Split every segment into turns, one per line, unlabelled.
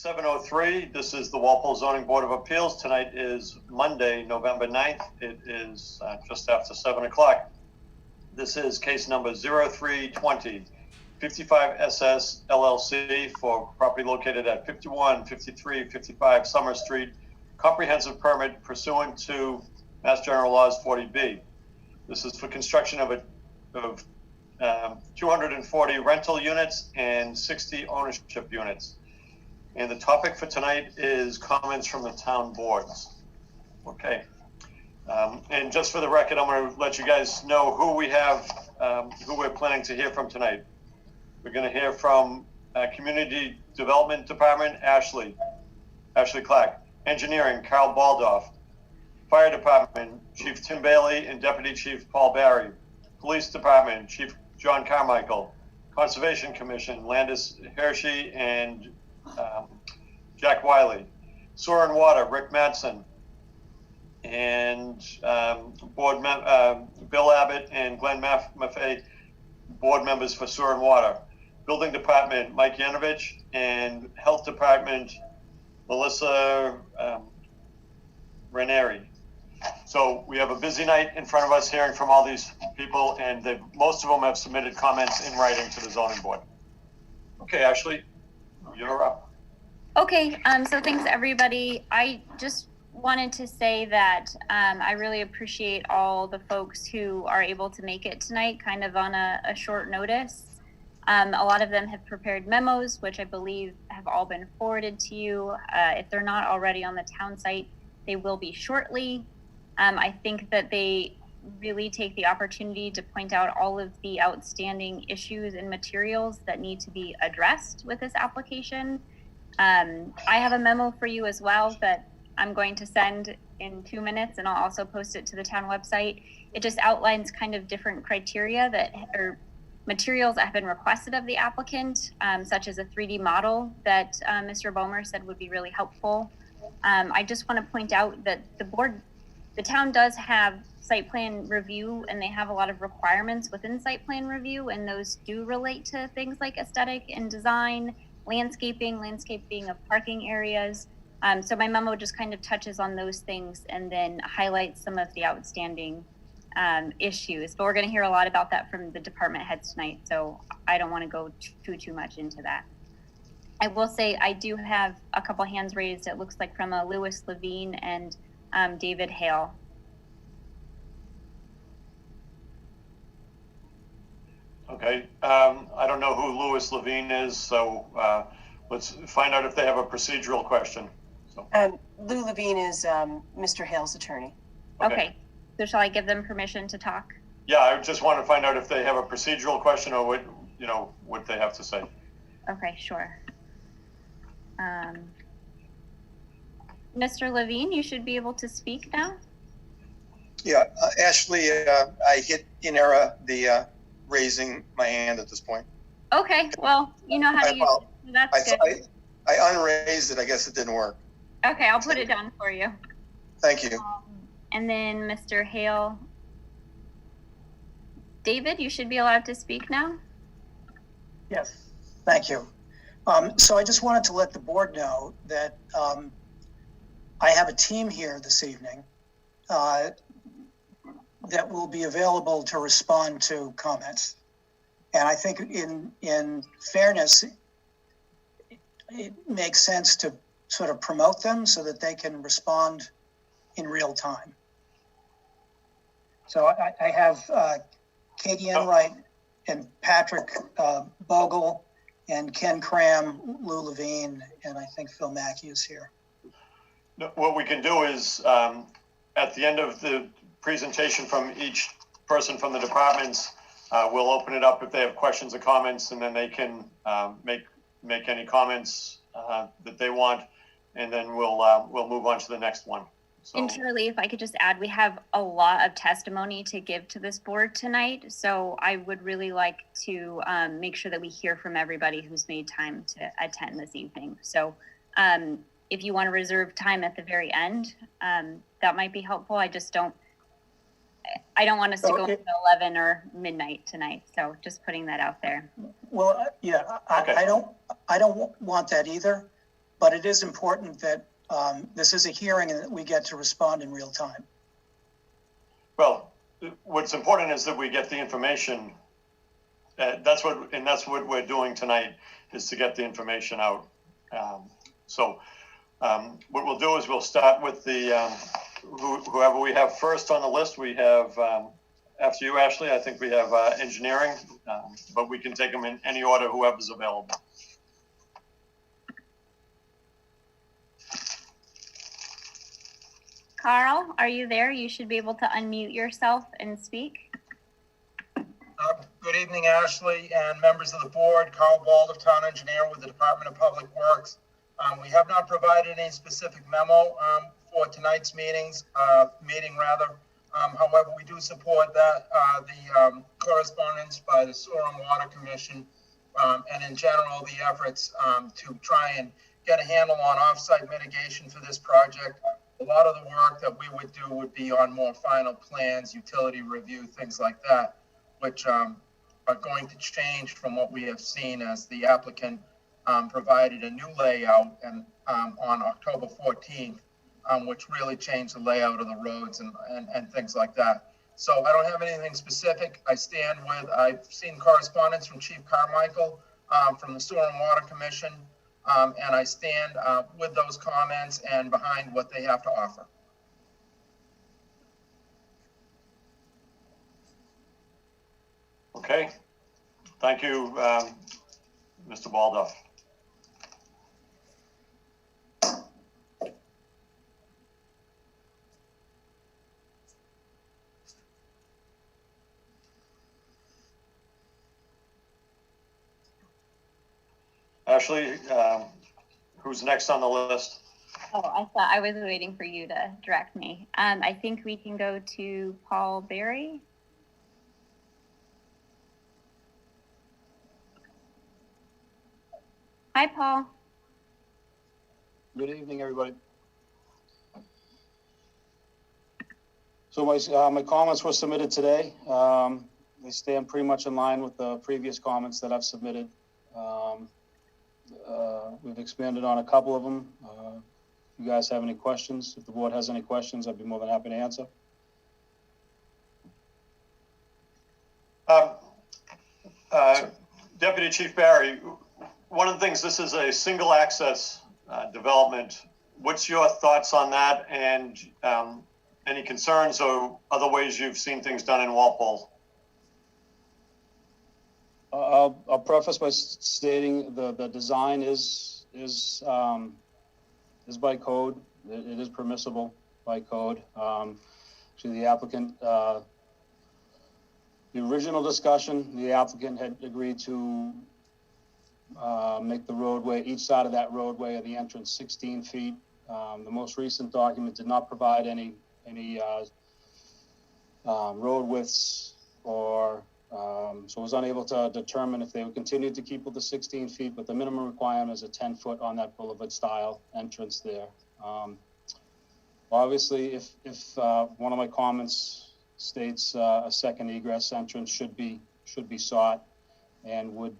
7:03. This is the Walpole Zoning Board of Appeals. Tonight is Monday, November 9th. It is just after 7 o'clock. This is case number 0320, 55SS LLC for property located at 51, 53, 55 Summer Street. Comprehensive permit pursuant to Mass General Laws 40B. This is for construction of 240 rental units and 60 ownership units. And the topic for tonight is comments from the town boards. Okay. And just for the record, I'm going to let you guys know who we have, who we're planning to hear from tonight. We're going to hear from Community Development Department, Ashley Clark. Engineering, Carl Baldoff. Fire Department, Chief Tim Bailey and Deputy Chief Paul Barry. Police Department, Chief John Carmichael. Conservation Commission, Landis Hershey and Jack Wiley. Sewer and Water, Rick Madsen. And Bill Abbott and Glenn Maffei, board members for Sewer and Water. Building Department, Mike Yanovich, and Health Department, Melissa Ranieri. So we have a busy night in front of us hearing from all these people, and most of them have submitted comments in writing to the zoning board. Okay, Ashley, you're up.
Okay, so thanks everybody. I just wanted to say that I really appreciate all the folks who are able to make it tonight, kind of on a short notice. A lot of them have prepared memos, which I believe have all been forwarded to you. If they're not already on the town site, they will be shortly. I think that they really take the opportunity to point out all of the outstanding issues and materials that need to be addressed with this application. I have a memo for you as well that I'm going to send in 2 minutes, and I'll also post it to the town website. It just outlines kind of different criteria or materials that have been requested of the applicant, such as a 3D model that Mr. Bomer said would be really helpful. I just want to point out that the town does have site plan review, and they have a lot of requirements within site plan review, and those do relate to things like aesthetic and design, landscaping of parking areas. So my memo just kind of touches on those things and then highlights some of the outstanding issues. But we're going to hear a lot about that from the department heads tonight, so I don't want to go too much into that. I will say I do have a couple hands raised. It looks like from Louis Levine and David Hale.
Okay, I don't know who Louis Levine is, so let's find out if they have a procedural question. So.
Lou Levine is Mr. Hale's attorney.
Okay, so shall I give them permission to talk?
Yeah, I just want to find out if they have a procedural question or what they have to say.
Okay, sure. Mr. Levine, you should be able to speak now.
Yeah, Ashley, I hit in error the raising my hand at this point.
Okay, well, you know how to use it. That's good.
I unraised it. I guess it didn't work.
Okay, I'll put it down for you.
Thank you.
And then Mr. Hale. David, you should be allowed to speak now.
Yes, thank you. So I just wanted to let the board know that I have a team here this evening that will be available to respond to comments. And I think in fairness, it makes sense to sort of promote them so that they can respond in real time. So I have Katie Enright and Patrick Bogle and Ken Cram, Lou Levine, and I think Phil Mackey is here.
What we can do is at the end of the presentation from each person from the departments, we'll open it up if they have questions or comments, and then they can make any comments that they want, and then we'll move on to the next one. So.
And Charlie, if I could just add, we have a lot of testimony to give to this board tonight, so I would really like to make sure that we hear from everybody who's made time to attend this evening. So if you want to reserve time at the very end, that might be helpful. I don't want us to go until 11 or midnight tonight, so just putting that out there.
Well, yeah, I don't want that either, but it is important that this is a hearing and that we get to respond in real time.
Well, what's important is that we get the information. That's what we're doing tonight, is to get the information out. What we'll do is we'll start with the whoever we have first on the list. We have after you, Ashley. I think we have engineering, but we can take them in any order, whoever's available.
Carl, are you there? You should be able to unmute yourself and speak.
Good evening, Ashley and members of the board. Carl Bald, Town Engineer with the Department of Public Works. We have not provided any specific memo for tonight's meeting. However, we do support that the correspondence by the Sewer and Water Commission and in general the efforts to try and get a handle on off-site mitigation for this project. A lot of the work that we would do would be on more final plans, utility review, things like that, which are going to change from what we have seen as the applicant provided a new layout and on October 14th, which really changed the layout of the roads and things like that. So I don't have anything specific. I've seen correspondence from Chief Carmichael from the Sewer and Water Commission, and I stand with those comments and behind what they have to offer.
Okay, thank you, Mr. Baldoff. Ashley, who's next on the list?
Oh, I thought I was waiting for you to direct me. I think we can go to Paul Berry. Hi, Paul.
Good evening, everybody. So my comments were submitted today. They stand pretty much in line with the previous comments that I've submitted. We've expanded on a couple of them. If you guys have any questions, if the board has any questions, I'd be more than happy to answer.
Deputy Chief Barry, one of the things, this is a single access development. What's your thoughts on that, and any concerns or other ways you've seen things done in Walpole?
I'll preface by stating the design is by code. It is permissible by code. Actually, the applicant, the original discussion, the applicant had agreed to make the roadway, each side of that roadway of the entrance 16 feet. The most recent document did not provide any road widths or so I was unable to determine if they would continue to keep with the 16 feet, but the minimum requirement is a 10 foot on that boulevard style entrance there. Obviously, if one of my comments states a second egress entrance should be sought and would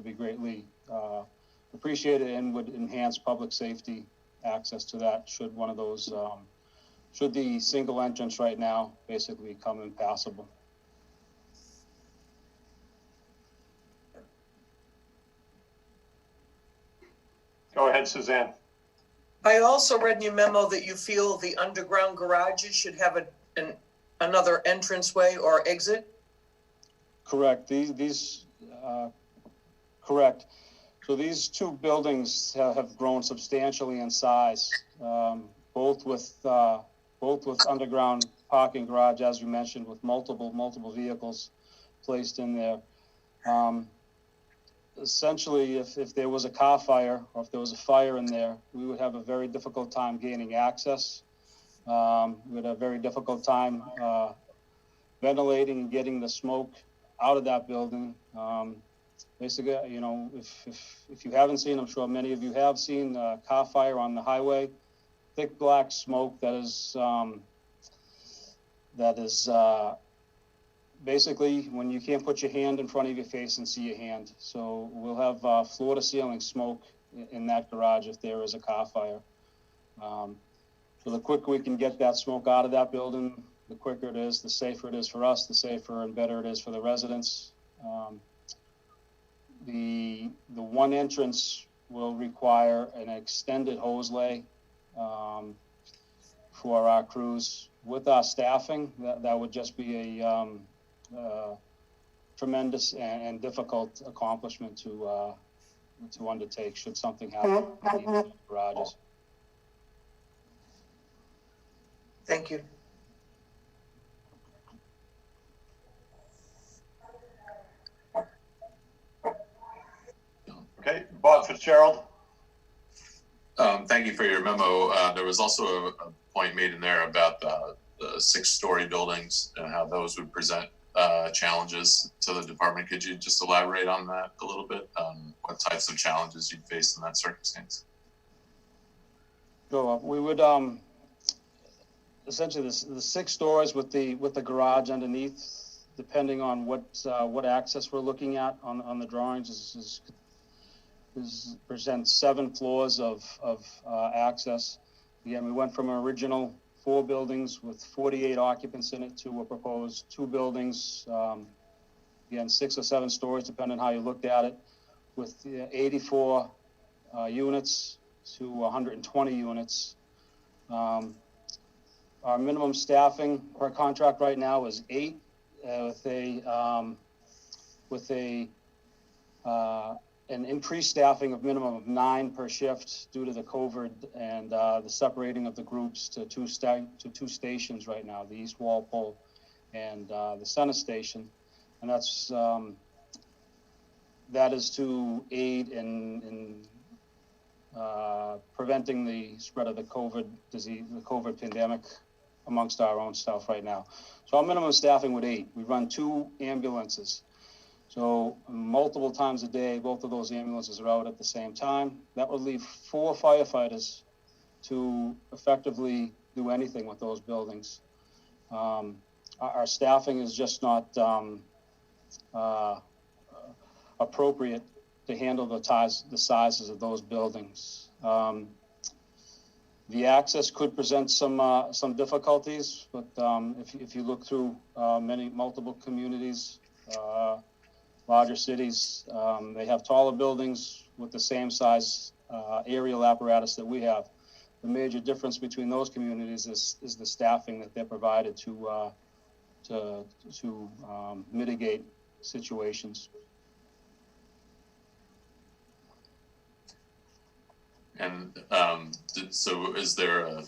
be greatly appreciated and would enhance public safety access to that should one of those, should the single entrance right now basically become impassable.
Go ahead, Suzanne.
I also read in your memo that you feel the underground garages should have another entranceway or exit.
Correct. Correct. So these two buildings have grown substantially in size, both with underground parking garage, as you mentioned, with multiple vehicles placed in there. Essentially, if there was a car fire or if there was a fire in there, we would have a very difficult time gaining access. We would have a very difficult time ventilating and getting the smoke out of that building. Basically, you know, if you haven't seen, I'm sure many of you have seen a car fire on the highway, thick black smoke that is basically when you can't put your hand in front of your face and see your hand. So we'll have floor to ceiling smoke in that garage if there is a car fire. So the quicker we can get that smoke out of that building, the quicker it is, the safer it is for us, the safer and better it is for the residents. The one entrance will require an extended hose lay for our crews. With our staffing, that would just be a tremendous and difficult accomplishment to undertake should something happen in the garages.
Thank you.
Okay, Bob Fitzgerald.
Thank you for your memo. There was also a point made in there about the 6-story buildings and how those would present challenges to the department. Could you just elaborate on that a little bit? What types of challenges you'd face in that circumstance?
Sure. We would essentially the 6 stories with the garage underneath, depending on what access we're looking at on the drawings, is presents 7 floors of access. Again, we went from an original 4 buildings with 48 occupants in it to a proposed 2 buildings, again, 6 or 7 stories, depending on how you looked at it, with 84 units to 120 units. Our minimum staffing per contract right now is 8, with an increased staffing of minimum of 9 per shift due to the COVID and the separating of the groups to two stations right now, the East Walpole and the Center Station, and that is to aid in preventing the spread of the COVID disease, the COVID pandemic amongst our own staff right now. So our minimum staffing with 8. We run 2 ambulances. So multiple times a day, both of those ambulances are out at the same time. That would leave 4 firefighters to effectively do anything with those buildings. Our staffing is just not appropriate to handle the sizes of those buildings. The access could present some difficulties, but if you look through multiple communities, larger cities, they have taller buildings with the same size aerial apparatus that we have. The major difference between those communities is the staffing that they're provided to mitigate situations.
And so is there a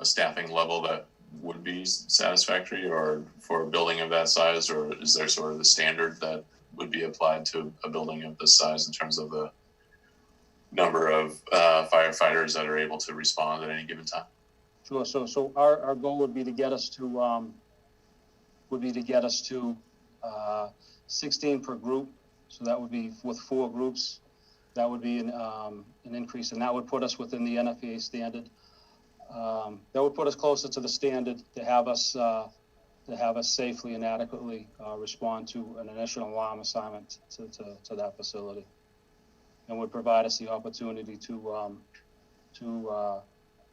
staffing level that would be satisfactory or for a building of that size, or is there sort of the standard that would be applied to a building of this size in terms of the number of firefighters that are able to respond at any given time?
Sure. So our goal would be to get us to 16 per group. So that would be with 4 groups. That would be an increase, and that would put us within the NFPA standard. That would put us closer to the standard to have us safely and adequately respond to an initial alarm assignment to that facility, and would provide us the opportunity to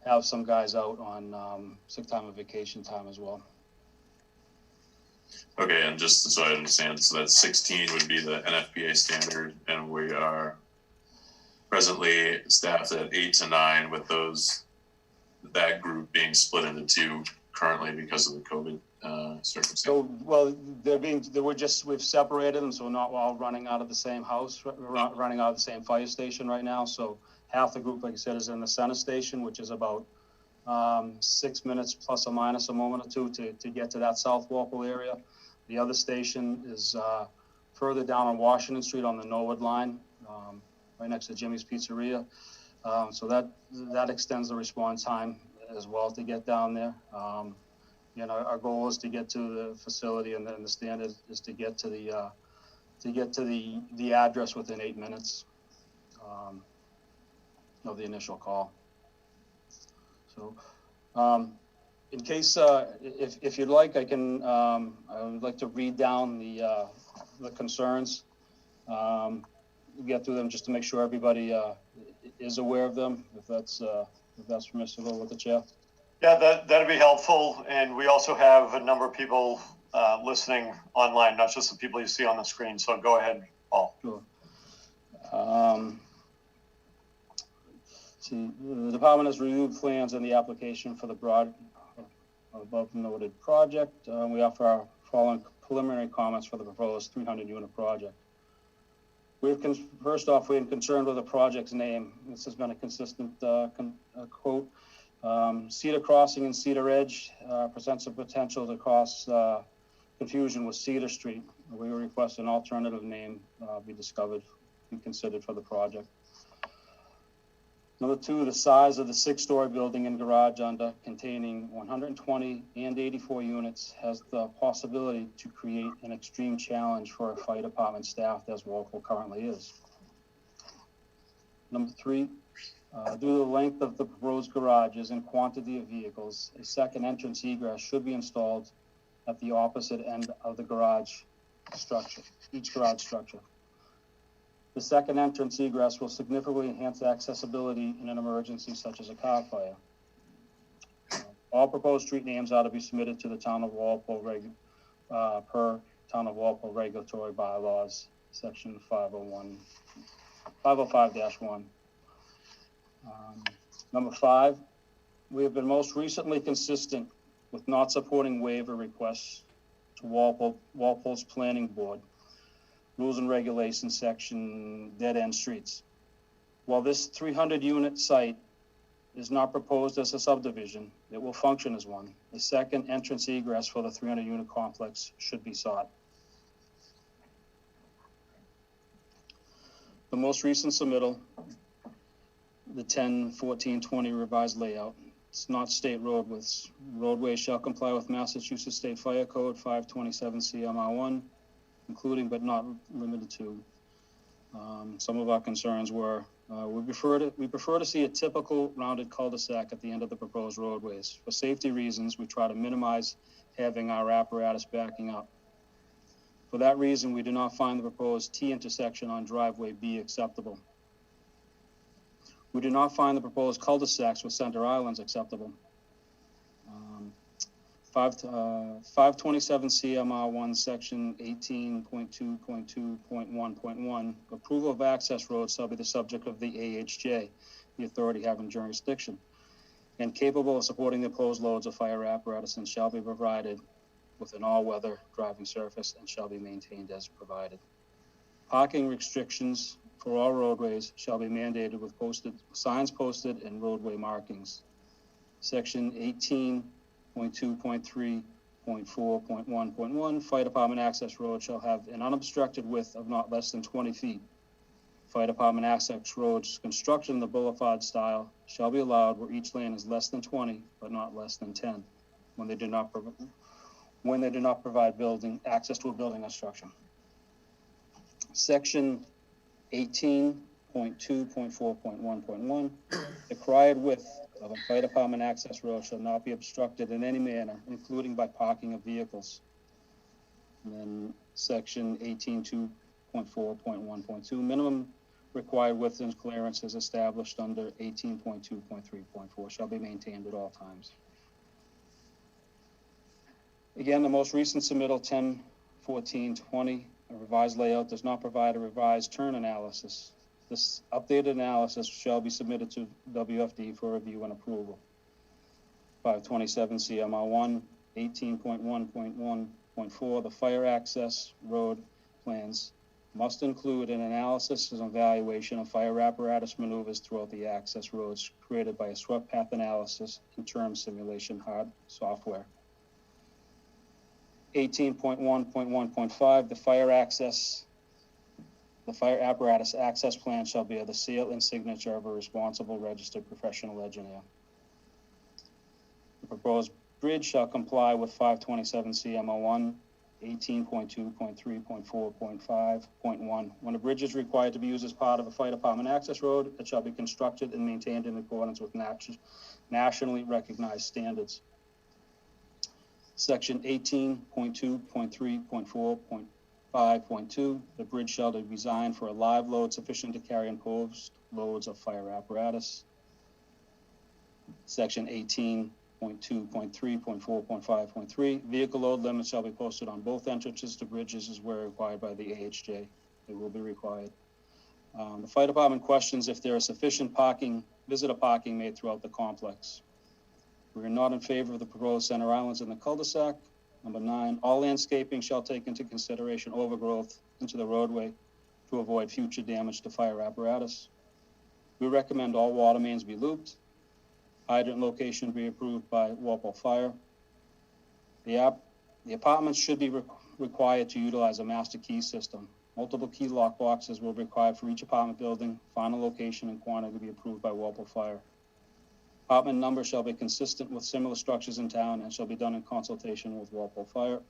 have some guys out on sick time or vacation time as well.
Okay, and just so I understand, so that 16 would be the NFPA standard, and we are presently staffed at 8 to 9 with that group being split into 2 currently because of the COVID circumstance.
So, well, we've separated them, so we're not all running out of the same house. We're running out of the same fire station right now. So half the group, like I said, is in the Center Station, which is about 6 minutes plus or minus a moment or two to get to that South Walpole area. The other station is further down on Washington Street on the Norwood line, right next to Jimmy's Pizzeria. So that extends the response time as well to get down there. Our goal is to get to the facility, and then the standard is to get to the address within 8 minutes of the initial call. So, in case if you'd like, I would like to read down the concerns. get through them just to make sure everybody is aware of them, if that's permissible with the chair.
Yeah, that'd be helpful. And we also have a number of people listening online, not just the people you see on the screen. So go ahead, Paul.
Sure. See, the department has reviewed plans and the application for the broad above noted project. We offer our following preliminary comments for the proposed 300 unit project. First off, we're concerned with the project's name. This has been a consistent quote. Cedar Crossing and Cedar Edge presents a potential to cause confusion with Cedar Street. We request an alternative name be considered for the project. Number two, the size of the 6-story building and garage under containing 120 and 84 units has the possibility to create an extreme challenge for a fire department staff as Walpole currently is. Number three, due to the length of the proposed garages and quantity of vehicles, a second entrance egress should be installed at the opposite end of the garage structure, each garage structure. The second entrance egress will significantly enhance accessibility in an emergency such as a car fire. All proposed street names are to be submitted to the Town of Walpole per Town of Walpole regulatory bylaws, section 505-1. Number five, we have been most recently consistent with not supporting waiver requests to Walpole's Planning Board Rules and Regulations section dead end streets. While this 300 unit site is not proposed as a subdivision, it will function as one. A second entrance egress for the 300 unit complex should be sought. The most recent submittal, the 10-14-20 revised layout, it's not state road widths. Roadways shall comply with Massachusetts State Fire Code 527 CMR1, including but not limited to. Some of our concerns were, we prefer to see a typical rounded cul-de-sac at the end of the proposed roadways. For safety reasons, we try to minimize having our apparatus backing up. For that reason, we do not find the proposed T intersection on driveway B acceptable. We do not find the proposed cul-de-sacs with center islands acceptable. 527 CMR1 section 18.2.2.1.1 approval of access roads shall be the subject of the AHJ, the authority having jurisdiction, and capable of supporting the proposed loads of fire apparatus and shall be provided with an all-weather driving surface and shall be maintained as provided. Parking restrictions for all roadways shall be mandated with signs posted and roadway markings. Section 18.2.3.4.1.1, fire department access road shall have an unobstructed width of not less than 20 feet. Fire department access roads construction in the boulevard style shall be allowed where each lane is less than 20, but not less than 10, when they do not provide building access to a building or structure. Section 18.2.4.1.1, the required width of a fire department access road shall not be obstructed in any manner, including by parking of vehicles. And then section 18.2.4.1.2, minimum required width and clearance is established under 18.2.3.4 shall be maintained at all times. Again, the most recent submittal 10-14-20, a revised layout does not provide a revised turn analysis. This updated analysis shall be submitted to WFD for review and approval. 527 CMR1, 18.1.1.4, the fire access road plans must include an analysis and evaluation of fire apparatus maneuvers throughout the access roads created by a swept path analysis and term simulation hard software. 18.1.1.5, the fire apparatus access plan shall bear the seal and signature of a responsible registered professional engineer. The proposed bridge shall comply with 527 CMR1, 18.2.3.4.5.1. When a bridge is required to be used as part of a fire department access road, it shall be constructed and maintained in accordance with nationally recognized standards. Section 18.2.3.4.5 5.2, the bridge shall be designed for a live load sufficient to carry imposed loads of fire apparatus. Section 18.2.3.4.5.3, vehicle load limits shall be posted on both entrances to bridges as where required by the AHJ. They will be required. The fire department questions if there is sufficient visitor parking made throughout the complex. We are not in favor of the proposed center islands in the cul-de-sac. Number 9, all landscaping shall take into consideration overgrowth into the roadway to avoid future damage to fire apparatus. We recommend all water mains be looped. Hydrant location be approved by Walpole Fire. The apartments should be required to utilize a master key system. Multiple key lock boxes will be required for each apartment building. Final location and quantity to be approved by Walpole Fire. Apartment number shall be consistent with similar structures in town and shall be done in consultation with Walpole Fire.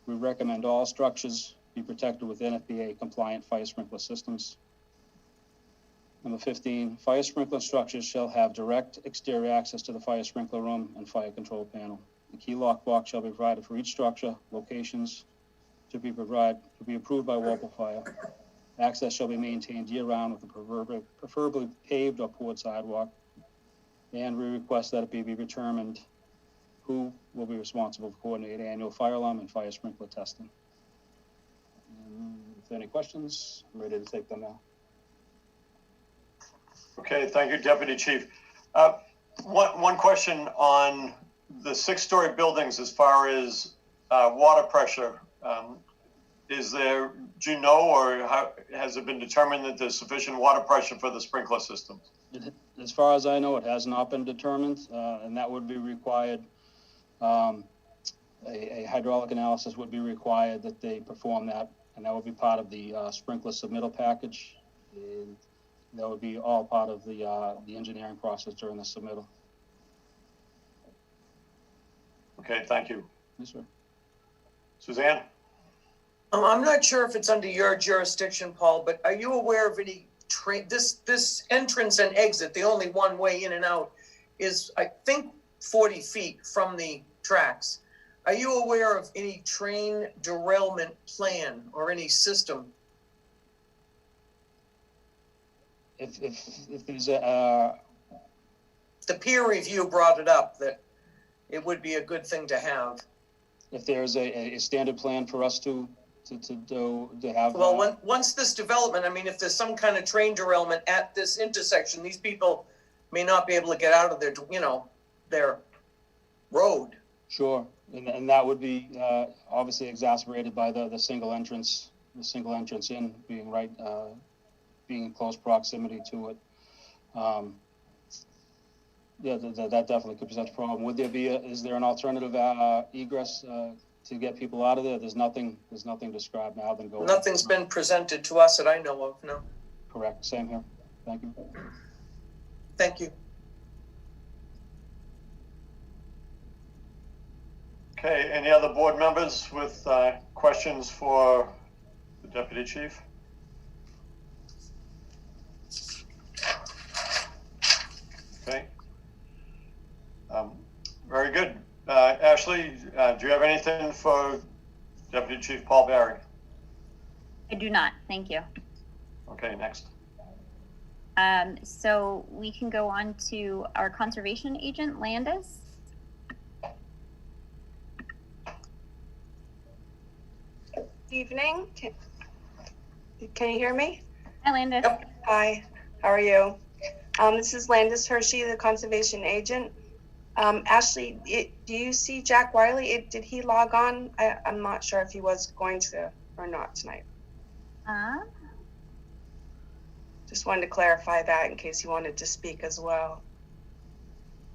We recommend all structures be protected with NFPA compliant fire sprinkler systems. Number 15, fire sprinkler structures shall have direct exterior access to the fire sprinkler room and fire control panel. The key lock box shall be provided for each structure. Locations to be approved by Walpole Fire. Access shall be maintained year-round with a preferably paved or poured sidewalk. And we request that it be determined who will be responsible for coordinating annual fire alarm and fire sprinkler testing. If there are any questions, I'm ready to take them now.
Okay, thank you, Deputy Chief. One question on the 6-story buildings as far as water pressure. Do you know, or has it been determined that there's sufficient water pressure for the sprinkler systems?
As far as I know, it has not been determined, and that would be required. A hydraulic analysis would be required that they perform that, and that would be part of the sprinkler submittal package. And that would be all part of the engineering process during the submittal.
Okay, thank you.
Yes, sir.
Suzanne?
I'm not sure if it's under your jurisdiction, Paul, but are you aware of any this entrance and exit, the only one way in and out, is I think 40 feet from the tracks. Are you aware of any train derailment plan or any system?
If there's a
The peer review brought it up that it would be a good thing to have.
if there's a standard plan for us to have.
Well, once this development, I mean, if there's some kind of train derailment at this intersection, these people may not be able to get out of their, their road.
Sure, and that would be obviously exacerbated by the single entrance in being being in close proximity to it. Yeah, that definitely could present a problem. Would there be is there an alternative egress to get people out of there? There's nothing described now than go.
Nothing's been presented to us that I know of, no.
Correct, same here. Thank you.
Thank you.
Okay, any other board members with questions for the Deputy Chief? Okay. Very good. Ashley, do you have anything for Deputy Chief Paul Barry?
I do not, thank you.
Okay, next.
So we can go on to our conservation agent, Landis.
Evening. Can you hear me?
Hi, Landis.
Yep.
Hi, how are you? This is Landis Hershey, the conservation agent. Ashley, do you see Jack Wiley? Did he log on? I'm not sure if he was going to or not tonight. Just wanted to clarify that in case he wanted to speak as well.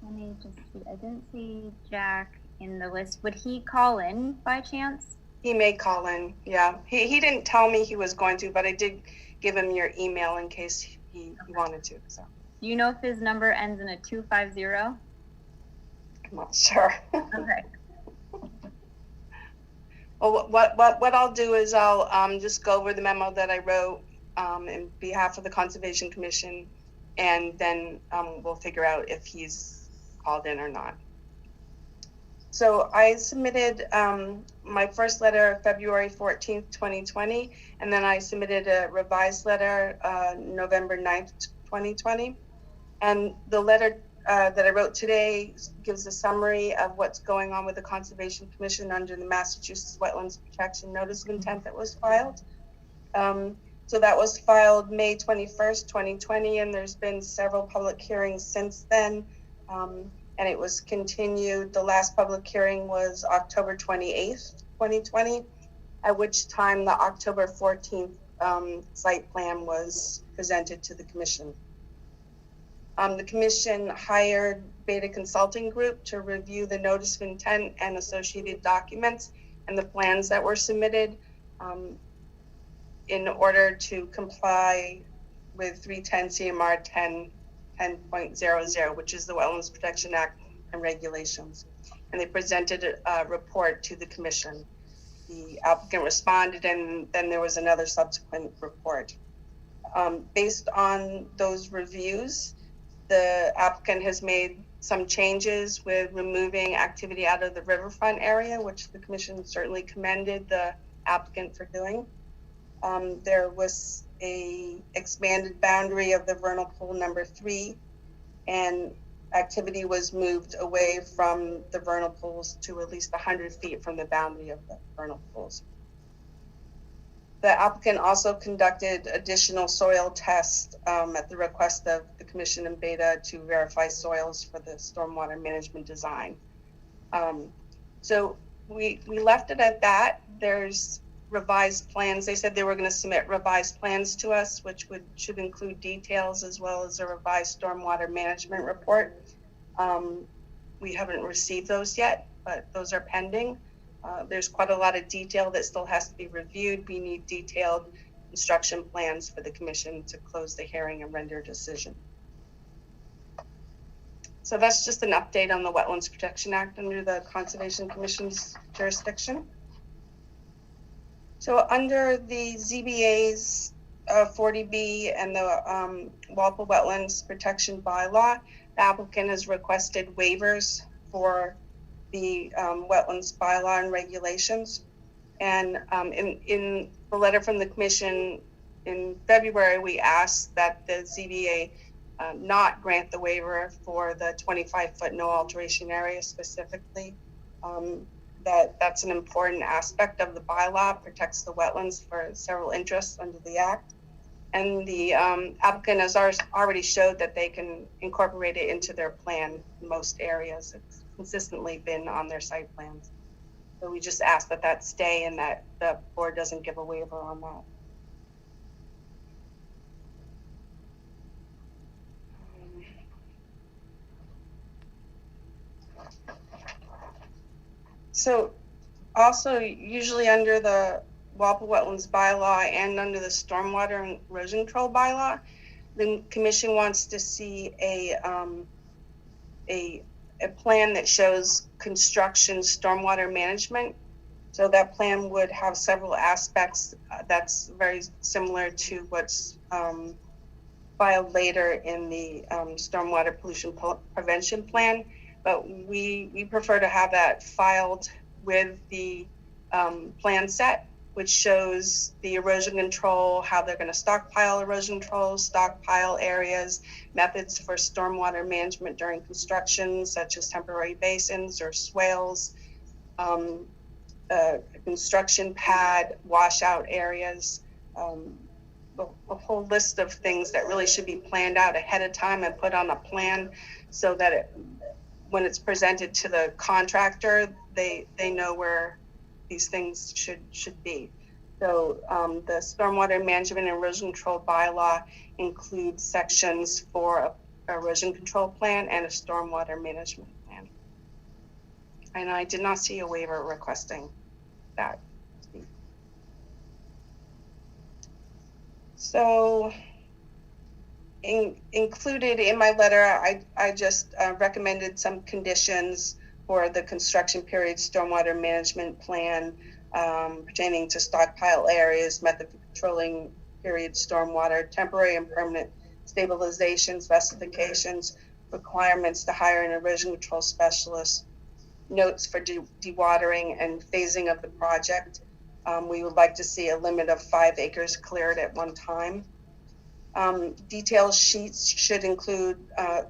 Let me just see. I didn't see Jack in the list. Would he call in by chance?
He may call in, yeah. He didn't tell me he was going to, but I did give him your email in case he wanted to. So.
Do you know if his number ends in a 250?
I'm not sure.
Okay.
Well, what I'll do is I'll just go over the memo that I wrote in behalf of the Conservation Commission, and then we'll figure out if he's called in or not. So I submitted my first letter February 14th, 2020, and then I submitted a revised letter November 9th, 2020. And the letter that I wrote today gives a summary of what's going on with the Conservation Commission under the Massachusetts Wetlands Protection Notice of Intent that was filed. So that was filed May 21st, 2020, and there's been several public hearings since then. And it was continued. The last public hearing was October 28th, 2020, at which time the October 14th site plan was presented to the commission. The commission hired Beta Consulting Group to review the notice of intent and associated documents and the plans that were submitted in order to comply with 310 CMR 10.00, which is the Wetlands Protection Act and regulations. And they presented a report to the commission. The applicant responded, and then there was another subsequent report. Based on those reviews, the applicant has made some changes with removing activity out of the riverfront area, which the commission certainly commended the applicant for doing. There was a expanded boundary of the vernal pool number 3, and activity was moved away from the vernal pools to at least 100 feet from the boundary of the vernal pools. The applicant also conducted additional soil tests at the request of the commission and Beta to verify soils for the stormwater management design. So we left it at that. There's revised plans. They said they were going to submit revised plans to us, which should include details as well as a revised stormwater management report. We haven't received those yet, but those are pending. There's quite a lot of detail that still has to be reviewed. We need detailed construction plans for the commission to close the hearing and render a decision. So that's just an update on the Wetlands Protection Act under the Conservation Commission's jurisdiction. So under the ZBA's 40B and the Walpole Wetlands Protection Bylaw, the applicant has requested waivers for the Wetlands Bylaw and regulations. And in the letter from the commission in February, we asked that the ZBA not grant the waiver for the 25-foot no alteration area specifically. That's an important aspect of the bylaw, protects the wetlands for several interests under the act. And the applicant has already showed that they can incorporate it into their plan in most areas. It's consistently been on their site plans. So we just ask that that stay and that the board doesn't give a waiver on that. So also usually under the Walpole Wetlands Bylaw and under the Stormwater and Erosion Control Bylaw, the commission wants to see a plan that shows construction stormwater management. So that plan would have several aspects that's very similar to what's filed later in the Stormwater Pollution Prevention Plan. But we prefer to have that filed with the plan set, which shows the erosion control, how they're going to stockpile erosion control, stockpile areas, methods for stormwater management during construction, such as temporary basins or swales, construction pad, washout areas, a whole list of things that really should be planned out ahead of time and put on a plan so that when it's presented to the contractor, they know where these things should be. So the Stormwater Management and Erosion Control Bylaw includes sections for a erosion control plan and a stormwater management plan. And I did not see a waiver requesting that. So included in my letter, I just recommended some conditions for the construction period stormwater management plan pertaining to stockpile areas, method for controlling period stormwater, temporary and permanent stabilization specifications, requirements to hire an erosion control specialist, notes for dewatering and phasing of the project. We would like to see a limit of 5 acres cleared at one time. Detail sheets should include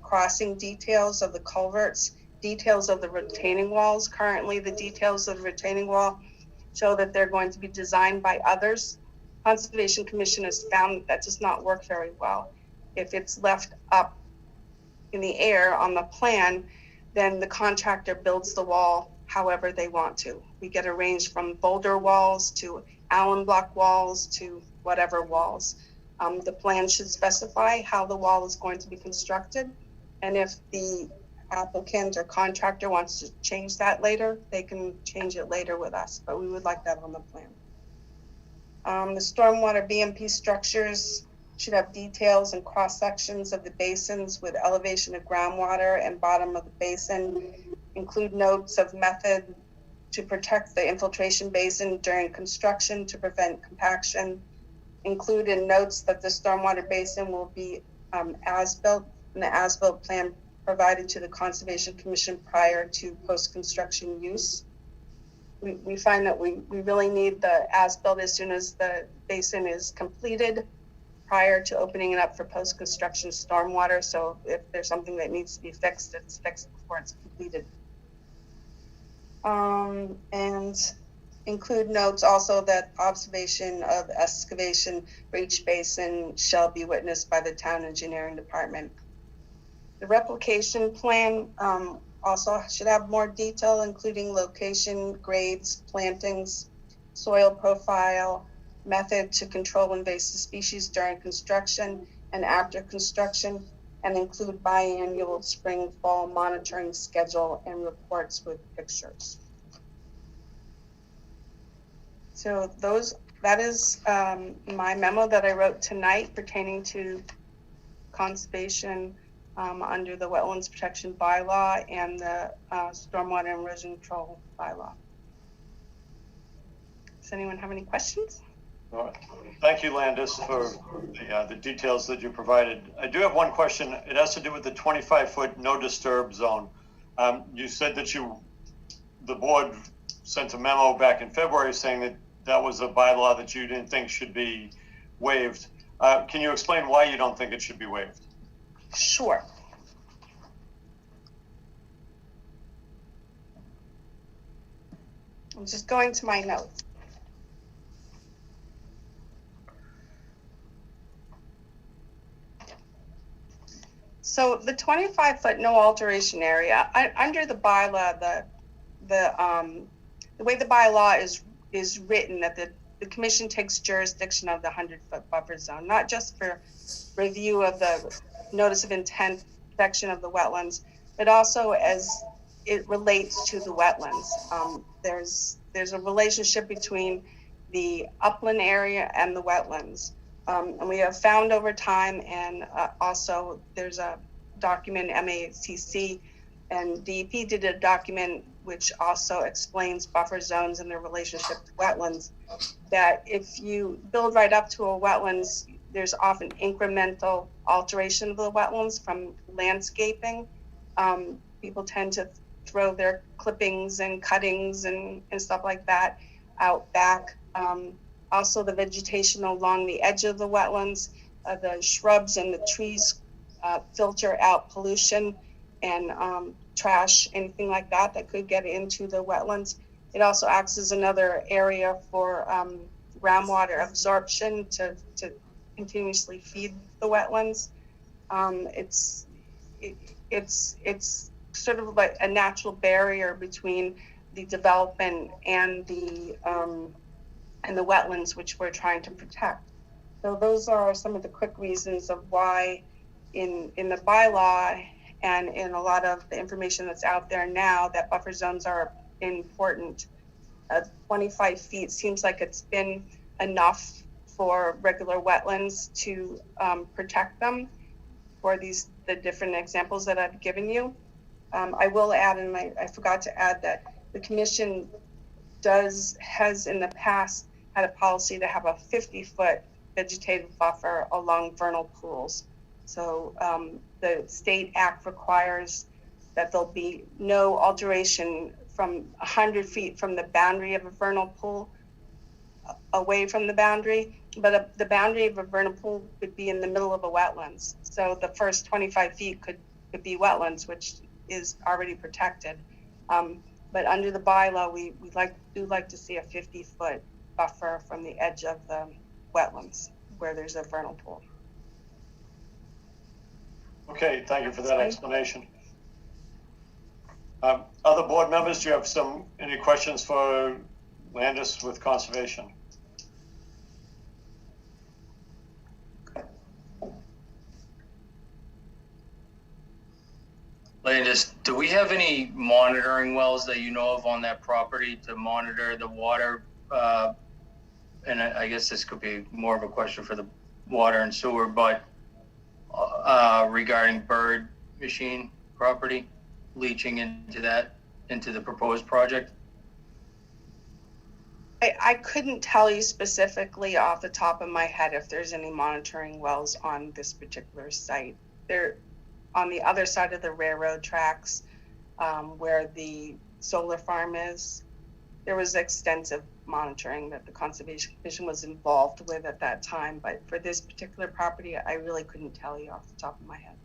crossing details of the culverts, details of the retaining walls. Currently, the details of the retaining wall show that they're going to be designed by others. Conservation Commission has found that does not work very well. If it's left up in the air on the plan, then the contractor builds the wall however they want to. We get a range from boulder walls to Allen block walls to whatever walls. The plan should specify how the wall is going to be constructed. And if the applicant or contractor wants to change that later, they can change it later with us, but we would like that on the plan. The Stormwater Bmp Structures should have details and cross sections of the basins with elevation of groundwater and bottom of the basin, include notes of method to protect the infiltration basin during construction to prevent compaction, include in notes that the stormwater basin will be as-built, and the as-built plan provided to the Conservation Commission prior to post-construction use. We find that we really need the as-built as soon as the basin is completed prior to opening it up for post-construction stormwater. So if there's something that needs to be fixed, it's fixed before it's completed. And include notes also that observation of excavation for each basin shall be witnessed by the town engineering department. The replication plan also should have more detail, including location, grades, plantings, soil profile, method to control invasive species during construction and after construction, and include biannual spring, fall monitoring schedule and reports with pictures. So that is my memo that I wrote tonight pertaining to conservation under the Wetlands Protection Bylaw and the Stormwater and Erosion Control Bylaw. Does anyone have any questions?
All right. Thank you, Landis, for the details that you provided. I do have one question. It has to do with the 25-foot no disturb zone. You said that the board sent a memo back in February saying that that was a bylaw that you didn't think should be waived. Can you explain why you don't think it should be waived?
Sure. I'm just going to my notes. So the 25-foot no alteration area, under the bylaw, the way the bylaw is written, that the commission takes jurisdiction of the 100-foot buffer zone, not just for review of the notice of intent section of the wetlands, but also as it relates to the wetlands. There's a relationship between the upland area and the wetlands. And we have found over time, and also there's a document, MACC and DEP did a document which also explains buffer zones and their relationship to wetlands, that if you build right up to a wetlands, there's often incremental alteration of the wetlands from landscaping. People tend to throw their clippings and cuttings and stuff like that out back. Also the vegetation along the edge of the wetlands, the shrubs and the trees filter out pollution and trash, anything like that could get into the wetlands. It also acts as another area for groundwater absorption to continuously feed the wetlands. It's sort of like a natural barrier between the development and the wetlands, which we're trying to protect. So those are some of the quick reasons of why in the bylaw and in a lot of the information that's out there now that buffer zones are important. 25 feet seems like it's been enough for regular wetlands to protect them for the different examples that I've given you. I will add, and I forgot to add, that the commission has in the past had a policy to have a 50-foot vegetative buffer along vernal pools. So the state act requires that there'll be no alteration from 100 feet from the boundary of a vernal pool away from the boundary, but the boundary of a vernal pool could be in the middle of a wetlands. So the first 25 feet could be wetlands, which is already protected. But under the bylaw, we do like to see a 50-foot buffer from the edge of the wetlands where there's a vernal pool.
Okay, thank you for that explanation. Other board members, do you have any questions for Landis with conservation?
Landis, do we have any monitoring wells that you know of on that property to monitor the water? And I guess this could be more of a question for the water and sewer, but regarding bird machine property, leaching into the proposed project?
I couldn't tell you specifically off the top of my head if there's any monitoring wells on this particular site. They're on the other side of the railroad tracks, where the solar farm is. There was extensive monitoring that the Conservation Commission was involved with at that time, but for this particular property, I really couldn't tell you off the top of my head.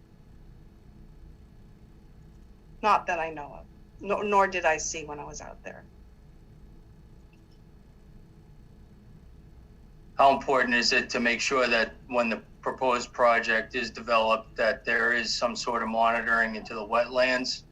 Not that I know of, nor did I see when I was out there.
How important is it to make sure that when the proposed project is developed, that there is some sort of monitoring into the wetlands?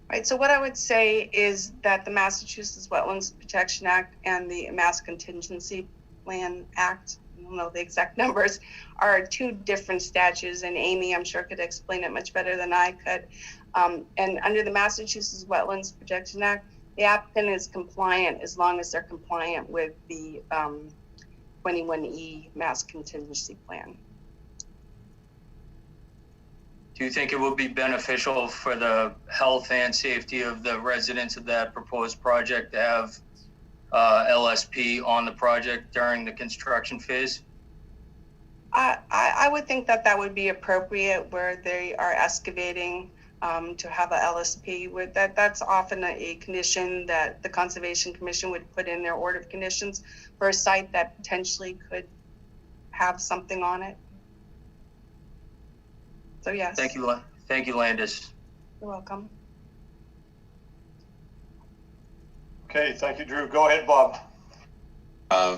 Right, so what I would say is that the Massachusetts Wetlands Protection Act and the Mass Contingency Plan Act, I don't know the exact numbers, are two different statutes, and Amy, I'm sure, could explain it much better than I could. And under the Massachusetts Wetlands Protection Act, the applicant is compliant as long as they're compliant with the 21E Mass Contingency Plan.
Do you think it would be beneficial for the health and safety of the residents of that proposed project to have LSP on the project during the construction phase?
I would think that would be appropriate where they are excavating to have a LSP. With that's often a condition that the Conservation Commission would put in their order of conditions for a site that potentially could have something on it. So yes.
Thank you, Landis.
You're welcome.
Okay, thank you, Drew. Go ahead, Bob.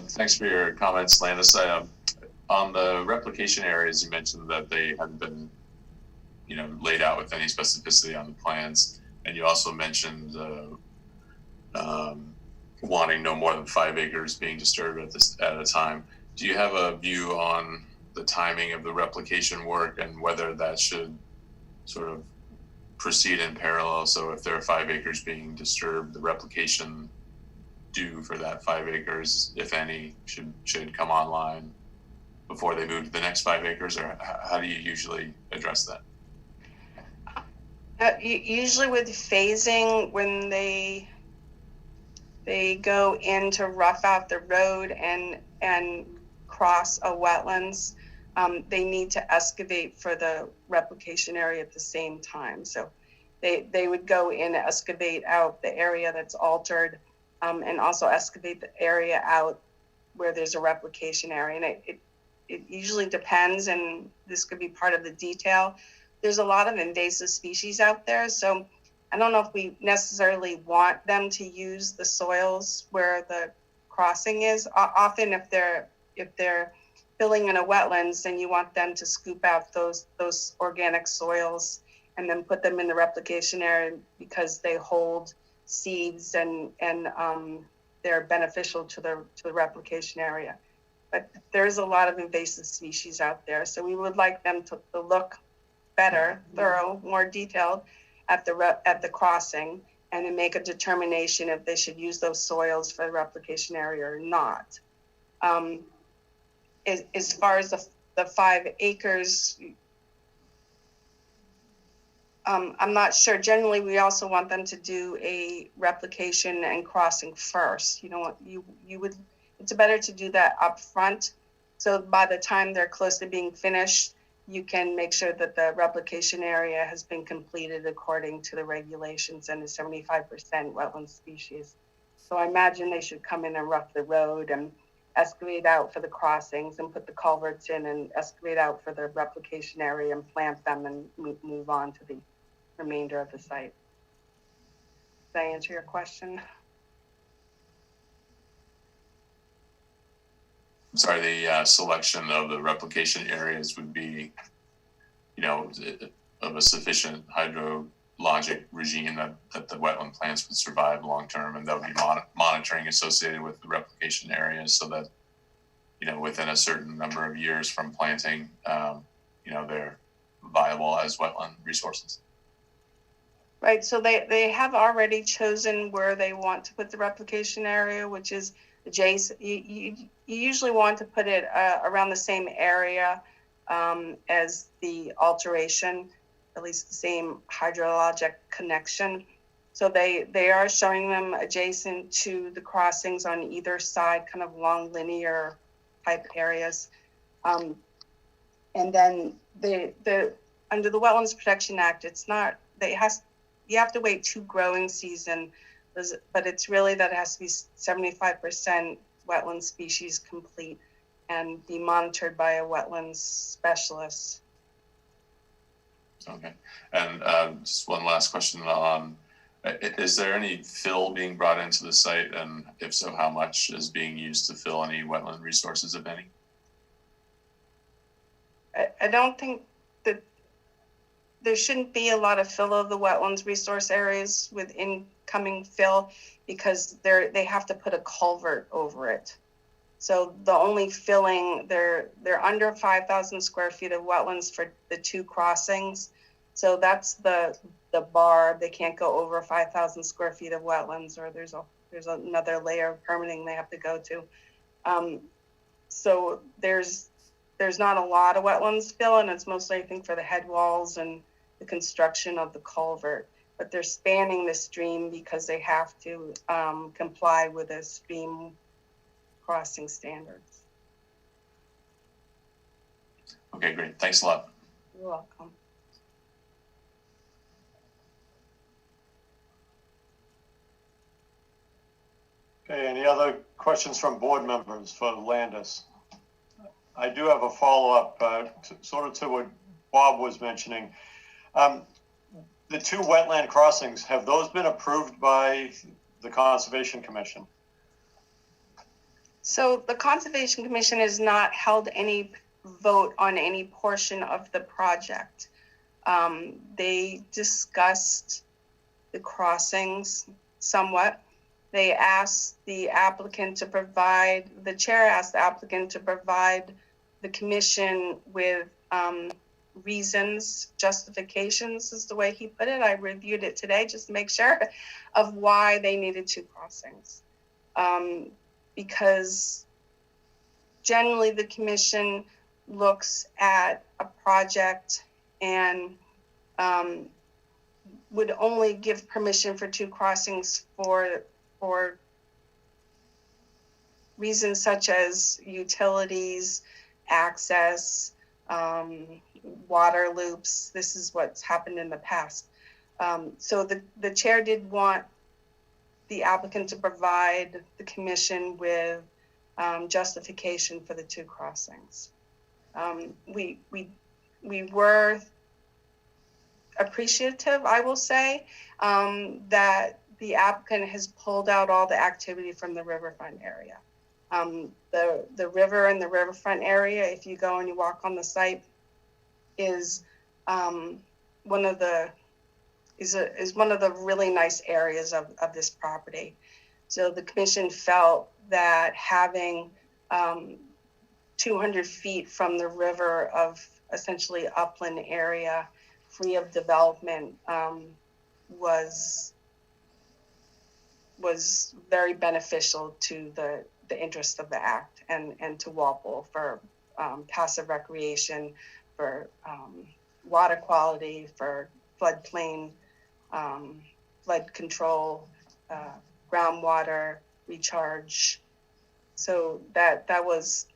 Thanks for your comments, Landis. On the replication areas, you mentioned that they hadn't been, laid out with any specificity on the plans, and you also mentioned wanting no more than 5 acres being disturbed at a time. Do you have a view on the timing of the replication work and whether that should sort of proceed in parallel? So if there are 5 acres being disturbed, the replication due for that 5 acres, if any, should come online before they move to the next 5 acres, or how do you usually address that?
Usually with phasing, when they go in to rough out the road and cross a wetlands, they need to excavate for the replication area at the same time. So they would go in, excavate out the area that's altered, and also excavate the area out where there's a replication area. And it usually depends, and this could be part of the detail. There's a lot of invasive species out there, so I don't know if we necessarily want them to use the soils where the crossing is. Often if they're filling in a wetlands, then you want them to scoop out those organic soils and then put them in the replication area because they hold seeds and they're beneficial to the replication area. But there's a lot of invasive species out there, so we would like them to look better, thorough, more detailed at the crossing, and then make a determination if they should use those soils for the replication area or not. As far as the 5 acres, I'm not sure. Generally, we also want them to do a replication and crossing first. You would. It's better to do that up front, so by the time they're close to being finished, you can make sure that the replication area has been completed according to the regulations and is 75% wetland species. So I imagine they should come in and rough the road and excavate out for the crossings and put the culverts in and excavate out for the replication area and plant them and move on to the remainder of the site. Did I answer your question?
I'm sorry, the selection of the replication areas would be, you know, of a sufficient hydrologic regime that the wetland plants would survive long term, and that would be monitoring associated with the replication areas, so that, you know, within a certain number of years from planting, you know, they're viable as wetland resources.
Right, so they have already chosen where they want to put the replication area, which is adjacent. You usually want to put it around the same area as the alteration, at least the same hydrologic connection. So they are showing them adjacent to the crossings on either side, kind of long linear type areas. And then the under the Wetlands Protection Act, it's not, you have to wait 2 growing season, but it's really that it has to be 75% wetland species complete and be monitored by a wetlands specialist.
Okay, and just one last question on, is there any fill being brought into the site, and if so, how much is being used to fill any wetland resources, if any?
I don't think that there shouldn't be a lot of fill of the wetlands resource areas with incoming fill, because they have to put a culvert over it. So the only filling, they're under 5,000 square feet of wetlands for the 2 crossings. So that's the bar. They can't go over 5,000 square feet of wetlands, or there's another layer of permitting they have to go to. So there's not a lot of wetlands fill, and it's mostly, I think, for the head walls and the construction of the culvert. But they're spanning the stream because they have to comply with the stream crossing standards.
Okay, great. Thanks a lot.
You're welcome.
Okay, any other questions from board members for Landis? I do have a follow-up, sort of to what Bob was mentioning. The 2 wetland crossings, have those been approved by the Conservation Commission?
So the Conservation Commission has not held any vote on any portion of the project. They discussed the crossings somewhat. They asked the applicant to provide, the chair asked the applicant to provide the commission with reasons, justifications is the way he put it. I reviewed it today just to make sure of why they needed 2 crossings. Because generally the commission looks at a project and would only give permission for 2 crossings for reasons such as utilities, access, water loops. This is what's happened in the past. So the chair did want the applicant to provide the commission with justification for the 2 crossings. We were appreciative, I will say, that the applicant has pulled out all the activity from the riverfront area. The river and the riverfront area, if you go and you walk on the site, is one of the really nice areas of this property. So the commission felt that having 200 feet from the river of essentially upland area free of development was very beneficial to the interest of the act and to Walpole for passive recreation, for water quality, for floodplain, flood control, groundwater recharge. So that was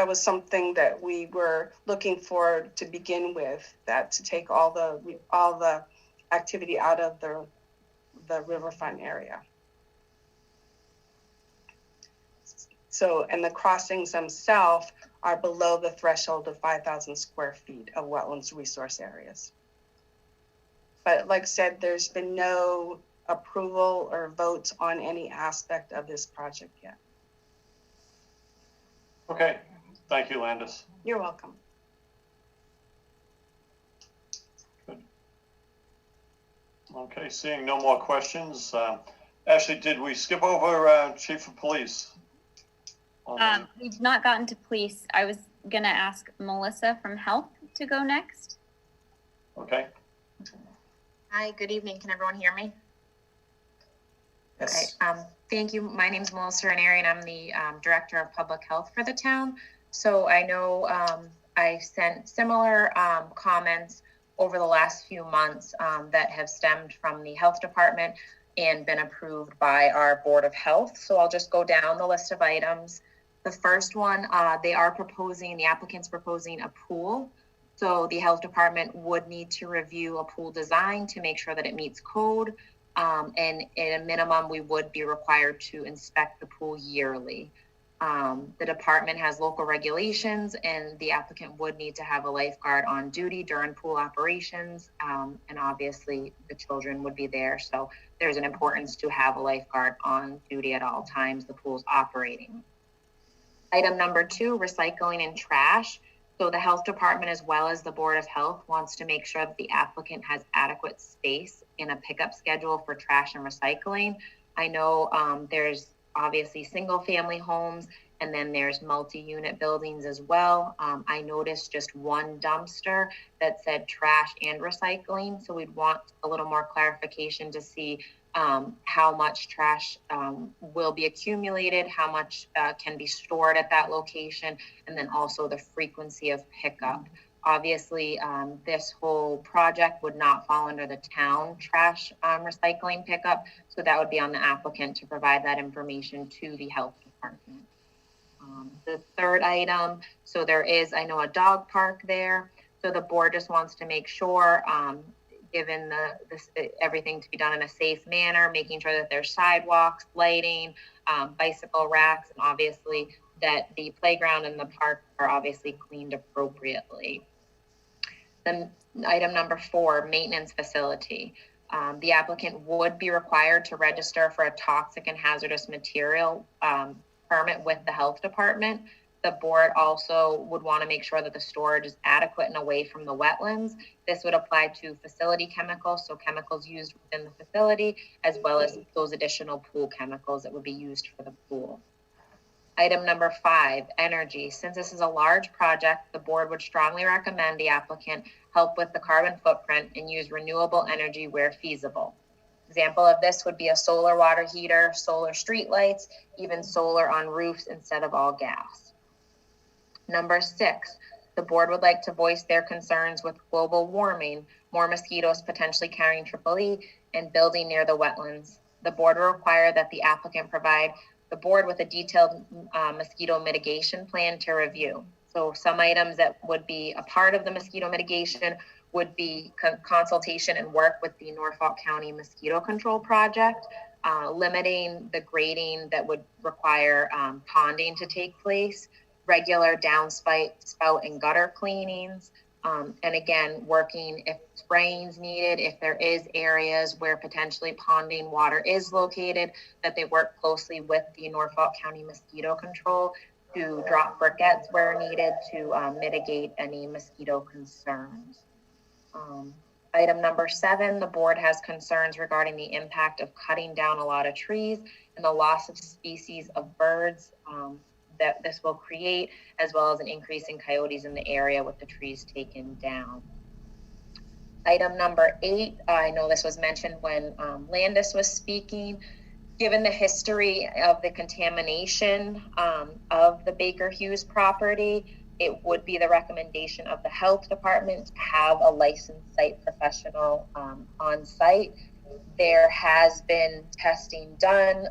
was something that we were looking for to begin with, that to take all the activity out of the riverfront area. So, and the crossings themselves are below the threshold of 5,000 square feet of wetlands resource areas. But like I said, there's been no approval or votes on any aspect of this project yet.
Okay, thank you, Landis.
You're welcome.
Okay, seeing no more questions. Ashley, did we skip over Chief of Police?
We've not gotten to police. I was gonna ask Melissa from Health to go next.
Okay.
Hi, good evening. Can everyone hear me?
Yes.
Okay, thank you. My name is Melissa Ranieri, and I'm the Director of Public Health for the town. So I know I sent similar comments over the last few months that have stemmed from the Health Department and been approved by our Board of Health. So I'll just go down the list of items. The first one, the applicant's proposing a pool. So the Health Department would need to review a pool design to make sure that it meets code. And at a minimum, we would be required to inspect the pool yearly. The department has local regulations, and the applicant would need to have a lifeguard on duty during pool operations. And obviously the children would be there. So there's an importance to have a lifeguard on duty at all times the pool's operating. Item number 2, recycling and trash. So the Health Department, as well as the Board of Health, wants to make sure that the applicant has adequate space in a pickup schedule for trash and recycling. I know there's obviously single family homes, and then there's multi-unit buildings as well. I noticed just one dumpster that said trash and recycling. So we'd want a little more clarification to see how much trash will be accumulated, how much can be stored at that location, and then also the frequency of pickup. Obviously, this whole project would not fall under the town trash recycling pickup, so that would be on the applicant to provide that information to the Health Department. The third item, so there is, I know, a dog park there, so the board just wants to make sure, given everything to be done in a safe manner, making sure that there's sidewalks, lighting, bicycle racks, and obviously that the playground and the park are obviously cleaned appropriately. Then item number 4, maintenance facility. The applicant would be required to register for a toxic and hazardous material permit with the Health Department. The board also would want to make sure that the storage is adequate and away from the wetlands. This would apply to facility chemicals, so chemicals used within the facility, as well as those additional pool chemicals that would be used for the pool. Item number 5, energy. Since this is a large project, the board would strongly recommend the applicant help with the carbon footprint and use renewable energy where feasible. Example of this would be a solar water heater, solar street lights, even solar on roofs instead of all gas. Number 6, the board would like to voice their concerns with global warming, more mosquitoes potentially carrying EEE, and building near the wetlands. The board will require that the applicant provide the board with a detailed mosquito mitigation plan to review. So some items that would be a part of the mosquito mitigation would be consultation and work with the Norfolk County Mosquito Control Project, limiting the grading that would require ponding to take place, regular downspout and gutter cleanings, and again, working if spraying's needed, if there is areas where potentially ponding water is located, that they work closely with the Norfolk County Mosquito Control to drop briquettes where needed to mitigate any mosquito concerns. Item number 7, the board has concerns regarding the impact of cutting down a lot of trees and the loss of species of birds that this will create, as well as an increase in coyotes in the area with the trees taken down. Item number 8, I know this was mentioned when Landis was speaking. Given the history of the contamination of the Baker Hughes property, it would be the recommendation of the Health Department to have a licensed site professional on site. There has been testing done.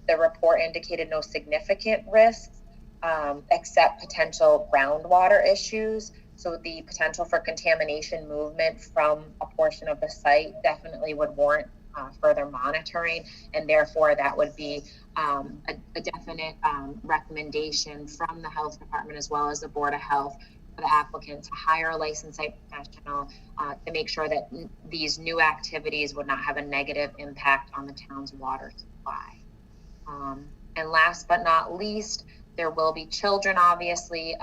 The report indicated no significant risks. except potential groundwater issues. So the potential for contamination movement from a portion of the site definitely would warrant further monitoring, and therefore that would be a definite recommendation from the health department as well as the Board of Health for the applicant to hire a licensed site professional to make sure that these new activities would not have a negative impact on the town's water supply. And last but not least, there will be children obviously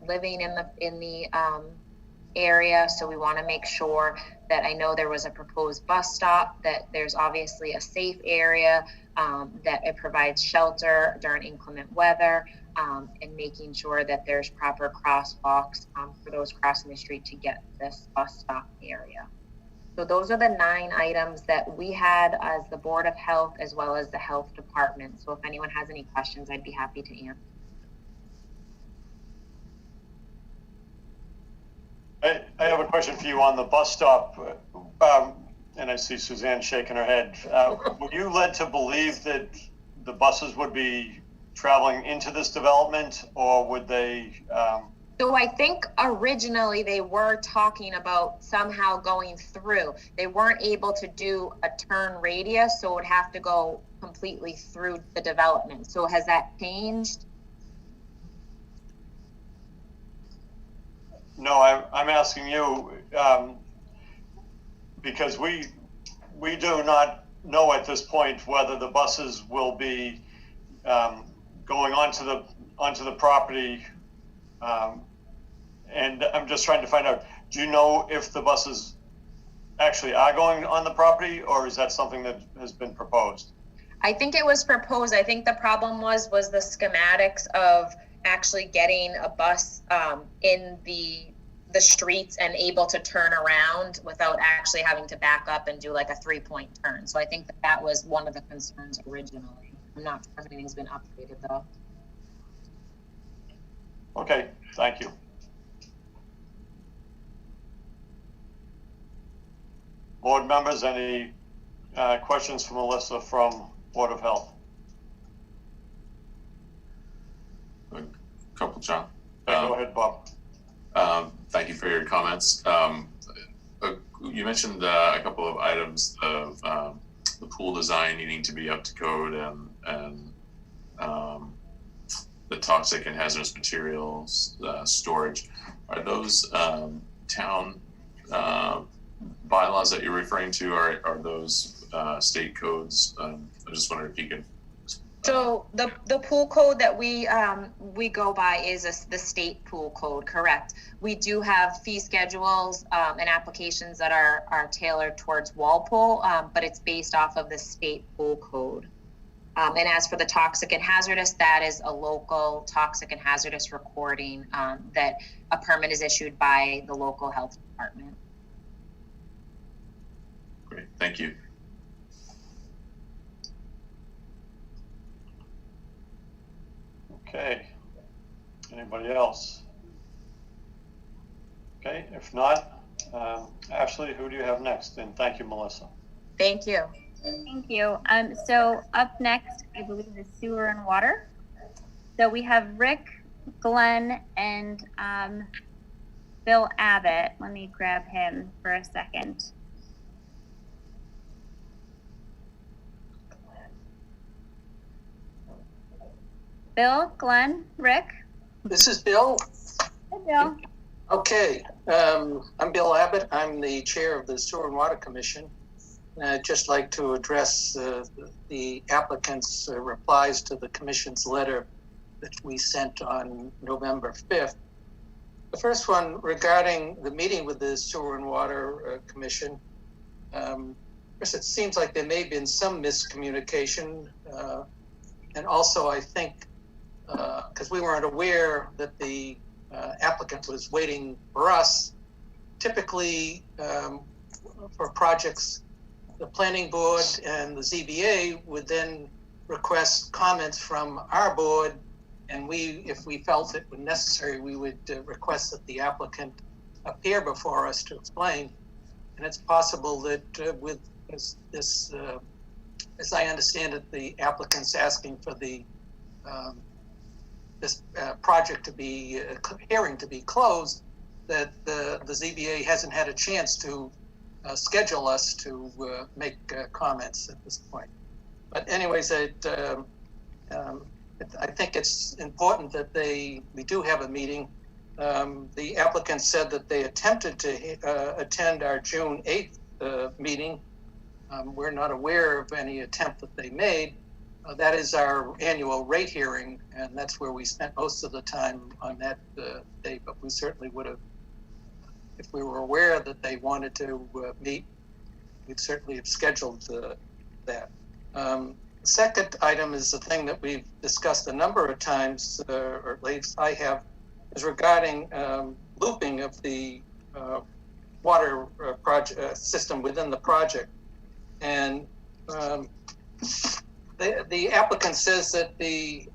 living in the area, so we want to make sure that, I know there was a proposed bus stop, that there's obviously a safe area, that it provides shelter during inclement weather, and making sure that there's proper crosswalks for those crossing the street to get to this bus stop area. So those are the 9 items that we had as the Board of Health as well as the Health Department. So if anyone has any questions, I'd be happy to answer.
I have a question for you on the bus stop, and I see Suzanne shaking her head. Were you led to believe that the buses would be traveling into this development, or would they?
So I think originally they were talking about somehow going through. They weren't able to do a turn radius, so it would have to go completely through the development. So has that changed?
No, I'm asking you, because we do not know at this point whether the buses will be going onto the property, and I'm just trying to find out, do you know if the buses actually are going on the property, or is that something that has been proposed?
I think it was proposed. I think the problem was the schematics of actually getting a bus in the streets and able to turn around without actually having to back up and do like a 3-point turn. So I think that was one of the concerns originally. I'm not sure if anything's been updated though.
Okay, thank you. Board members, any questions for Melissa from Board of Health?
A couple, John.
Go ahead, Bob.
Thank you for your comments. You mentioned a couple of items of the pool design needing to be up to code and the toxic and hazardous materials storage. Are those town bylaws that you're referring to? Are those state codes? I just wondered if you could.
So the pool code that we go by is the state pool code, correct? We do have fee schedules and applications that are tailored towards Walpole, but it's based off of the state pool code. And as for the toxic and hazardous, that is a local toxic and hazardous recording that a permit is issued by the local health department.
Great, thank you.
Okay, anybody else? Okay, if not, Ashley, who do you have next? And thank you, Melissa.
Thank you.
Thank you. So up next, I believe, is sewer and water. So we have Rick, Glenn, and Bill Abbott. Let me grab him for a second. Bill, Glenn, Rick.
This is Bill.
Hey, Bill.
Okay, I'm Bill Abbott. I'm the chair of the Sewer and Water Commission. And I'd just like to address the applicant's replies to the commission's letter that we sent on November 5th. The first one regarding the meeting with the Sewer and Water Commission. First, it seems like there may have been some miscommunication. And also, I think, because we weren't aware that the applicant was waiting for us. Typically, for projects, the planning board and the ZBA would then request comments from our board, and we, if we felt it was necessary, we would request that the applicant appear before us to explain. And it's possible that with this, as I understand it, the applicant's asking for the this project to be, hearing to be closed, that the ZBA hasn't had a chance to schedule us to make comments at this point. But anyways, I think it's important that we do have a meeting. The applicant said that they attempted to attend our June 8th meeting. We're not aware of any attempt that they made. That is our annual rate hearing, and that's where we spent most of the time on that day. But we certainly would have, if we were aware that they wanted to meet, we'd certainly have scheduled that. The second item is the thing that we've discussed a number of times, or at least I have, is regarding looping of the water project system within the project. And the applicant says that the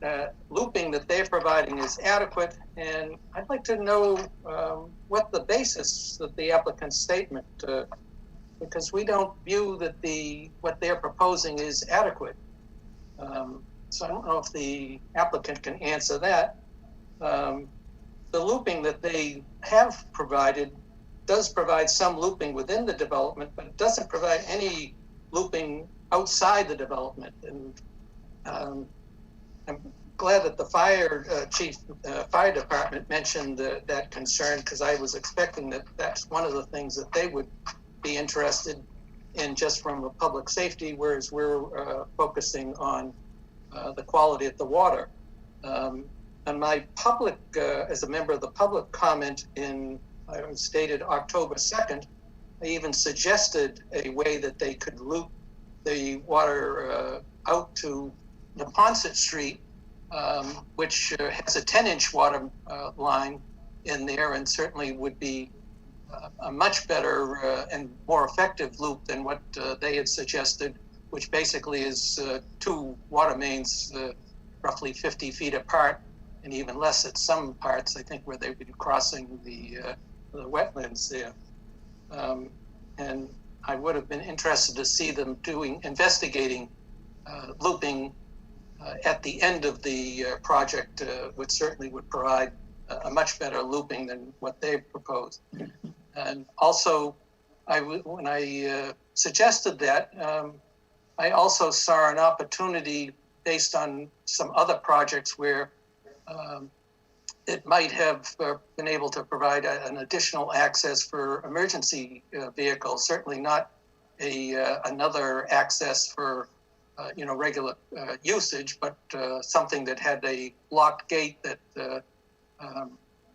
looping that they're providing is adequate, and I'd like to know what the basis of the applicant's statement, because we don't view that what they're proposing is adequate. So I don't know if the applicant can answer that. The looping that they have provided does provide some looping within the development, but it doesn't provide any looping outside the development. And I'm glad that the fire department mentioned that concern, because I was expecting that that's one of the things that they would be interested in, just from a public safety, whereas we're focusing on the quality of the water. And my public, as a member of the public comment I stated October 2nd, I even suggested a way that they could loop the water out to Neponset Street, which has a 10-inch water line in there, and certainly would be a much better and more effective loop than what they had suggested, which basically is two water mains roughly 50 feet apart, and even less at some parts, I think, where they've been crossing the wetlands there. And I would have been interested to see them investigating looping at the end of the project, which certainly would provide a much better looping than what they proposed. And also, when I suggested that, I also saw an opportunity based on some other projects where it might have been able to provide an additional access for emergency vehicles, certainly not another access for regular usage, but something that had a locked gate that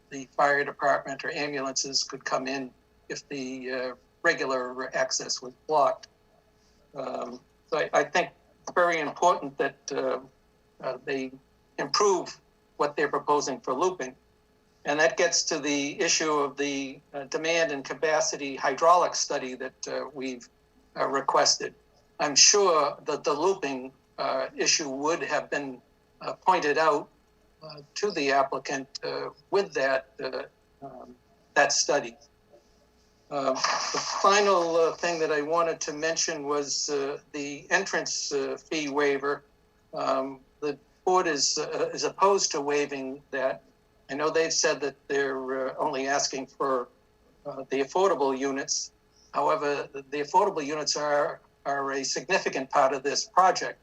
the fire department or ambulances could come in if the regular access was blocked. So I think it's very important that they improve what they're proposing for looping. And that gets to the issue of the demand and capacity hydraulic study that we've requested. I'm sure that the looping issue would have been pointed out to the applicant with that study. The final thing that I wanted to mention was the entrance fee waiver. The board is opposed to waiving that. I know they've said that they're only asking for the affordable units. However, the affordable units are a significant part of this project.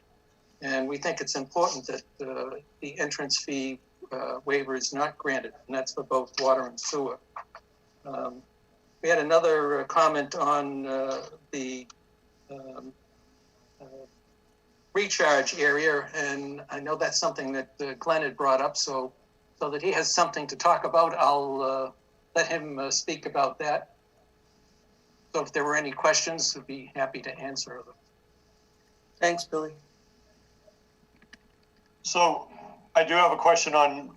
And we think it's important that the entrance fee waiver is not granted, and that's for both water and sewer. We had another comment on the recharge area, and I know that's something that Glenn had brought up, so that he has something to talk about, I'll let him speak about that. So if there were any questions, I'd be happy to answer them.
Thanks, Billy.
So I do have a question on,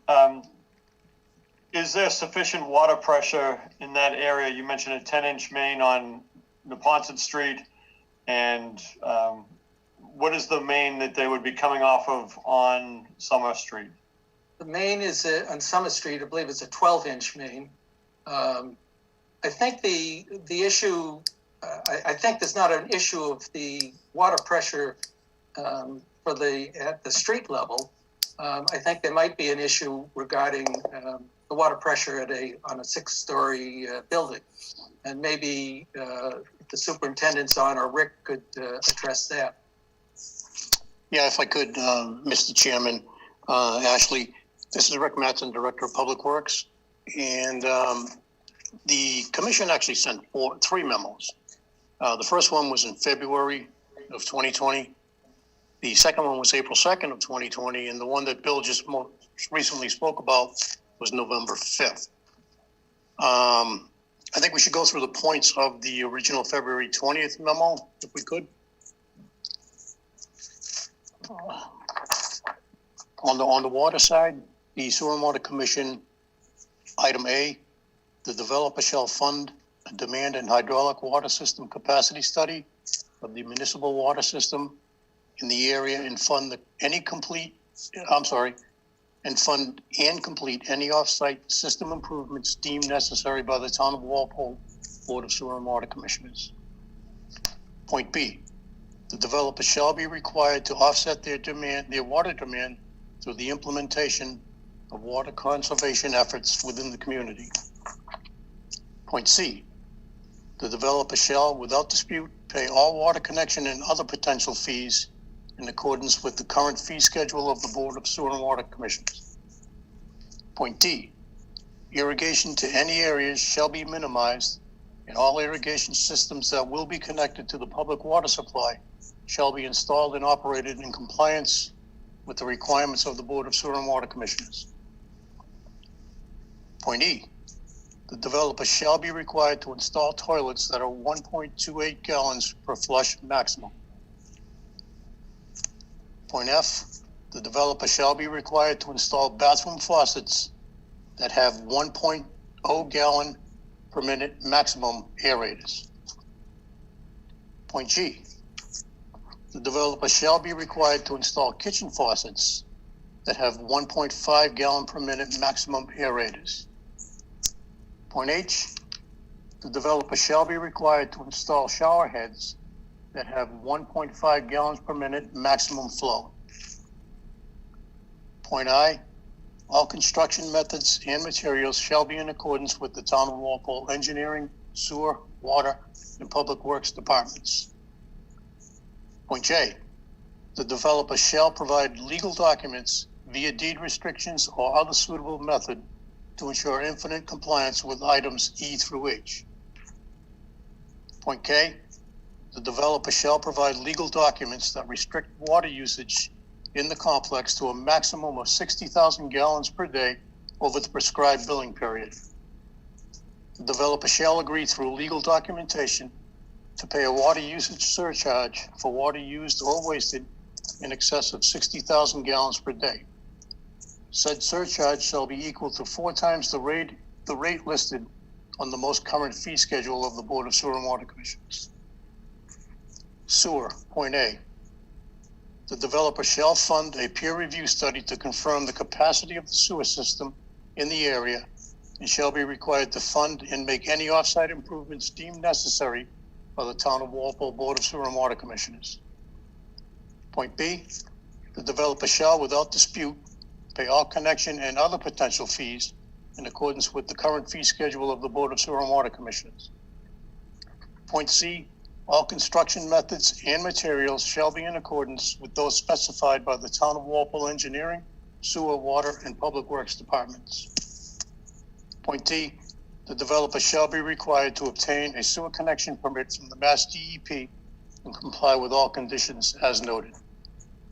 is there sufficient water pressure in that area? You mentioned a 10-inch main on Neponset Street, and what is the main that they would be coming off of on Summer Street?
The main is on Summer Street. I believe it's a 12-inch main. I think the issue, I think there's not an issue of the water pressure at the street level. I think there might be an issue regarding the water pressure on a 6-story building. And maybe if the superintendent's on, or Rick could address that.
Yeah, if I could, Mr. Chairman, Ashley, this is Rick Mattson, Director of Public Works. And the commission actually sent 3 memos. The first one was in February of 2020. The second one was April 2nd of 2020. And the one that Bill just most recently spoke about was November 5th. I think we should go through the points of the original February 20th memo, if we could. On the water side, the Sewer and Water Commission, item A, the developer shall fund a demand and hydraulic water system capacity study of the municipal water system in the area and fund complete any off-site system improvements deemed necessary by the Town of Walpole Board of Sewer and Water Commissioners. Point B, the developer shall be required to offset their water demand through the implementation of water conservation efforts within the community. Point C, the developer shall, without dispute, pay all water connection and other potential fees in accordance with the current fee schedule of the Board of Sewer and Water Commissioners. Point D, irrigation to any areas shall be minimized, and all irrigation systems that will be connected to the public water supply shall be installed and operated in compliance with the requirements of the Board of Sewer and Water Commissioners. Point E, the developer shall be required to install toilets that are 1.28 gallons per flush maximum. Point F, the developer shall be required to install bathroom faucets that have 1.0 gallon per minute maximum aerators. Point G, the developer shall be required to install kitchen faucets that have 1.5 gallon per minute maximum aerators. Point H, the developer shall be required to install shower heads that have 1.5 gallons per minute maximum flow. Point I, all construction methods and materials shall be in accordance with the Town of Walpole Engineering, Sewer, Water, and Public Works Departments. Point J, the developer shall provide legal documents via deed restrictions or other suitable method to ensure infinite compliance with items E through H. Point K, the developer shall provide legal documents that restrict water usage in the complex to a maximum of 60,000 gallons per day over the prescribed billing period. The developer shall agree through legal documentation to pay a water usage surcharge for water used or wasted in excess of 60,000 gallons per day. Said surcharge shall be equal to 4 times the rate listed on the most current fee schedule of the Board of Sewer and Water Commissioners. Sewer, point A, the developer shall fund a peer review study to confirm the capacity of the sewer system in the area and shall be required to fund and make any offsite improvements deemed necessary by the Town of Walpole Board of Sewer and Water Commissioners. Point B, the developer shall, without dispute, pay all connection and other potential fees in accordance with the current fee schedule of the Board of Sewer and Water Commissioners. Point C, all construction methods and materials shall be in accordance with those specified by the Town of Walpole Engineering, Sewer, Water, and Public Works Departments. Point D, the developer shall be required to obtain a sewer connection permit from the Mass DEP and comply with all conditions as noted.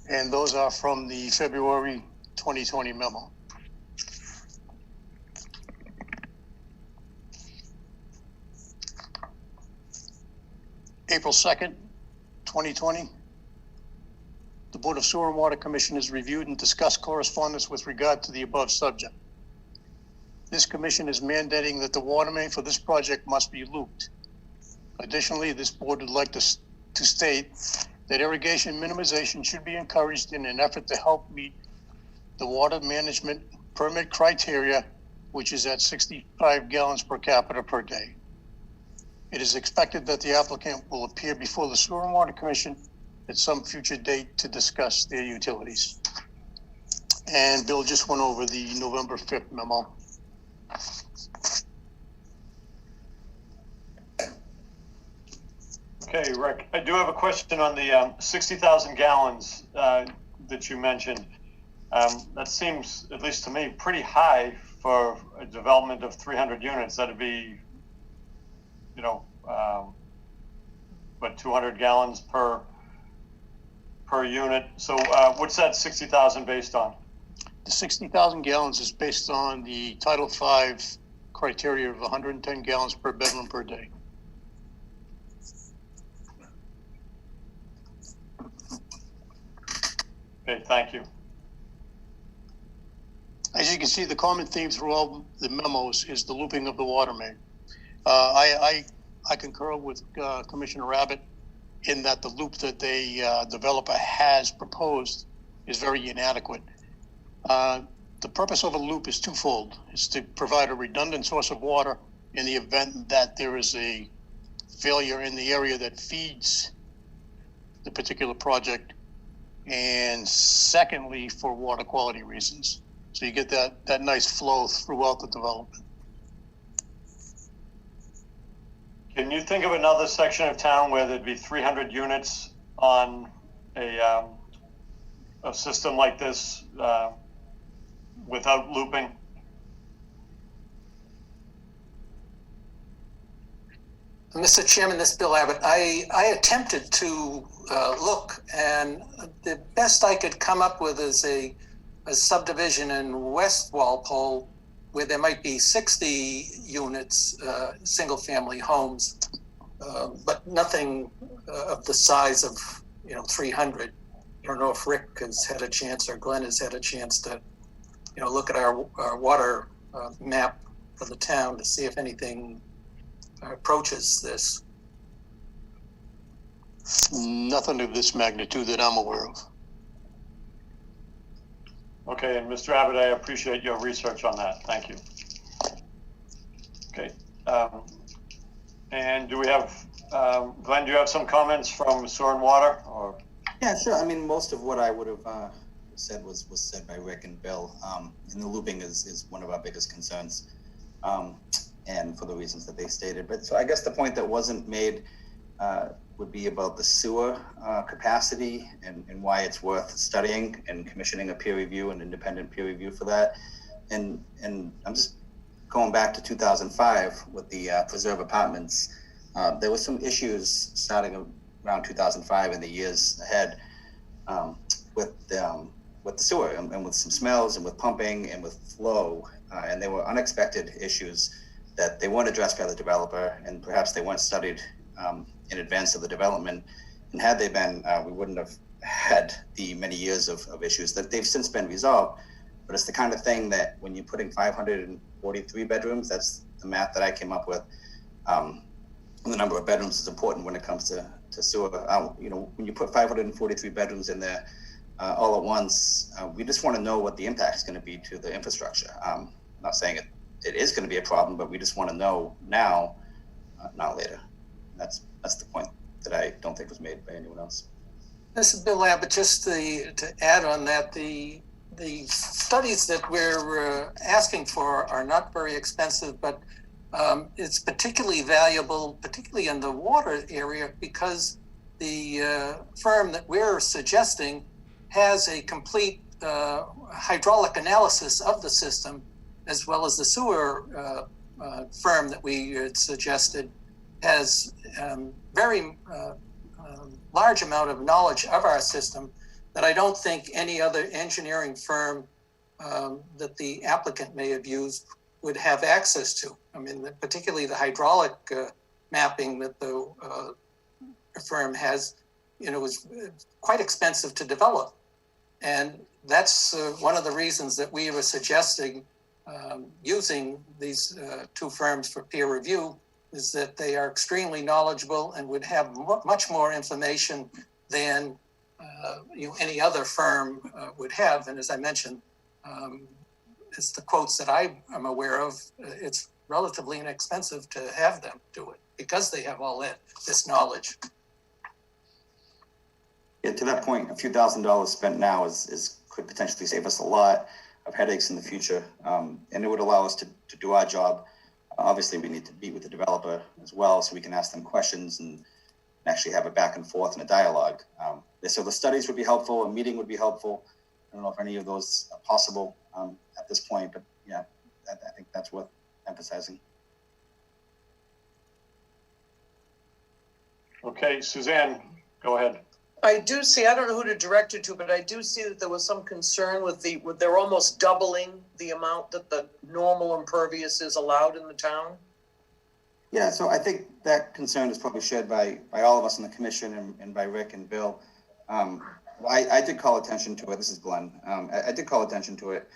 And those are from the February 2020 memo. April 2nd, 2020, the Board of Sewer and Water Commissioners reviewed and discussed correspondence with regard to the above subject. This commission is mandating that the water main for this project must be looped. Additionally, this board would like to state that irrigation minimization should be encouraged in an effort to help meet the water management permit criteria, which is at 65 gallons per capita per day. It is expected that the applicant will appear before the Sewer and Water Commission at some future date to discuss their utilities. And Bill just went over the November 5th memo.
Okay, Rick, I do have a question on the 60,000 gallons that you mentioned. That seems, at least to me, pretty high for a development of 300 units. That'd be, you know, what, 200 gallons per unit. So what's that 60,000 based on?
The 60,000 gallons is based on the Title V criteria of 110 gallons per bedroom per day.
Okay, thank you.
As you can see, the common theme through all the memos is the looping of the water main. I concur with Commissioner Abbott in that the loop that the developer has proposed is very inadequate. The purpose of a loop is twofold. It's to provide a redundant source of water in the event that there is a failure in the area that feeds the particular project, and secondly, for water quality reasons. So you get that nice flow throughout the development.
Can you think of another section of town where there'd be 300 units on a system like this without looping?
Mr. Chairman, this is Bill Abbott. I attempted to look, and the best I could come up with is a subdivision in West Walpole where there might be 60 units, single-family homes, but nothing of the size of 300. I don't know if Rick has had a chance or Glenn has had a chance to look at our water map for the town to see if anything approaches this.
Nothing of this magnitude that I'm aware of.
Okay, and Mr. Abbott, I appreciate your research on that. Thank you. Okay, and do we have, Glenn, do you have some comments from Sewer and Water? Or?
Yeah, sure. I mean, most of what I would have said was said by Rick and Bill. And the looping is one of our biggest concerns, and for the reasons that they stated. But so I guess the point that wasn't made would be about the sewer capacity and why it's worth studying and commissioning a peer review, an independent peer review for that. And I'm just going back to 2005 with the Preserve Apartments. There were some issues starting around 2005 and the years ahead with the sewer and with some smells and with pumping and with flow. And they were unexpected issues that they weren't addressed by the developer, and perhaps they weren't studied in advance of the development. And had they been, we wouldn't have had the many years of issues that they've since been resolved. But it's the kind of thing that when you're putting 543 bedrooms, that's the math that I came up with. The number of bedrooms is important when it comes to sewer. When you put 543 bedrooms in there all at once, we just want to know what the impact is going to be to the infrastructure. I'm not saying it is going to be a problem, but we just want to know now, not later. That's the point that I don't think was made by anyone else.
This is Bill Abbott. Just to add on that, the studies that we're asking for are not very expensive, but it's particularly valuable, particularly in the water area, because the firm that we're suggesting has a complete hydraulic analysis of the system, as well as the sewer firm that we had suggested has very large amount of knowledge of our system that I don't think any other engineering firm that the applicant may have used would have access to. I mean, particularly the hydraulic mapping that the firm has, was quite expensive to develop. And that's one of the reasons that we were suggesting using these two firms for peer review, is that they are extremely knowledgeable and would have much more information than any other firm would have. And as I mentioned, it's the quotes that I am aware of, it's relatively inexpensive to have them do it because they have all this knowledge.
Yeah, to that point, a few $1,000s spent now is could potentially save us a lot of headaches in the future. And it would allow us to do our job. Obviously, we need to meet with the developer as well, so we can ask them questions and actually have a back and forth and a dialogue. So the studies would be helpful, a meeting would be helpful. I don't know if any of those are possible at this point, but yeah, I think that's worth emphasizing.
Okay, Suzanne, go ahead.
I do see, I don't know who to direct it to, but I do see that there was some concern with they're almost doubling the amount that the normal impervious is allowed in the town.
Yeah, so I think that concern is probably shared by all of us in the commission and by Rick and Bill. I did call attention to it. This is Glenn. I did call attention to it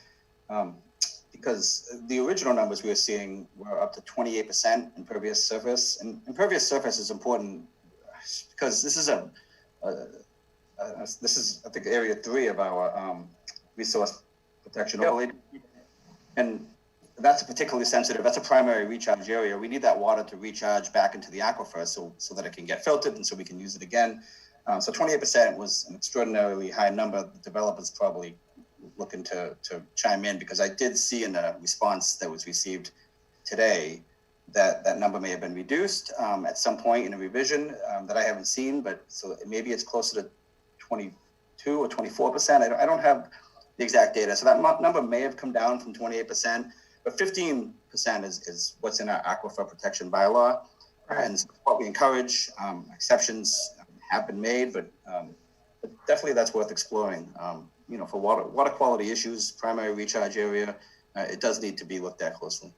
because the original numbers we were seeing were up to 28% impervious surface. And impervious surface is important because this is I think area 3 of our resource protection overlay. And that's a particularly sensitive, that's a primary recharge area. We need that water to recharge back into the aquifer so that it can get filtered and so we can use it again. So 28% was an extraordinarily high number. The developers probably looking to chime in because I did see in a response that was received today that number may have been reduced at some point in a revision that I haven't seen, but so maybe it's closer to 22 or 24%. I don't have the exact data. So that number may have come down from 28%, but 15% is what's in our aquifer protection bylaw. And so what we encourage, exceptions have been made, but definitely that's worth exploring. For water quality issues, primary recharge area, it does need to be looked at closely.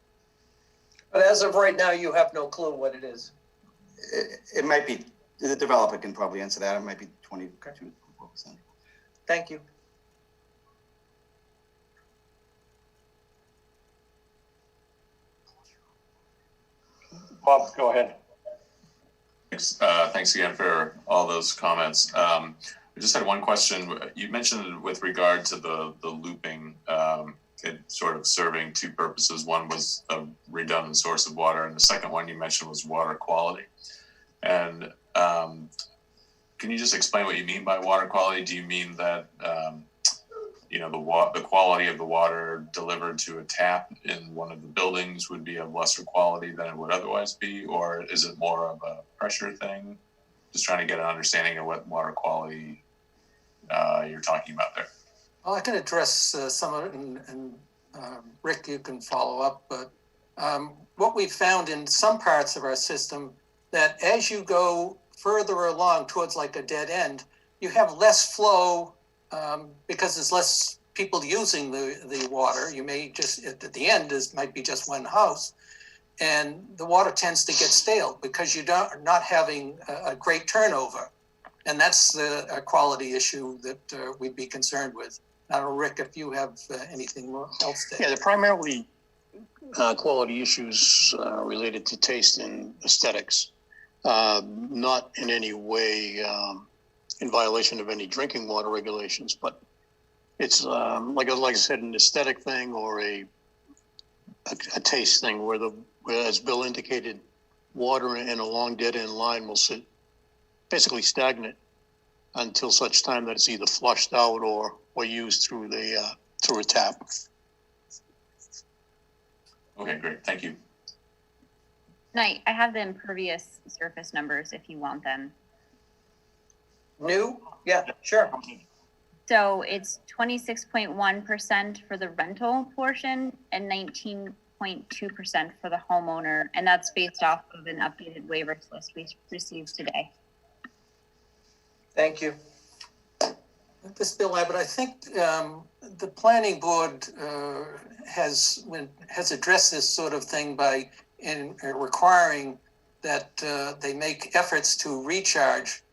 But as of right now, you have no clue what it is.
It might be, the developer can probably answer that. It might be 22, 24%.
Thank you.
Bob, go ahead.
Thanks again for all those comments. I just had one question. You mentioned with regard to the looping, it sort of serving two purposes. One was a redundant source of water, and the second one you mentioned was water quality. And can you just explain what you mean by water quality? Do you mean that the quality of the water delivered to a tap in one of the buildings would be of lesser quality than it would otherwise be, or is it more of a pressure thing? Just trying to get an understanding of what water quality you're talking about there.
Well, I can address some of it, and Rick, you can follow up. But what we've found in some parts of our system, that as you go further along towards like a dead end, you have less flow because there's less people using the water. You may just, at the end, might be just one house. And the water tends to get stale because you're not having a great turnover. And that's a quality issue that we'd be concerned with. I don't know, Rick, if you have anything else to add.
Yeah, they're primarily quality issues related to taste and aesthetics, not in any way in violation of any drinking water regulations, but it's like I said, an aesthetic thing or a taste thing where as Bill indicated, water in a long dead end line will sit basically stagnant until such time that it's either flushed out or used through a tap.
Okay, great. Thank you.
Night. I have the impervious surface numbers if you want them.
New? Yeah, sure.
So it's 26.1% for the rental portion and 19.2% for the homeowner. And that's based off of an updated waivers list we received today.
Thank you.
This is Bill Abbott. I think the planning board has addressed this sort of thing by requiring that they make efforts to recharge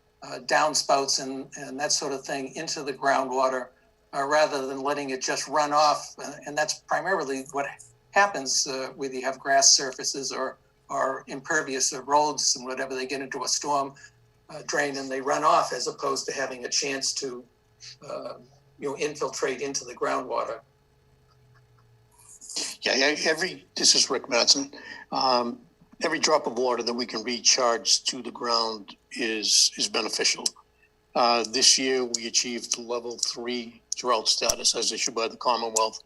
downspouts and that sort of thing into the groundwater rather than letting it just run off. And that's primarily what happens whether you have grass surfaces or impervious roads and whatever. They get into a storm drain and they run off as opposed to having a chance to infiltrate into the groundwater.
Yeah, this is Rick Mattson. Every drop of water that we can recharge to the ground is beneficial. This year, we achieved level 3 drought status as issued by the Commonwealth.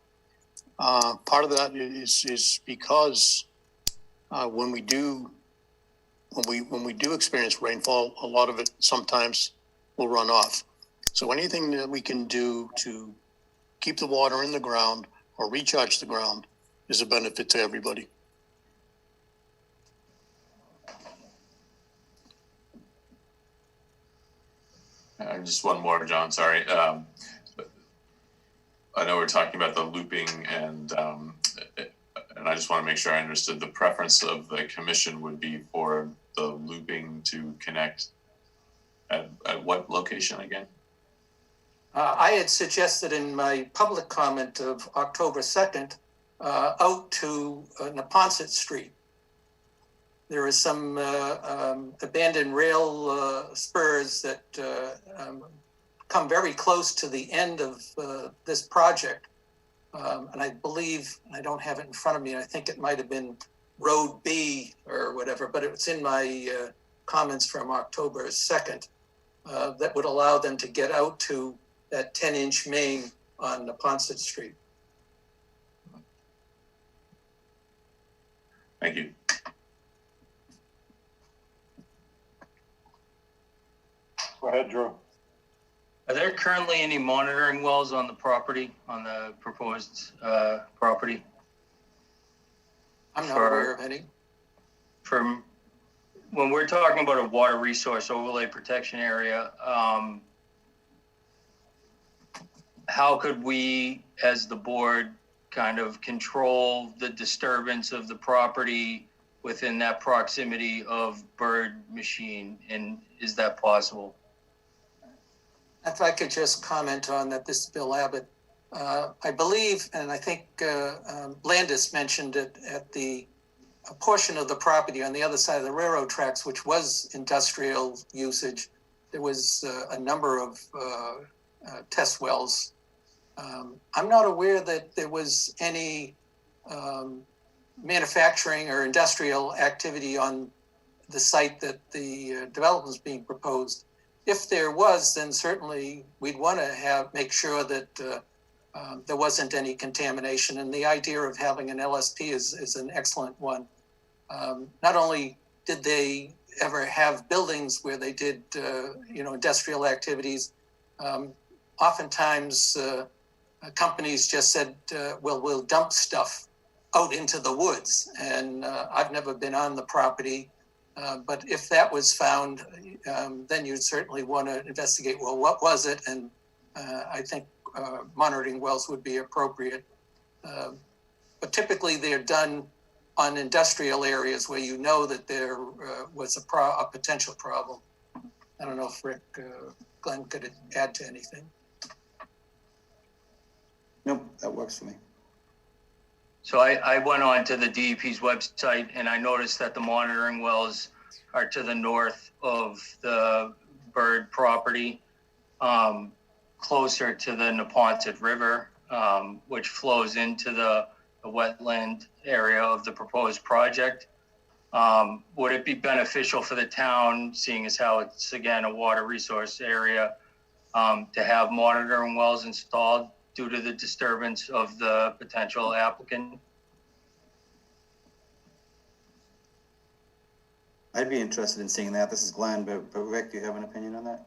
Part of that is because when we do experience rainfall, a lot of it sometimes will run off. So anything that we can do to keep the water in the ground or recharge the ground is a benefit to everybody.
Just one more, John, sorry. I know we're talking about the looping and I just want to make sure I understood the preference of the commission would be for the looping to connect at what location again?
I had suggested in my public comment of October 2nd, out to Neponset Street. There is some abandoned rail spurs that come very close to the end of this project. And I believe, I don't have it in front of me, I think it might have been Road B or whatever, but it's in my comments from October 2nd, that would allow them to get out to that 10-inch main on Neponset Street.
Thank you.
Go ahead, Drew.
Are there currently any monitoring wells on the property, on the proposed property?
I'm not aware of any.
From when we're talking about a water resource overlay protection area, how could we, as the board, kind of control the disturbance of the property within that proximity of bird machine? And is that possible?
If I could just comment on that, this is Bill Abbott. I believe, and I think Landis mentioned it, at a portion of the property on the other side of the railroad tracks, which was industrial usage, there was a number of test wells. I'm not aware that there was any manufacturing or industrial activity on the site that the development was being proposed. If there was, then certainly we'd want to make sure that there wasn't any contamination. And the idea of having an LSP is an excellent one. Not only did they ever have buildings where they did, industrial activities, oftentimes companies just said, well, we'll dump stuff out into the woods. And I've never been on the property. But if that was found, then you'd certainly want to investigate, well, what was it? And I think monitoring wells would be appropriate. But typically they're done on industrial areas where you know that there was a potential problem. I don't know if Glenn could add to anything.
Nope, that works for me.
So I went on to the DEP's website and I noticed that the monitoring wells are to the north of the bird property, closer to the Neponset River, which flows into the wetland area of the proposed project. Would it be beneficial for the town, seeing as how it's, again, a water resource area, to have monitoring wells installed due to the disturbance of the potential applicant?
I'd be interested in seeing that. This is Glenn, but Rick, do you have an opinion on that?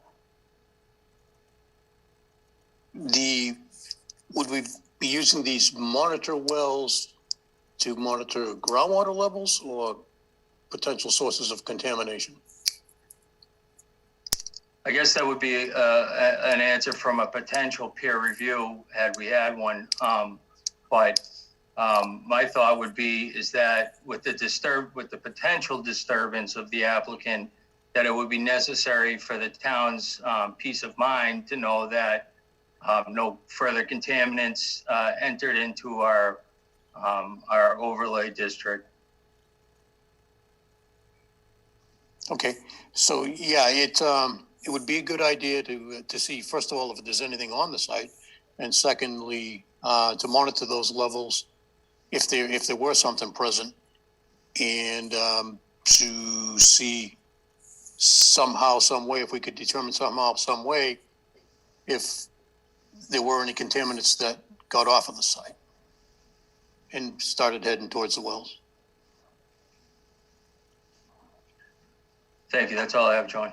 Would we be using these monitor wells to monitor groundwater levels or potential sources of contamination?
I guess that would be an answer from a potential peer review had we had one. But my thought would be is that with the potential disturbance of the applicant, that it would be necessary for the town's peace of mind to know that no further contaminants entered into our overlay district.
Okay, so yeah, it would be a good idea to see, first of all, if there's anything on the site, and secondly, to monitor those levels if there were something present, and to see somehow, some way, if we could determine somehow, some way, if there were any contaminants that got off of the site and started heading towards the wells.
Thank you. That's all I have, John.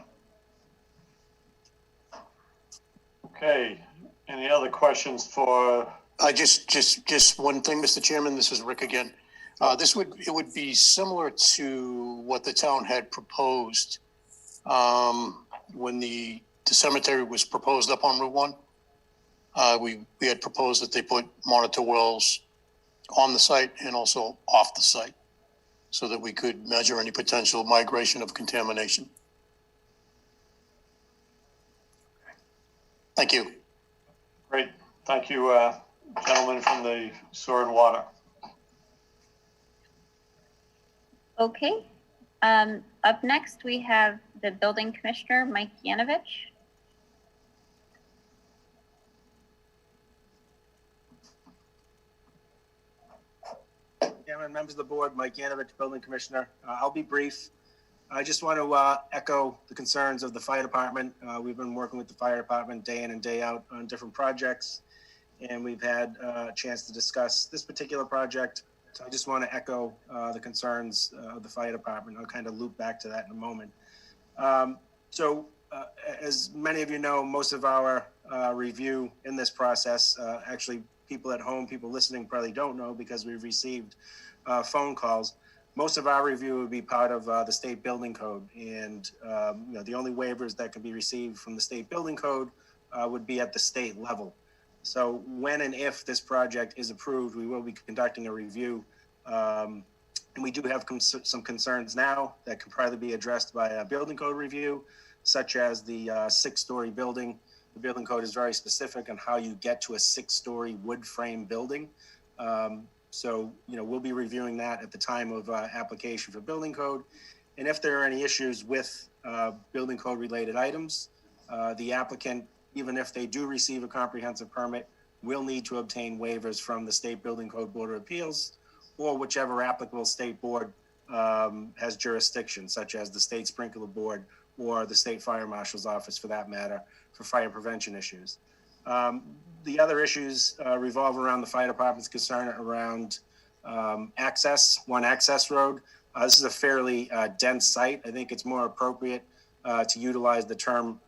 Okay, any other questions for?
Just one thing, Mr. Chairman, this is Rick again. It would be similar to what the town had proposed when the cemetery was proposed up on Route 1. We had proposed that they put monitor wells on the site and also off the site so that we could measure any potential migration of contamination. Thank you.
Great, thank you, gentlemen from the Sewer and Water.
Okay, up next we have the building commissioner, Mike Yanovich.
Chairman, members of the board, Mike Yanovich, building commissioner. I'll be brief. I just want to echo the concerns of the fire department. We've been working with the fire department day in and day out on different projects, and we've had a chance to discuss this particular project. So I just want to echo the concerns of the fire department. I'll kind of loop back to that in a moment. As many of you know, most of our review in this process, actually people at home, people listening probably don't know because we've received phone calls. Most of our review would be part of the state building code, and the only waivers that can be received from the state building code would be at the state level. So when and if this project is approved, we will be conducting a review, and we do have some concerns now that can probably be addressed by a building code review, such as the 6-story building. The building code is very specific on how you get to a 6-story wood frame building. We'll be reviewing that at the time of application for building code. And if there are any issues with building code related items, the applicant, even if they do receive a comprehensive permit, will need to obtain waivers from the State Building Code Board of Appeals or whichever applicable state board has jurisdiction, such as the State Sprinkler Board or the State Fire Marshal's Office for that matter, for fire prevention issues. The other issues revolve around the fire department's concern around access, one access road. This is a fairly dense site. I think it's more appropriate to utilize the term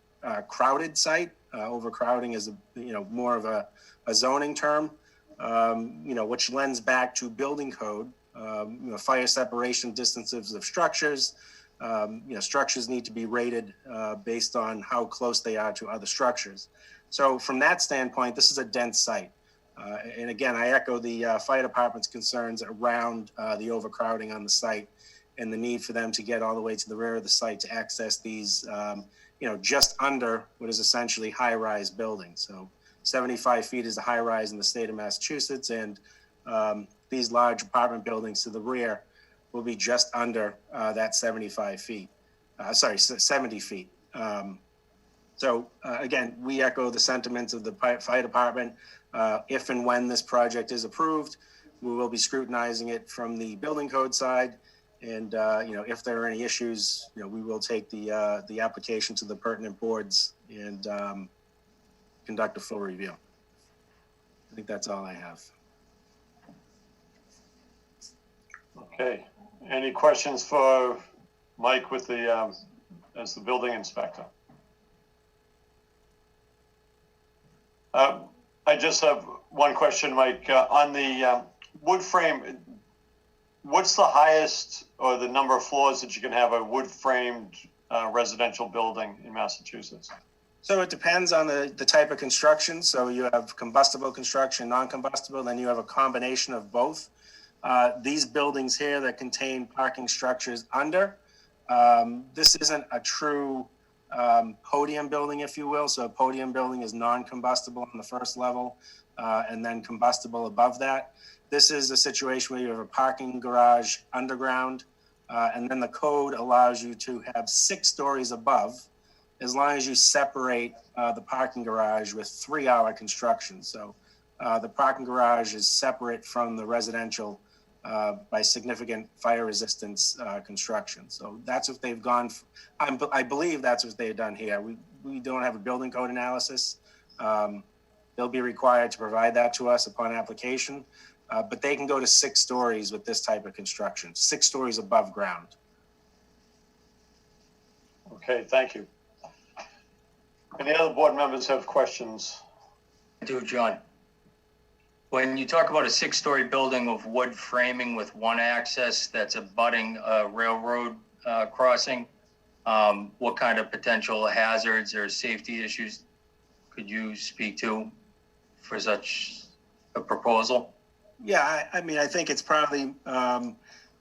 crowded site. Overcrowding is more of a zoning term, which lends back to building code. Fire separation distances of structures. Structures need to be rated based on how close they are to other structures. So from that standpoint, this is a dense site. And again, I echo the fire department's concerns around the overcrowding on the site and the need for them to get all the way to the rear of the site to access these, just under what is essentially high-rise buildings. So 75 feet is a high-rise in the state of Massachusetts, and these large apartment buildings to the rear will be just under that 75 feet. 70 feet. Again, we echo the sentiments of the fire department. If and when this project is approved, we will be scrutinizing it from the building code side. And, if there are any issues, we will take the application to the pertinent boards and conduct a full review. I think that's all I have.
Okay, any questions for Mike with the, as the building inspector? I just have one question, Mike, on the wood frame. What's the highest or the number of floors that you can have a wood framed residential building in Massachusetts?
So it depends on the type of construction. So you have combustible construction, non-combustible, then you have a combination of both. These buildings here that contain parking structures under, this isn't a true podium building, if you will. So a podium building is non-combustible on the first level and then combustible above that. This is a situation where you have a parking garage underground, and then the code allows you to have 6 stories above, as long as you separate the parking garage with 3-hour construction. So the parking garage is separate from the residential by significant fire resistance construction. So that's what they've gone. I believe that's what they've done here. We don't have a building code analysis. They'll be required to provide that to us upon application, but they can go to 6 stories with this type of construction, 6 stories above ground.
Okay, thank you. Any other board members have questions?
I do, John. When you talk about a 6-story building of wood framing with one access that's abutting a railroad crossing, what kind of potential hazards or safety issues could you speak to for such a proposal?
Yeah, I mean, I think it's probably,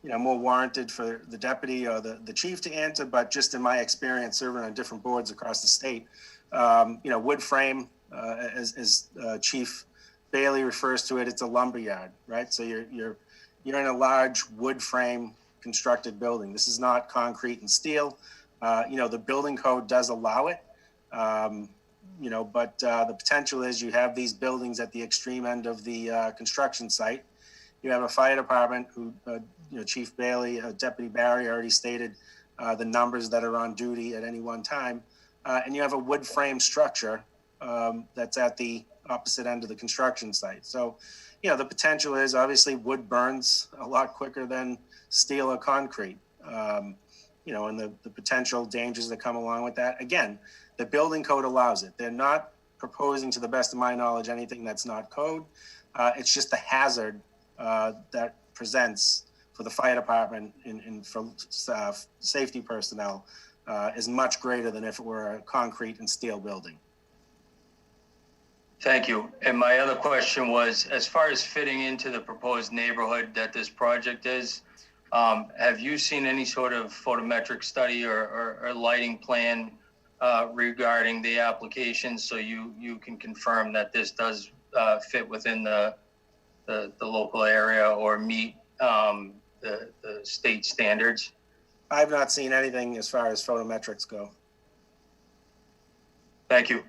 more warranted for the deputy or the chief to answer, but just in my experience serving on different boards across the state, wood frame, as Chief Bailey refers to it, it's a lumberyard, right? So you're in a large wood frame constructed building. This is not concrete and steel. The building code does allow it, but the potential is you have these buildings at the extreme end of the construction site. You have a fire department who, Chief Bailey, Deputy Barry already stated the numbers that are on duty at any one time. And you have a wood frame structure that's at the opposite end of the construction site. So, the potential is obviously wood burns a lot quicker than steel or concrete, and the potential dangers that come along with that. Again, the building code allows it. They're not proposing, to the best of my knowledge, anything that's not code. It's just the hazard that presents for the fire department and for safety personnel is much greater than if it were a concrete and steel building.
Thank you. And my other question was, as far as fitting into the proposed neighborhood that this project is, have you seen any sort of photometric study or lighting plan regarding the application, so you can confirm that this does fit within the local area or meet the state standards?
I've not seen anything as far as photometrics go.
Thank you.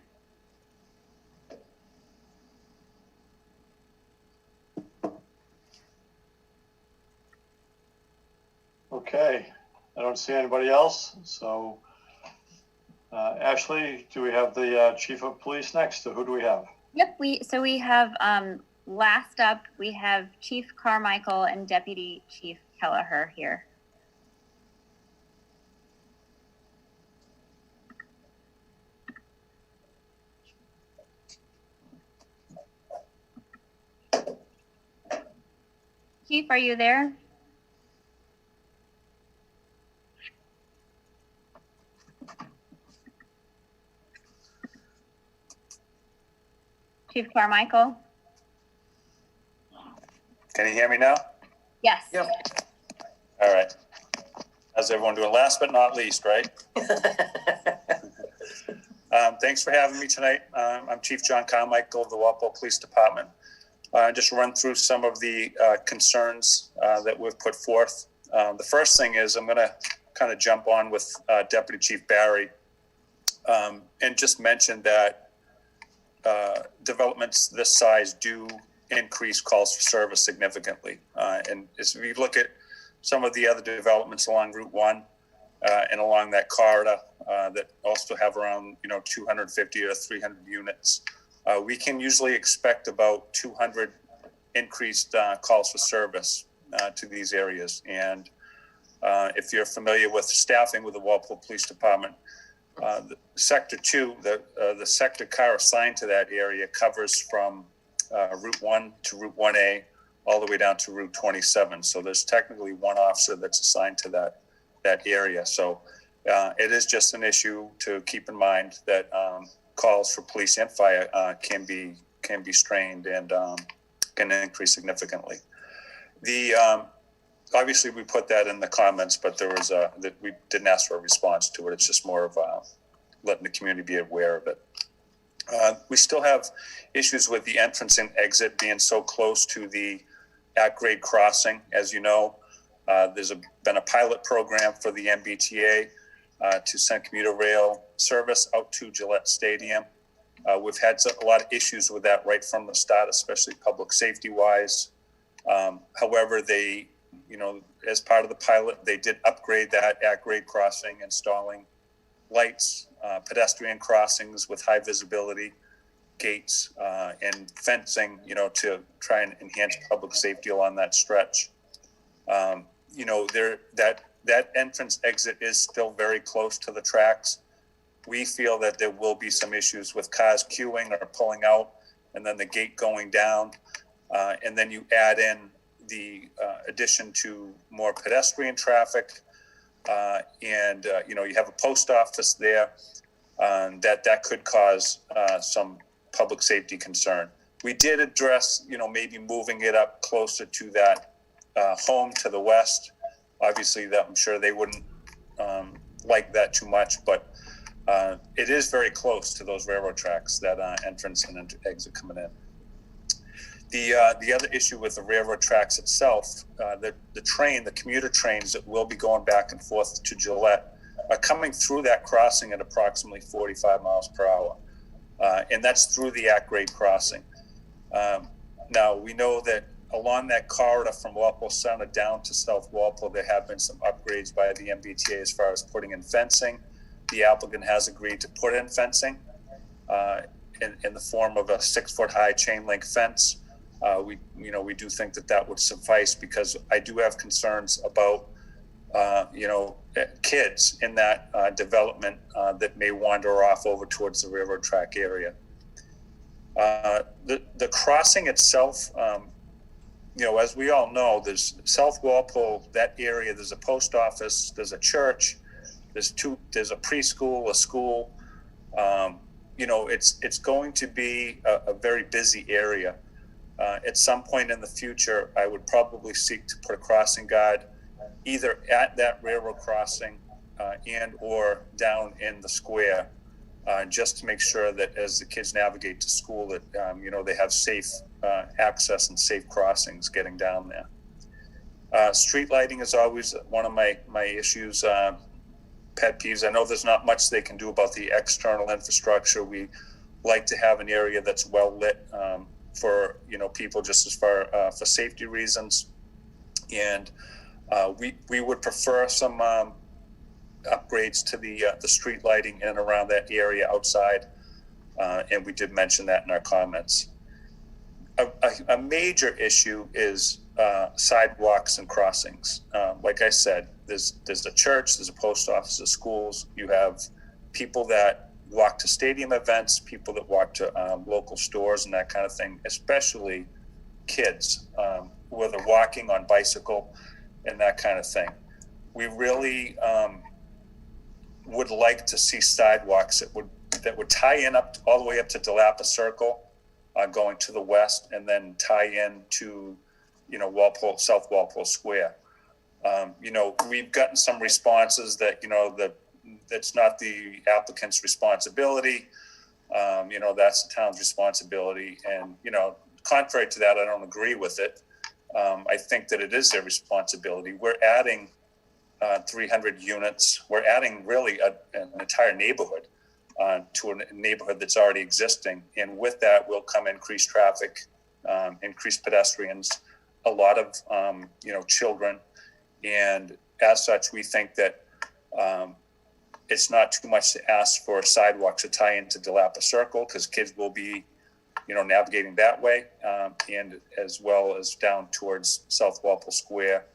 Okay, I don't see anybody else. So, Ashley, do we have the chief of police next? Or who do we have?
Yep, we have last up we have Chief Carmichael and Deputy Chief Kelleher here. Chief, are you there? Chief Carmichael?
Can you hear me now?
Yes.
Yep.
All right. How's everyone doing? Last but not least, right? Thanks for having me tonight. I'm Chief John Carmichael of the Walpole Police Department. Just run through some of the concerns that we've put forth. The first thing is I'm going to kind of jump on with Deputy Chief Barry and just mention that developments this size do increase calls for service significantly. And as we look at some of the other developments along Route 1 and along that corridor that also have around 250 or 300 units, we can usually expect about 200 increased calls for service to these areas. And if you're familiar with staffing with the Walpole Police Department, the Sector 2, the sector car assigned to that area covers from Route 1 to Route 1A all the way down to Route 27. So there's technically one officer that's assigned to that area. So it is just an issue to keep in mind that calls for police and fire can be strained and can increase significantly. Obviously we put that in the comments, but there was that we didn't ask for a response to it. It's just more of letting the community be aware of it. We still have issues with the entrance and exit being so close to the at-grade crossing. As you know, there's been a pilot program for the MBTA to send commuter rail service out to Gillette Stadium. We've had a lot of issues with that right from the start, especially public safety-wise. However, they, as part of the pilot, they did upgrade that at-grade crossing, installing lights, pedestrian crossings with high visibility, gates, and fencing, to try and enhance public safety along that stretch. That entrance exit is still very close to the tracks. We feel that there will be some issues with cars queuing or pulling out, and then the gate going down. And then you add in the addition to more pedestrian traffic. And you have a post office there, that could cause some public safety concern. We did address, maybe moving it up closer to that home to the west. Obviously, that I'm sure they wouldn't like that too much, but it is very close to those railroad tracks, that entrance and exit coming in. The other issue with the railroad tracks itself, the commuter trains that will be going back and forth to Gillette are coming through that crossing at approximately 45 miles per hour. And that's through the at-grade crossing. Now, we know that along that corridor from Walpole Center down to South Walpole, there have been some upgrades by the MBTA as far as putting in fencing. The applicant has agreed to put in fencing in the form of a 6-foot-high chain link fence. We do think that would suffice, because I do have concerns about kids in that development that may wander off over towards the railroad track area. The crossing itself, as we all know, there's South Walpole, that area, there's a post office, there's a church, there's a preschool, a school. It's going to be a very busy area. At some point in the future, I would probably seek to put a crossing guard either at that railroad crossing and or down in the square, just to make sure that as the kids navigate to school, that they have safe access and safe crossings getting down there. Street lighting is always one of my issues, pet peeves. I know there's not much they can do about the external infrastructure. We like to have an area that's well lit for people, just as far for safety reasons, and we would prefer some upgrades to the street lighting in and around that area outside, and we did mention that in our comments. A major issue is sidewalks and crossings. Like I said, there's a church, there's a post office, there's schools. You have people that walk to stadium events, people that walk to local stores and that kind of thing, especially kids, whether walking on bicycle and that kind of thing. We really would like to see sidewalks that would tie in all the way up to DeLapa Circle, going to the west, and then tie in to South Walpole Square. We've gotten some responses that that's not the applicant's responsibility. That's the town's responsibility. And, contrary to that, I don't agree with it. I think that it is their responsibility. We're adding 300 units. We're adding really an entire neighborhood to a neighborhood that's already existing. And with that will come increased traffic, increased pedestrians, a lot of, children. And as such, we think that it's not too much to ask for sidewalks to tie into DeLapa Circle, because kids will be, navigating that way, and as well as down towards South Walpole Square,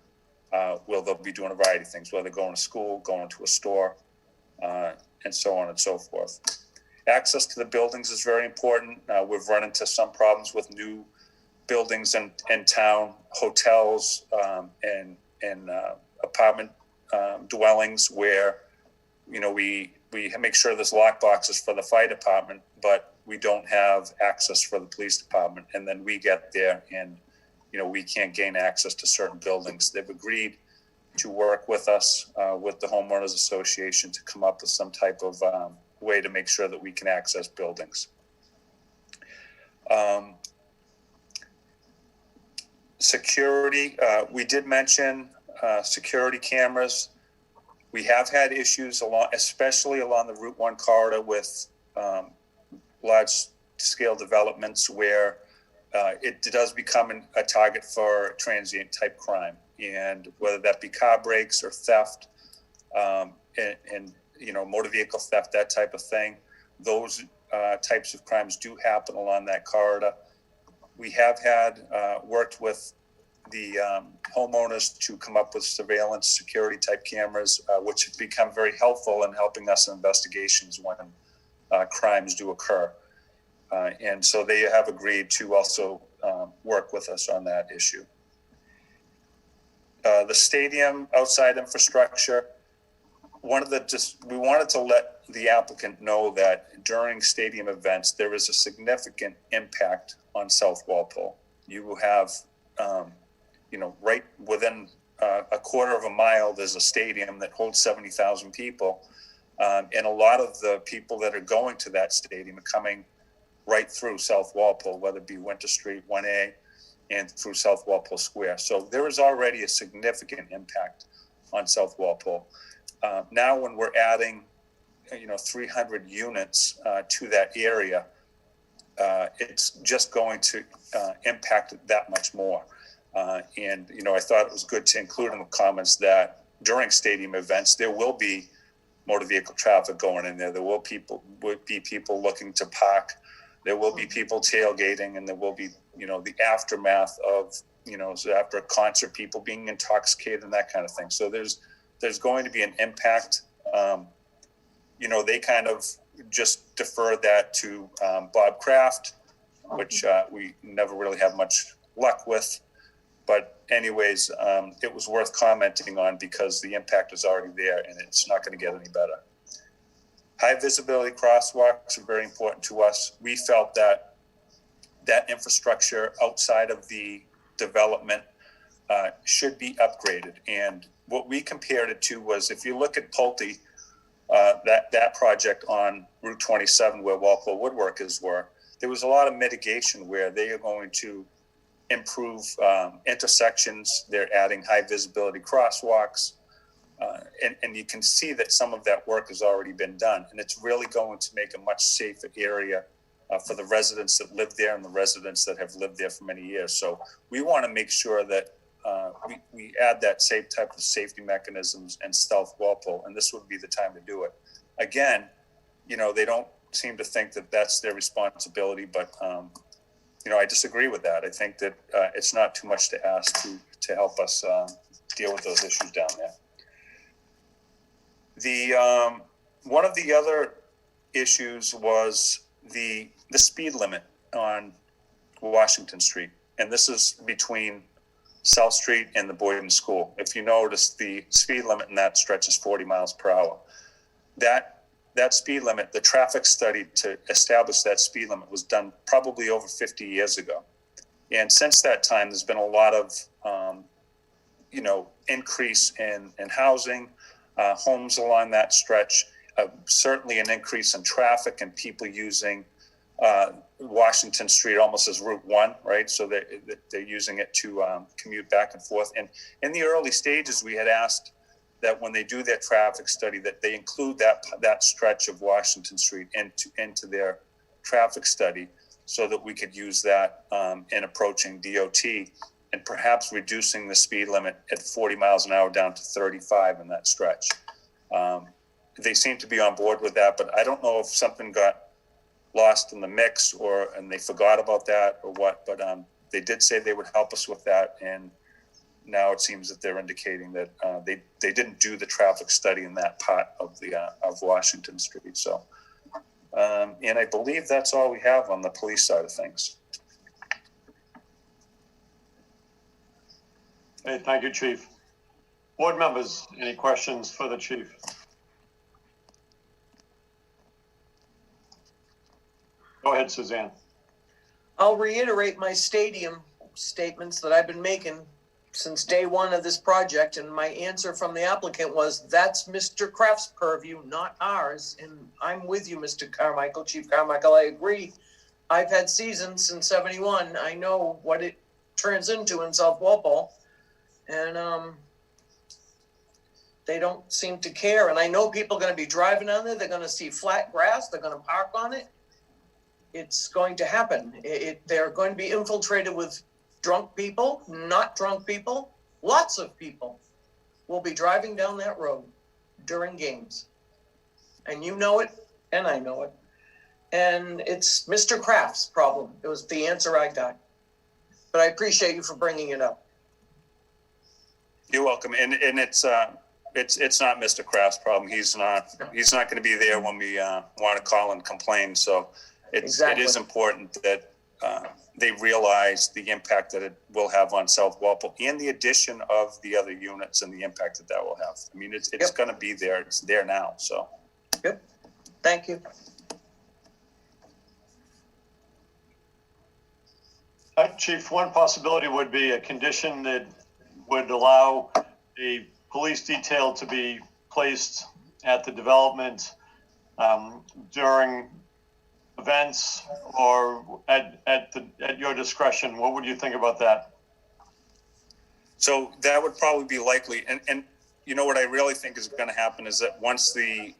where they'll be doing a variety of things, whether going to school, going to a store, and so on and so forth. Access to the buildings is very important. We've run into some problems with new buildings in town, hotels, and apartment dwellings where we make sure there's lock boxes for the fire department, but we don't have access for the police department. And then we get there and, we can't gain access to certain buildings. They've agreed to work with us, with the homeowners association, to come up with some type of way to make sure that we can access buildings. Security, we did mention security cameras. We have had issues especially along the Route 1 corridor with large scale developments where it does become a target for transient type crime, and whether that be car breaks or theft, and motor vehicle theft, that type of thing, those types of crimes do happen along that corridor. We have had worked with the homeowners to come up with surveillance security type cameras, which have become very helpful in helping us in investigations when crimes do occur. And so they have agreed to also work with us on that issue. The stadium outside infrastructure, we wanted to let the applicant know that during stadium events, there is a significant impact on South Walpole. You will have, right within a quarter of a mile, there's a stadium that holds 70,000 people. And a lot of the people that are going to that stadium are coming right through South Walpole, whether it be Winter Street, 1A, and through South Walpole Square. So there is already a significant impact on South Walpole. Now when we're adding, 300 units to that area, it's just going to impact it that much more. And I thought it was good to include in the comments that during stadium events, there will be motor vehicle traffic going in there. There will be people looking to park. There will be people tailgating, and there will be, the aftermath of, so after a concert, people being intoxicated and that kind of thing. So there's going to be an impact. They kind of just defer that to Bob Kraft, which we never really have much luck with. But anyways, it was worth commenting on because the impact is already there and it's not going to get any better. High visibility crosswalks are very important to us. We felt that infrastructure outside of the development should be upgraded. And what we compared it to was, if you look at Pulte, that project on Route 27 where Walpole Woodworkers were, there was a lot of mitigation where they are going to improve intersections. They're adding high visibility crosswalks. And you can see that some of that work has already been done. And it's really going to make a much safer area for the residents that live there and the residents that have lived there for many years. So we want to make sure that we add that same type of safety mechanisms in South Walpole, and this would be the time to do it. Again, they don't seem to think that that's their responsibility, but I disagree with that. I think that it's not too much to ask to help us deal with those issues down there. One of the other issues was the speed limit on Washington Street, and this is between South Street and the Boyden School. If you notice, the speed limit in that stretch is 40 miles per hour. That speed limit, the traffic study to establish that speed limit was done probably over 50 years ago. And since that time, there's been a lot of, increase in housing, homes along that stretch, certainly an increase in traffic and people using Washington Street almost as Route 1, right? So they're using it to commute back and forth. And in the early stages, we had asked that when they do their traffic study, that they include that stretch of Washington Street into their traffic study so that we could use that in approaching DOT and perhaps reducing the speed limit at 40 miles an hour down to 35 in that stretch. They seem to be on board with that, but I don't know if something got lost in the mix and they forgot about that or what, but they did say they would help us with that. And now it seems that they're indicating that they didn't do the traffic study in that part of of Washington Street. So, and I believe that's all we have on the police side of things.
Hey, thank you, Chief. Board members, any questions for the chief? Go ahead, Suzanne.
I'll reiterate my stadium statements that I've been making since day one of this project, and my answer from the applicant was, that's Mr. Kraft's purview, not ours. And I'm with you, Mr. Carmichael, Chief Carmichael, I agree. I've had seasons since '71. I know what it turns into in South Walpole, and they don't seem to care. And I know people are going to be driving on there. They're going to see flat grass. They're going to park on it. It's going to happen. They're going to be infiltrated with drunk people, not drunk people. Lots of people will be driving down that road during games. And you know it, and I know it. And it's Mr. Kraft's problem. It was the answer I got. But I appreciate you for bringing it up.
You're welcome. And it's not Mr. Kraft's problem. He's not going to be there when we want to call and complain. So it is important that they realize the impact that it will have on South Walpole and the addition of the other units and the impact that will have. I mean, it's going to be there. It's there now. So.
Yep. Thank you.
Chief, one possibility would be a condition that would allow a police detail to be placed at the development during events or at your discretion. What would you think about that?
So that would probably be likely. And you know what I really think is going to happen is that once the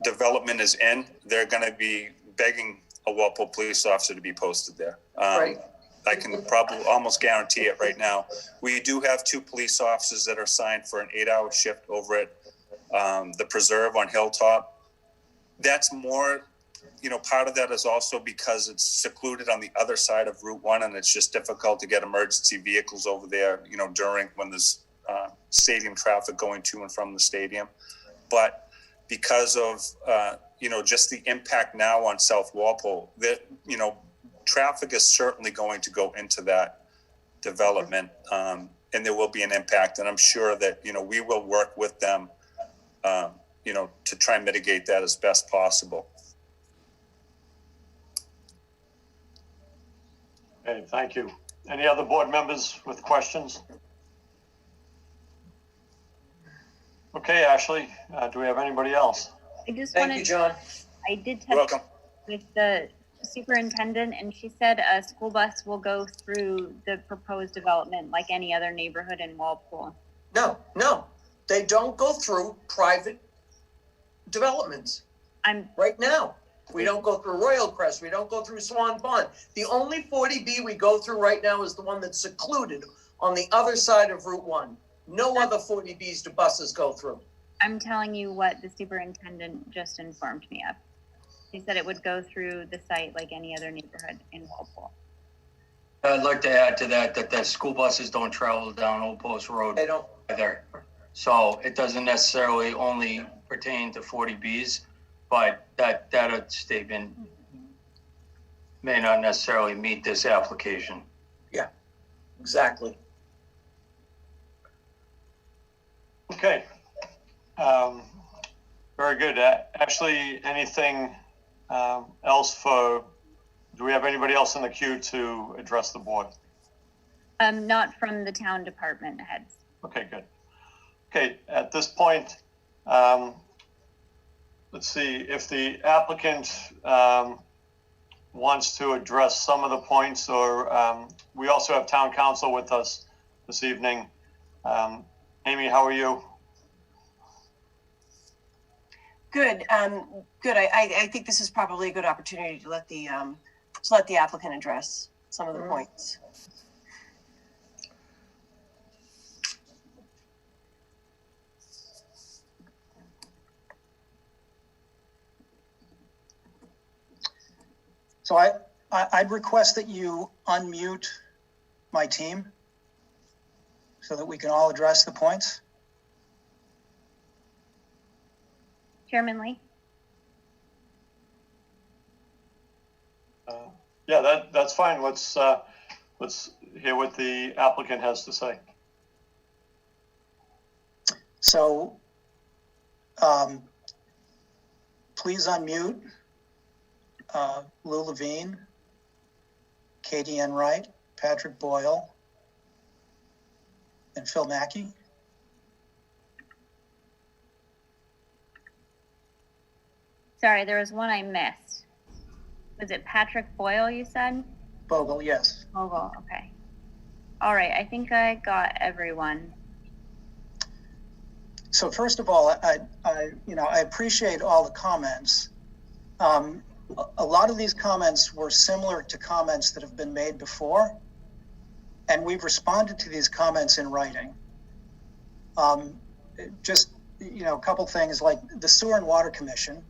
development is in, they're going to be begging a Walpole police officer to be posted there.
Right.
I can probably almost guarantee it right now. We do have 2 police officers that are assigned for an 8-hour shift over at the Preserve on Hilltop. That's more, part of that is also because it's secluded on the other side of Route 1 and it's just difficult to get emergency vehicles over there, during when there's stadium traffic going to and from the stadium. But because of, just the impact now on South Walpole, that, traffic is certainly going to go into that development, and there will be an impact. And I'm sure that, we will work with them, to try and mitigate that as best possible.
Okay, thank you. Any other board members with questions? Okay, Ashley, do we have anybody else?
I just
Thank you, John.
I did
You're welcome.
with the superintendent, and she said a school bus will go through the proposed development like any other neighborhood in Walpole.
No, they don't go through private developments. Right now. We don't go through Royal Crest. We don't go through Swan Pond. The only 40B we go through right now is the one that's secluded on the other side of Route 1. No other 40Bs do buses go through.
I'm telling you what the superintendent just informed me of. He said it would go through the site like any other neighborhood in Walpole.
I'd like to add to that the school buses don't travel down Old Post Road.
They don't.
Either. So it doesn't necessarily only pertain to 40Bs, but that statement may not necessarily meet this application.
Yeah, exactly.
Okay. Very good. Ashley, anything else do we have anybody else in the queue to address the board?
Not from the town department heads.
Okay, good. Okay, at this point, let's see if the applicant wants to address some of the points, or we also have town council with us this evening. Amy, how are you?
Good. Good. I think this is probably a good opportunity to let the applicant address some of the points.
So I'd request that you unmute my team so that we can all address the points.
Chairman Lee?
Yeah, that's fine. Let's hear what the applicant has to say.
So please unmute Lou Levine, Katie Enright, Patrick Boyle, and Phil Mackey.
Sorry, there was one I missed. Was it Patrick Boyle, you said?
Bogle, yes.
Bogle, okay. All right, I think I got everyone.
So first of all, I appreciate all the comments. a lot of these comments were similar to comments that have been made before, and we've responded to these comments in writing. Just, a couple things like the Sewer and Water Commission.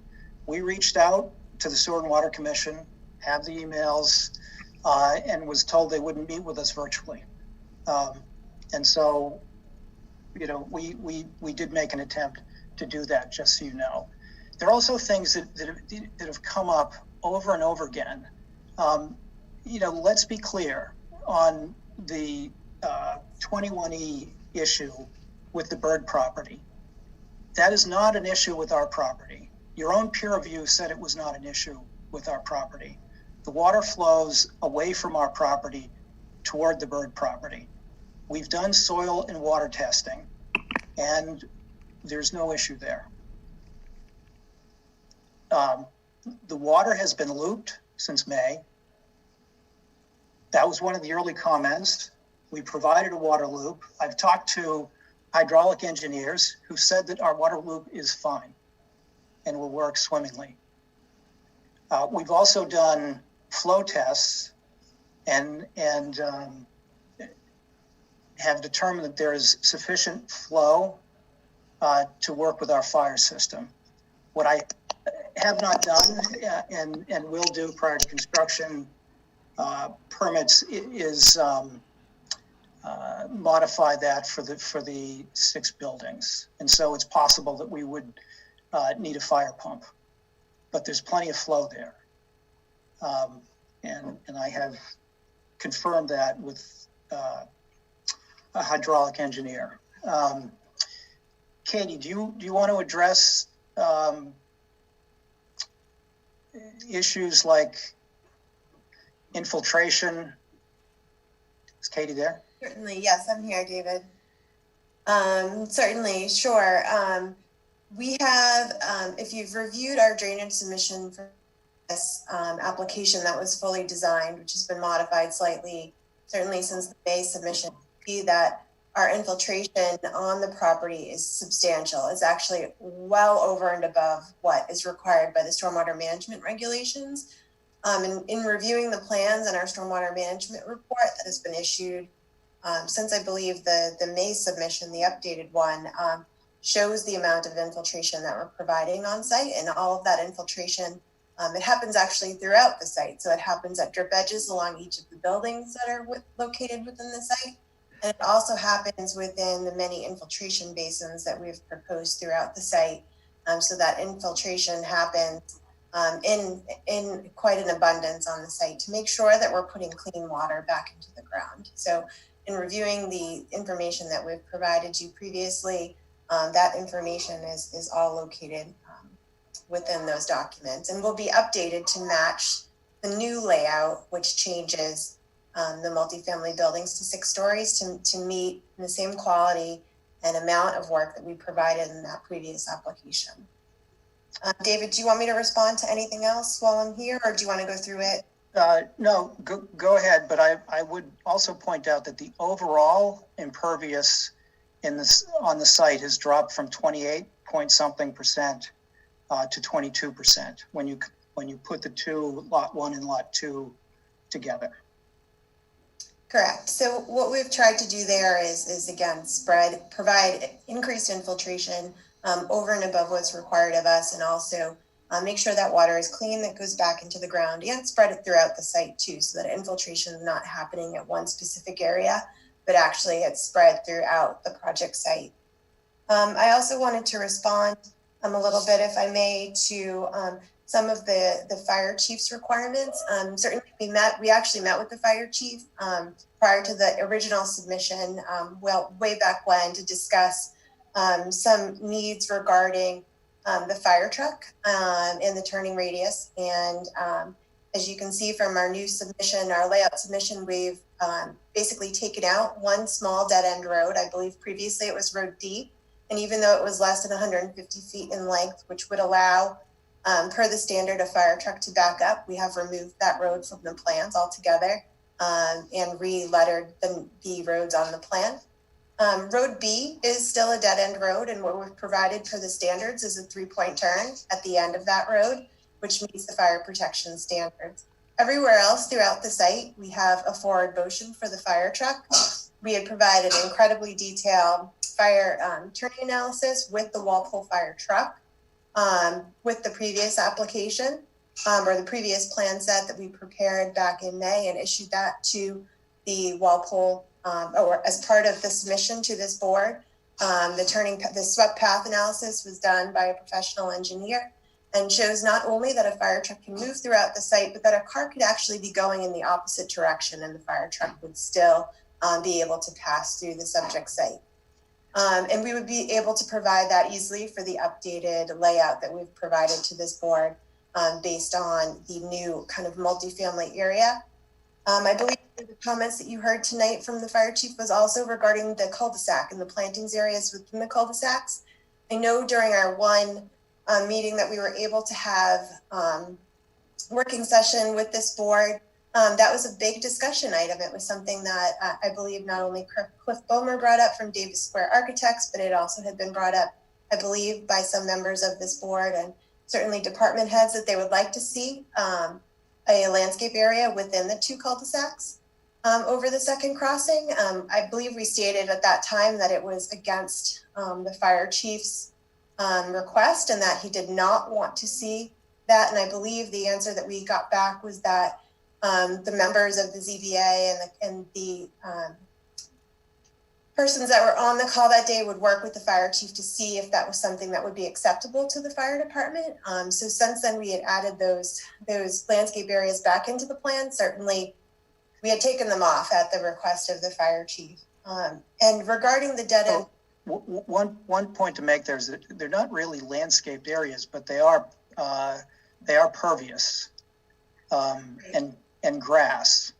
We reached out to the Sewer and Water Commission, have the emails, and was told they wouldn't meet with us virtually. And so, we did make an attempt to do that, just so you know. There are also things that have come up over and over again. Let's be clear on the 21E issue with the bird property. That is not an issue with our property. Your own peer review said it was not an issue with our property. The water flows away from our property toward the bird property. We've done soil and water testing, and there's no issue there. The water has been looped since May. That was one of the early comments. We provided a water loop. I've talked to hydraulic engineers who said that our water loop is fine and will work swimmingly. We've also done flow tests and have determined that there is sufficient flow to work with our fire system. What I have not done and will do prior to construction permits is modify that for the 6 buildings. And so it's possible that we would need a fire pump, but there's plenty of flow there. And I have confirmed that with a hydraulic engineer. Katie, do you want to address issues like infiltration? Is Katie there?
Certainly, yes, I'm here, David. Certainly, sure. We have, if you've reviewed our drainage submission for this application that was fully designed, which has been modified slightly, certainly since the May submission, see that our infiltration on the property is substantial. It's actually well over and above what is required by the stormwater management regulations. In reviewing the plans and our stormwater management report that has been issued since I believe the May submission, the updated one, shows the amount of infiltration that we're providing on site, and all of that infiltration, it happens actually throughout the site. So it happens at drip edges along each of the buildings that are located within the site. And it also happens within the many infiltration basins that we've proposed throughout the site. So that infiltration happens in quite an abundance on the site to make sure that we're putting clean water back into the ground. So in reviewing the information that we've provided you previously, that information is all located within those documents and will be updated to match the new layout, which changes the multifamily buildings to 6 stories to meet the same quality and amount of work that we provided in that previous application. David, do you want me to respond to anything else while I'm here, or do you want to go through it?
No, go ahead. But I would also point out that the overall impervious on the site has dropped from 28% to 22% when you put the two, lot 1 and lot 2, together.
Correct. So what we've tried to do there is again, provide increased infiltration over and above what's required of us, and also make sure that water is clean that goes back into the ground, and spread it throughout the site too, so that infiltration is not happening at one specific area, but actually it's spread throughout the project site. I also wanted to respond a little bit, if I may, to some of the fire chief's requirements. Certainly we actually met with the fire chief prior to the original submission, way back when, to discuss some needs regarding the fire truck and the turning radius. And as you can see from our new submission, our layout submission, we've basically taken out one small dead end road. I believe previously it was road D. And even though it was less than 150 feet in length, which would allow, per the standard, a fire truck to back up, we have removed that road from the plans altogether and re-lettered the roads on the plan. Road B is still a dead end road, and what we've provided for the standards is a 3-point turn at the end of that road. which meets the fire protection standards. Everywhere else throughout the site, we have a forward motion for the fire truck. We had provided an incredibly detailed fire turning analysis with the Walpole fire truck with the previous application or the previous plan set that we prepared back in May and issued that to the Walpole or as part of the submission to this board. The swept path analysis was done by a professional engineer and shows not only that a fire truck can move throughout the site, but that a car could actually be going in the opposite direction and the fire truck would still be able to pass through the subject site. And we would be able to provide that easily for the updated layout that we've provided to this board based on the new kind of multifamily area. I believe the comments that you heard tonight from the fire chief was also regarding the cul-de-sac and the plantings areas within the cul-de-sacs. I know during our one meeting that we were able to have working session with this board, that was a big discussion item. It was something that I believe not only Cliff Bomer brought up from Davis Square Architects, but it also had been brought up, I believe, by some members of this board and certainly department heads that they would like to see a landscape area within the two cul-de-sacs over the second crossing. I believe we stated at that time that it was against the fire chief's request and that he did not want to see that. And I believe the answer that we got back was that the members of the ZBA and the persons that were on the call that day would work with the fire chief to see if that was something that would be acceptable to the fire department. So since then we had added those landscape areas back into the plan. Certainly we had taken them off at the request of the fire chief. And regarding the dead end.
One point to make there is that they're not really landscaped areas, but they are pervious and grass.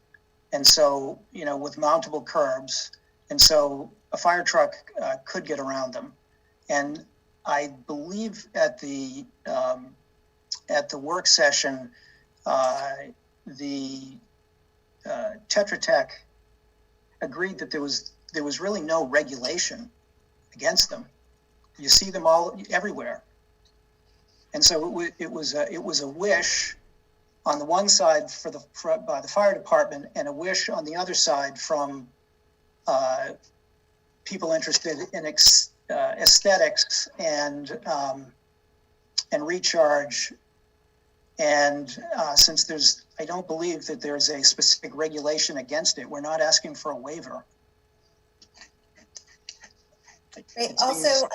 And so, with mountable curbs. And so a fire truck could get around them. And I believe at the work session, the Tetra Tech agreed that there was really no regulation against them. You see them all everywhere. And so it was a wish on the one side by the fire department and a wish on the other side from people interested in aesthetics and recharge. And since I don't believe that there's a specific regulation against it, we're not asking for a waiver.
Right. Also,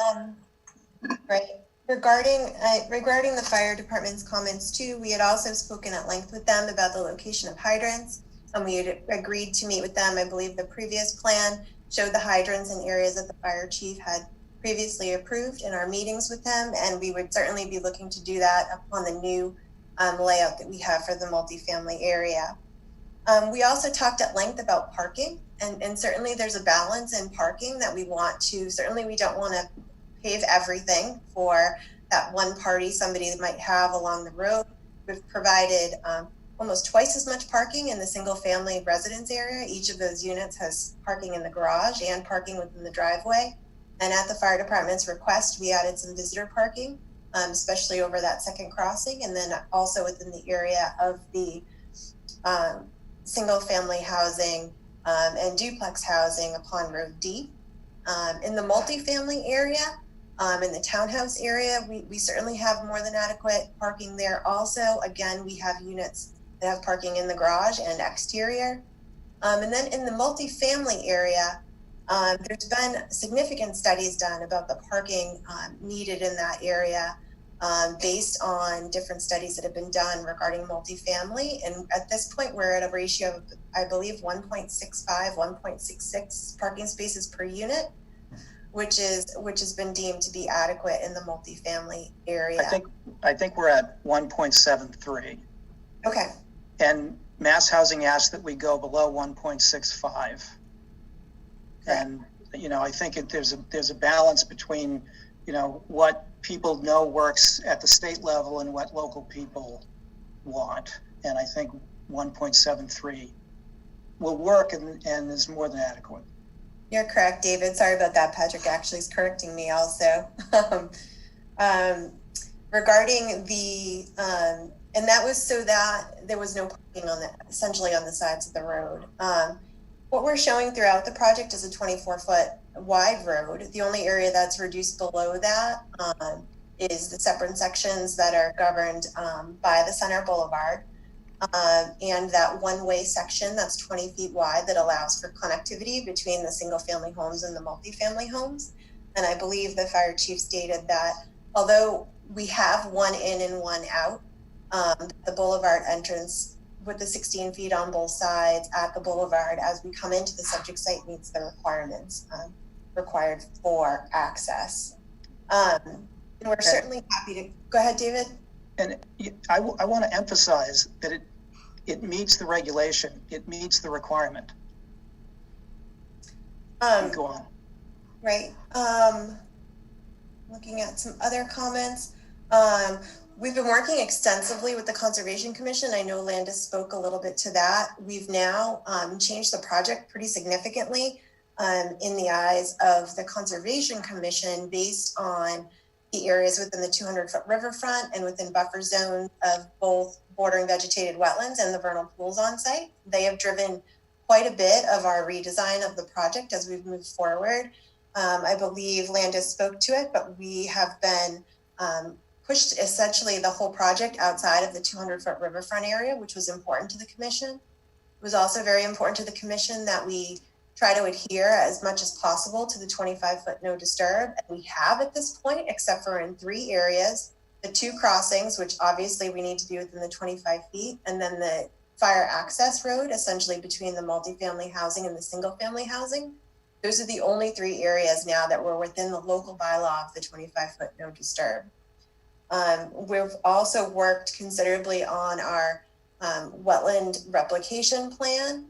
right. Regarding the fire department's comments too, we had also spoken at length with them about the location of hydrants, and we had agreed to meet with them. I believe the previous plan showed the hydrants in areas that the fire chief had previously approved in our meetings with him, and we would certainly be looking to do that upon the new layout that we have for the multifamily area. We also talked at length about parking, and certainly there's a balance in parking that we want to, certainly we don't want to pave everything for that one party somebody might have along the road. We've provided almost twice as much parking in the single family residence area. Each of those units has parking in the garage and parking within the driveway. And at the fire department's request, we added some visitor parking, especially over that second crossing, and then also within the area of the single family housing and duplex housing upon Road D. In the multifamily area, in the townhouse area, we certainly have more than adequate parking there also. Again, we have units that have parking in the garage and exterior. And then in the multifamily area, there's been significant studies done about the parking needed in that area based on different studies that have been done regarding multifamily. And at this point, we're at a ratio of, I believe, 1.65, 1.66 parking spaces per unit, which has been deemed to be adequate in the multifamily area.
I think we're at 1.73.
Okay.
And Mass Housing asked that we go below 1.65. And I think there's a balance between what people know works at the state level and what local people want. And I think 1.73 will work and is more than adequate.
You're correct, David. Sorry about that. Patrick actually is correcting me also. Regarding the And that was so that there was no parking essentially on the sides of the road. What we're showing throughout the project is a 24-foot wide road. The only area that's reduced below that is the separate sections that are governed by the center boulevard. And that one-way section that's 20 feet wide that allows for connectivity between the single-family homes and the multifamily homes. And I believe the fire chief stated that although we have one in and one out, the boulevard entrance with the 16 feet on both sides at the boulevard as we come into the subject site meets the requirements required for access. And we're certainly happy to, go ahead, David.
And I want to emphasize that it meets the regulation, it meets the requirement. Go on.
Right. Looking at some other comments. We've been working extensively with the Conservation Commission. I know Landis spoke a little bit to that. We've now changed the project pretty significantly in the eyes of the Conservation Commission based on the areas within the 200-foot riverfront and within buffer zone of both bordering vegetated wetlands and the vernal pools on site. They have driven quite a bit of our redesign of the project as we've moved forward. I believe Landis spoke to it, but we have been pushed essentially the whole project outside of the 200-foot riverfront area, which was important to the commission. It was also very important to the commission that we try to adhere as much as possible to the 25-foot no disturb. And we have at this point, except for in 3 areas, the 2 crossings, which obviously we need to be within the 25 feet, and then the fire access road, essentially between the multifamily housing and the single family housing. Those are the only 3 areas now that were within the local bylaw of the 25-foot no disturb. We've also worked considerably on our wetland replication plan,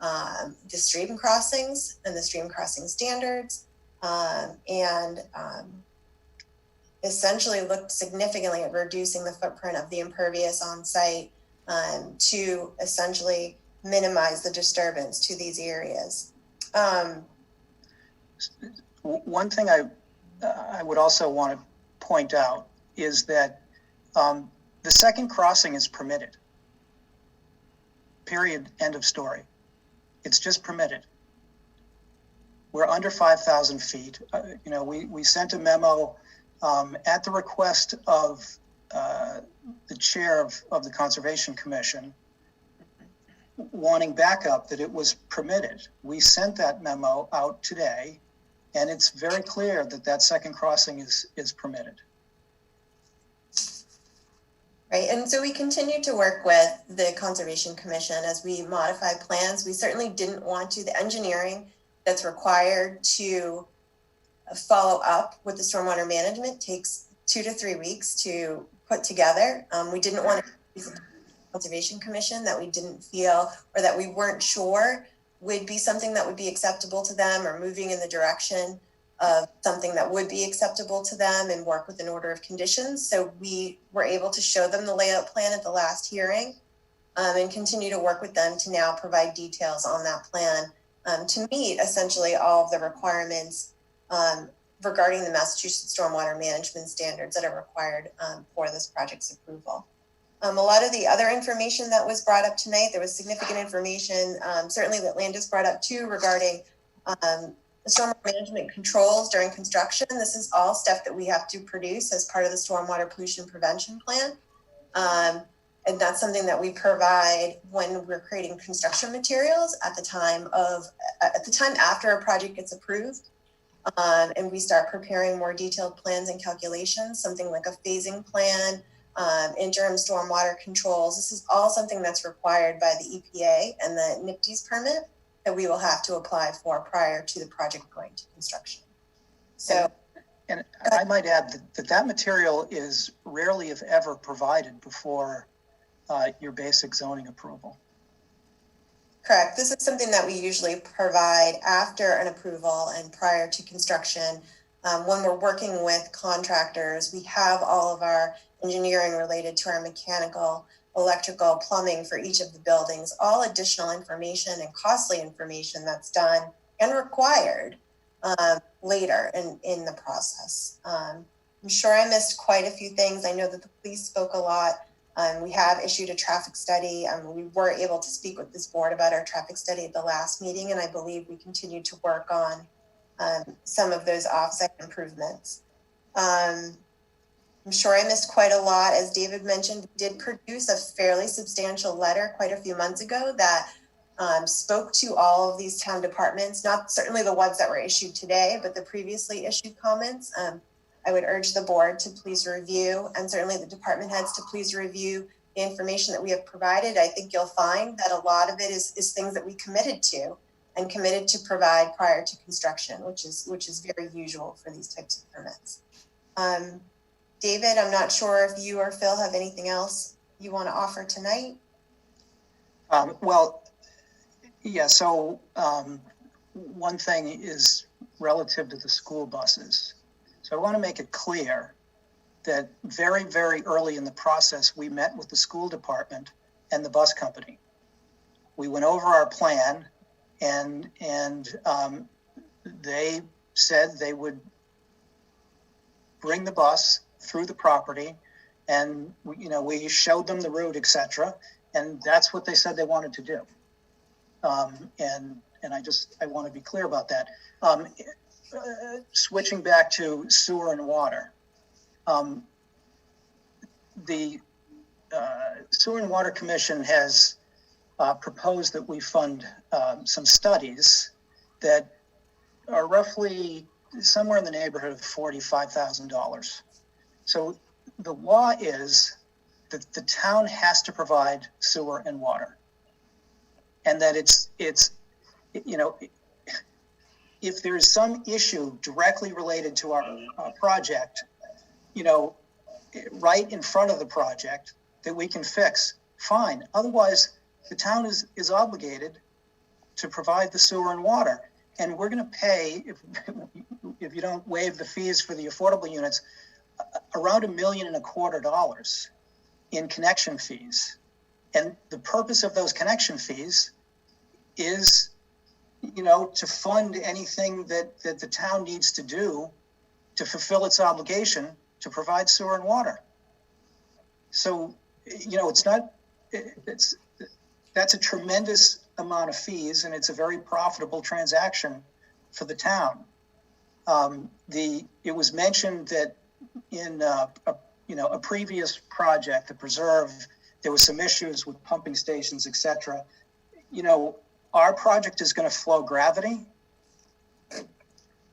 the stream crossings and the stream crossing standards, and essentially looked significantly at reducing the footprint of the impervious on site to essentially minimize the disturbance to these areas.
One thing I would also want to point out is that the second crossing is permitted. Period. End of story. It's just permitted. We're under 5,000 feet. We sent a memo at the request of the chair of the Conservation Commission wanting backup that it was permitted. We sent that memo out today, and it's very clear that that second crossing is permitted.
Right, and so we continue to work with the Conservation Commission as we modify plans. We certainly didn't want to, the engineering that's required to follow up with the stormwater management takes 2 to 3 weeks to put together. We didn't want to use the Conservation Commission that we didn't feel or that we weren't sure would be something that would be acceptable to them or moving in the direction of something that would be acceptable to them and work with an order of conditions. So we were able to show them the layout plan at the last hearing and continue to work with them to now provide details on that plan to meet essentially all of the requirements regarding the Massachusetts stormwater management standards that are required for this project's approval. A lot of the other information that was brought up tonight, there was significant information, certainly that Landis brought up too, regarding the stormwater management controls during construction. This is all stuff that we have to produce as part of the stormwater pollution prevention plan. And that's something that we provide when we're creating construction materials at the time after a project gets approved. And we start preparing more detailed plans and calculations, something like a phasing plan, interim stormwater controls. This is all something that's required by the EPA and the NIPD's permit that we will have to apply for prior to the project going to construction. So,
and I might add that material is rarely, if ever, provided before your basic zoning approval.
Correct. This is something that we usually provide after an approval and prior to construction. When we're working with contractors, we have all of our engineering related to our mechanical, electrical, plumbing for each of the buildings, all additional information and costly information that's done and required later in the process. I'm sure I missed quite a few things. I know that the police spoke a lot We have issued a traffic study. We were able to speak with this board about our traffic study at the last meeting, and I believe we continue to work on some of those offsite improvements. I'm sure I missed quite a lot. As David mentioned, we did produce a fairly substantial letter quite a few months ago that spoke to all of these town departments, not certainly the ones that were issued today, but the previously issued comments. I would urge the board to please review, and certainly the department heads to please review the information that we have provided. I think you'll find that a lot of it is things that we committed to and committed to provide prior to construction, which is very usual for these types of permits. David, I'm not sure if you or Phil have anything else you want to offer tonight.
Well, yeah, so one thing is relative to the school buses. So I want to make it clear that very, very early in the process, we met with the school department and the bus company. We went over our plan, and they said they would bring the bus through the property, and we showed them the route, etc. And that's what they said they wanted to do. And I want to be clear about that. Switching back to sewer and water, the Sewer and Water Commission has proposed that we fund some studies that are roughly somewhere in the neighborhood of $45,000. So the law is that the town has to provide sewer and water, and that it's if there is some issue directly related to our project, right in front of the project that we can fix, fine. Otherwise, the town is obligated to provide the sewer and water, and we're going to pay if you don't waive the fees for the affordable units, around $1.25 million in connection fees. And the purpose of those connection fees is, to fund anything that the town needs to do to fulfill its obligation to provide sewer and water. So, that's a tremendous amount of fees, and it's a very profitable transaction for the town. It was mentioned that in a previous project, the preserve, there was some issues with pumping stations, etc. Our project is going to flow gravity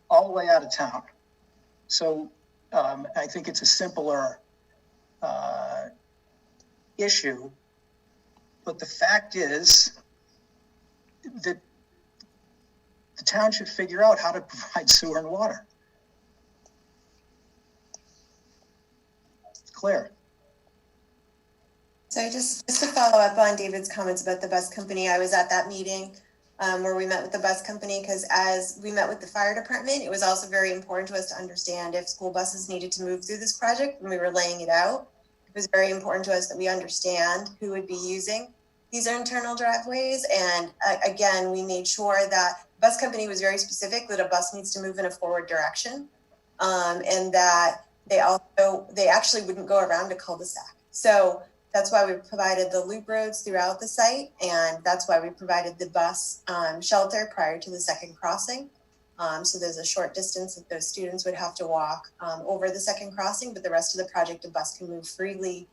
all the way out of town. So I think it's a simpler issue. But the fact is that the town should figure out how to provide sewer and water. Clear.
So just to follow up on David's comments about the bus company, I was at that meeting where we met with the bus company, because as we met with the fire department, it was also very important to us to understand if school buses needed to move through this project when we were laying it out. It was very important to us that we understand who would be using these internal driveways. And again, we made sure that the bus company was very specific that a bus needs to move in a forward direction, and that they actually wouldn't go around a cul-de-sac. So that's why we provided the loop roads throughout the site, and that's why we provided the bus shelter prior to the second crossing. So there's a short distance that those students would have to walk over the second crossing, but the rest of the project, a bus can move freely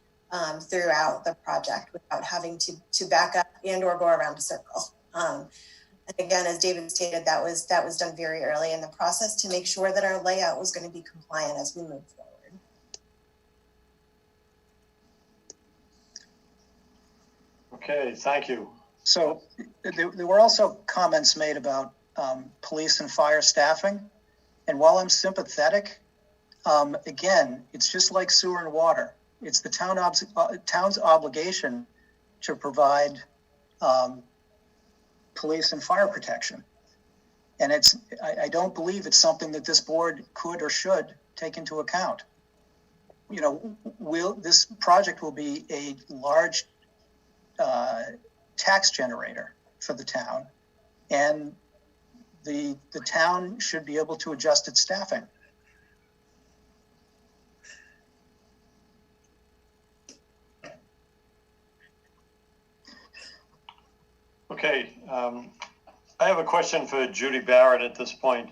throughout the project without having to back up and or go around a circle. And again, as David stated, that was done very early in the process to make sure that our layout was going to be compliant as we move forward.
Okay, thank you.
So there were also comments made about police and fire staffing. And while I'm sympathetic, again, it's just like sewer and water. It's the town's obligation to provide police and fire protection. And I don't believe it's something that this board could or should take into account. This project will be a large tax generator for the town, and the town should be able to adjust its staffing.
Okay, I have a question for Judy Barrett at this point.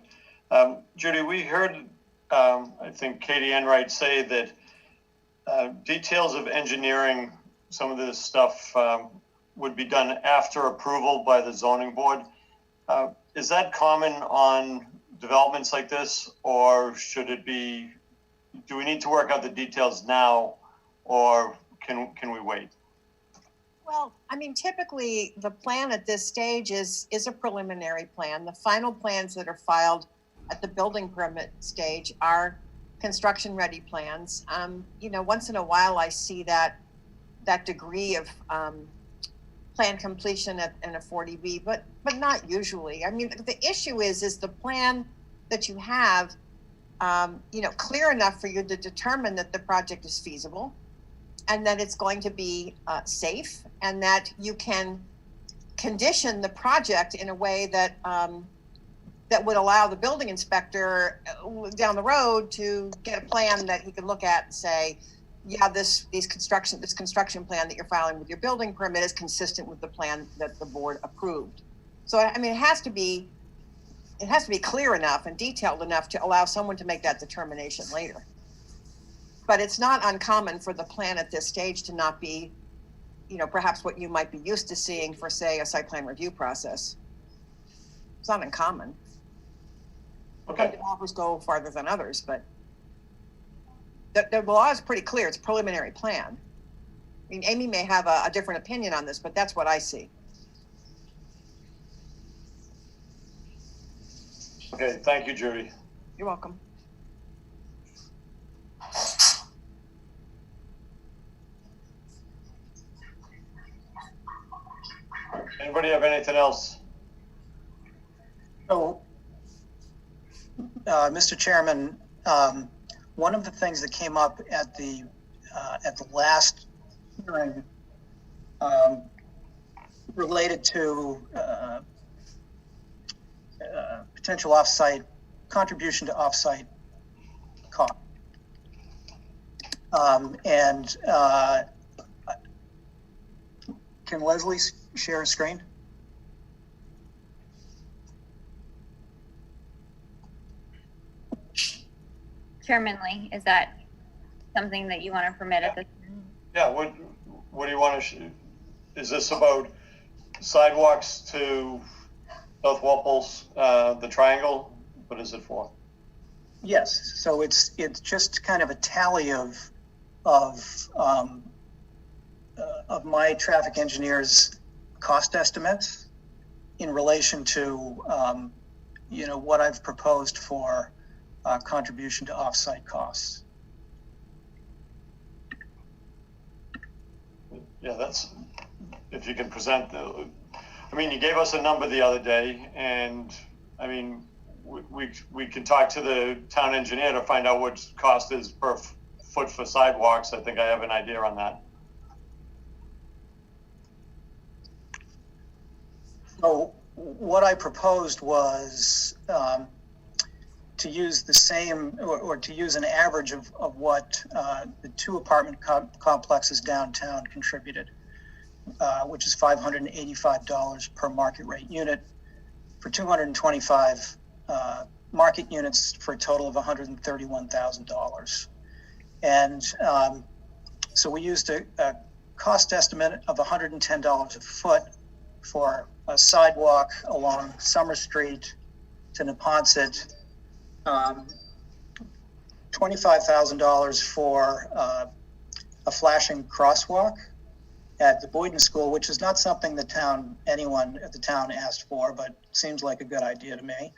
Judy, we heard, I think Katie Enright say that details of engineering, some of this stuff would be done after approval by the zoning board. Is that common on developments like this, or should it be, do we need to work out the details now, or can we wait?
Well, I mean, typically the plan at this stage is a preliminary plan. The final plans that are filed at the building permit stage are construction ready plans. You know, once in a while I see that degree of plan completion in a 40B, but not usually. I mean, the issue is the plan that you have, you know, clear enough for you to determine that the project is feasible and that it's going to be safe, and that you can condition the project in a way that that would allow the building inspector down the road to get a plan that he can look at and say, yeah, this construction plan that you're filing with your building permit is consistent with the plan that the board approved. So I mean, it has to be clear enough and detailed enough to allow someone to make that determination later. But it's not uncommon for the plan at this stage to not be, you know, perhaps what you might be used to seeing for, say, a site plan review process. It's not uncommon.
Okay.
Some developers go farther than others, but the law is pretty clear. It's a preliminary plan. I mean, Amy may have a different opinion on this, but that's what I see.
Okay, thank you, Judy.
You're welcome.
Anybody have anything else?
So, Mr. Chairman, one of the things that came up at the last hearing related to potential offsite contribution to offsite cost. Can Leslie share a screen?
Chairman Lee, is that something that you want to permit at this time?
Yeah, what do you want to, is this about sidewalks to South Walpole's, the triangle? What is it for?
Yes, so it's just kind of a tally of my traffic engineer's cost estimates in relation to you know, what I've proposed for contribution to offsite costs.
Yeah, that's, if you can present the, I mean, you gave us a number the other day, and I mean, we can talk to the town engineer to find out what cost is per foot for sidewalks. I think I have an idea on that.
So what I proposed was to use the same, or to use an average of what the two apartment complexes downtown contributed, which is $585 per market rate unit for 225 market units for a total of $131,000. And so we used a cost estimate of $110 a foot for a sidewalk along Summer Street to Neponset, $25,000 for a flashing crosswalk at the Boyden School, which is not something anyone at the town asked for, but seems like a good idea to me.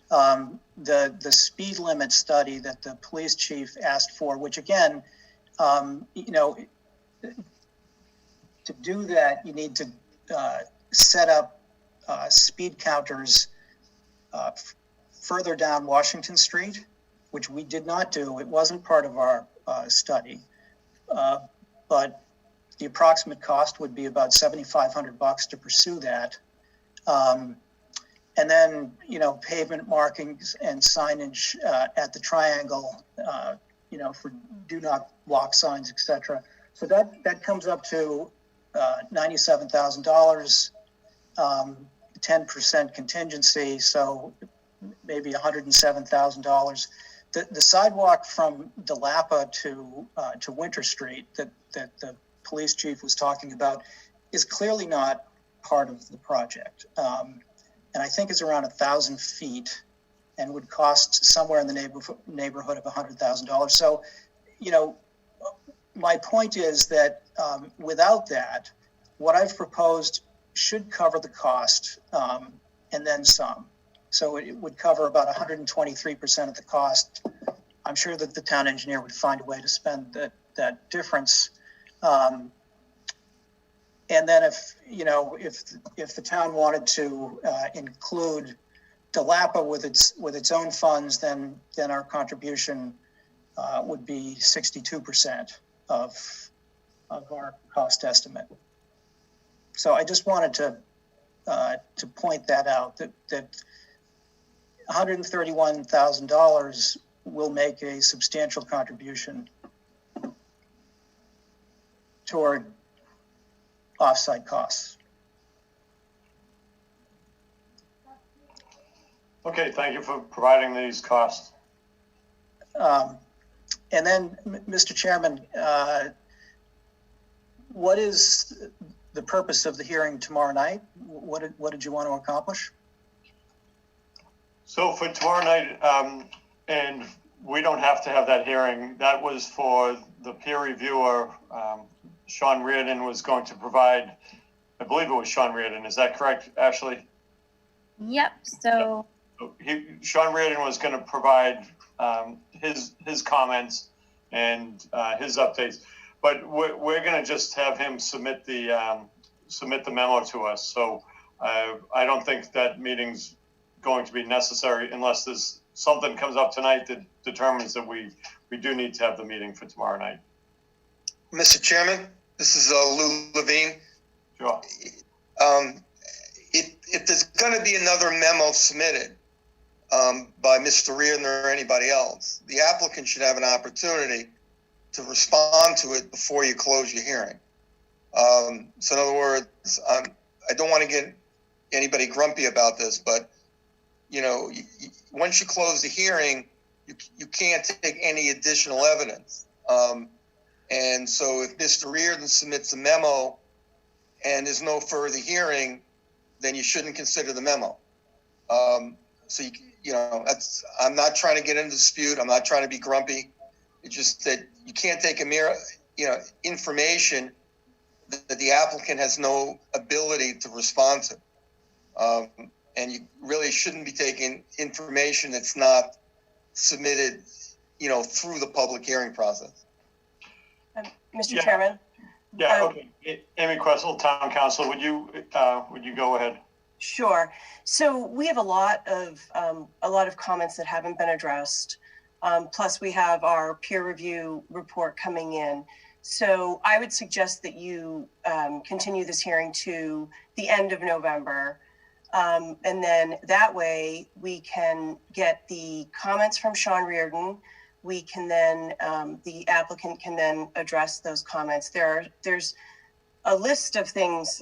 The speed limit study that the police chief asked for, which again, you know, to do that, you need to set up speed counters further down Washington Street, which we did not do. It wasn't part of our study, but the approximate cost would be about $7,500 to pursue that. And then, you know, pavement markings and signage at the triangle, you know, for do not walk signs, etc. So that comes up to $97,000. 10% contingency, so maybe $107,000. The sidewalk from DeLapa to Winter Street that the police chief was talking about is clearly not part of the project. And I think it's around 1,000 feet and would cost somewhere in the neighborhood of $100,000. So, you know, my point is that without that, what I've proposed should cover the cost and then some. So it would cover about 123% of the cost. I'm sure that the town engineer would find a way to spend that difference. And then if the town wanted to include DeLapa with its own funds, then our contribution would be 62% of our cost estimate. So I just wanted to point that out, that $131,000 will make a substantial contribution toward offsite costs.
Okay, thank you for providing these costs.
And then, Mr. Chairman, what is the purpose of the hearing tomorrow night? What did you want to accomplish?
So for tomorrow night, and we don't have to have that hearing, that was for the peer reviewer. Sean Reardon was going to provide, I believe it was Sean Reardon, is that correct, Ashley?
Yep, so.
Sean Reardon was going to provide his comments and his updates, but we're going to just have him submit the memo to us. So I don't think that meeting's going to be necessary unless there's something comes up tonight that determines that we do need to have the meeting for tomorrow night.
Mr. Chairman, this is Lou Levine.
Sure.
If there's going to be another memo submitted by Mr. Reardon or anybody else, the applicant should have an opportunity to respond to it before you close your hearing. So in other words, I don't want to get anybody grumpy about this, but you know, once you close the hearing, you can't take any additional evidence. And so if Mr. Reardon submits a memo and there's no further hearing, then you shouldn't consider the memo. So, you know, I'm not trying to get into dispute. I'm not trying to be grumpy. It's just that you can't take a mere, information that the applicant has no ability to respond to. And you really shouldn't be taking information that's not submitted, through the public hearing process.
Mr. Chairman?
Yeah, okay. Amy Questle, Town Council, would you go ahead?
Sure. So we have a lot of comments that haven't been addressed. Plus we have our peer review report coming in. So I would suggest that you continue this hearing to the end of November. And then that way we can get the comments from Sean Reardon. We can then, the applicant can then address those comments. There's a list of things,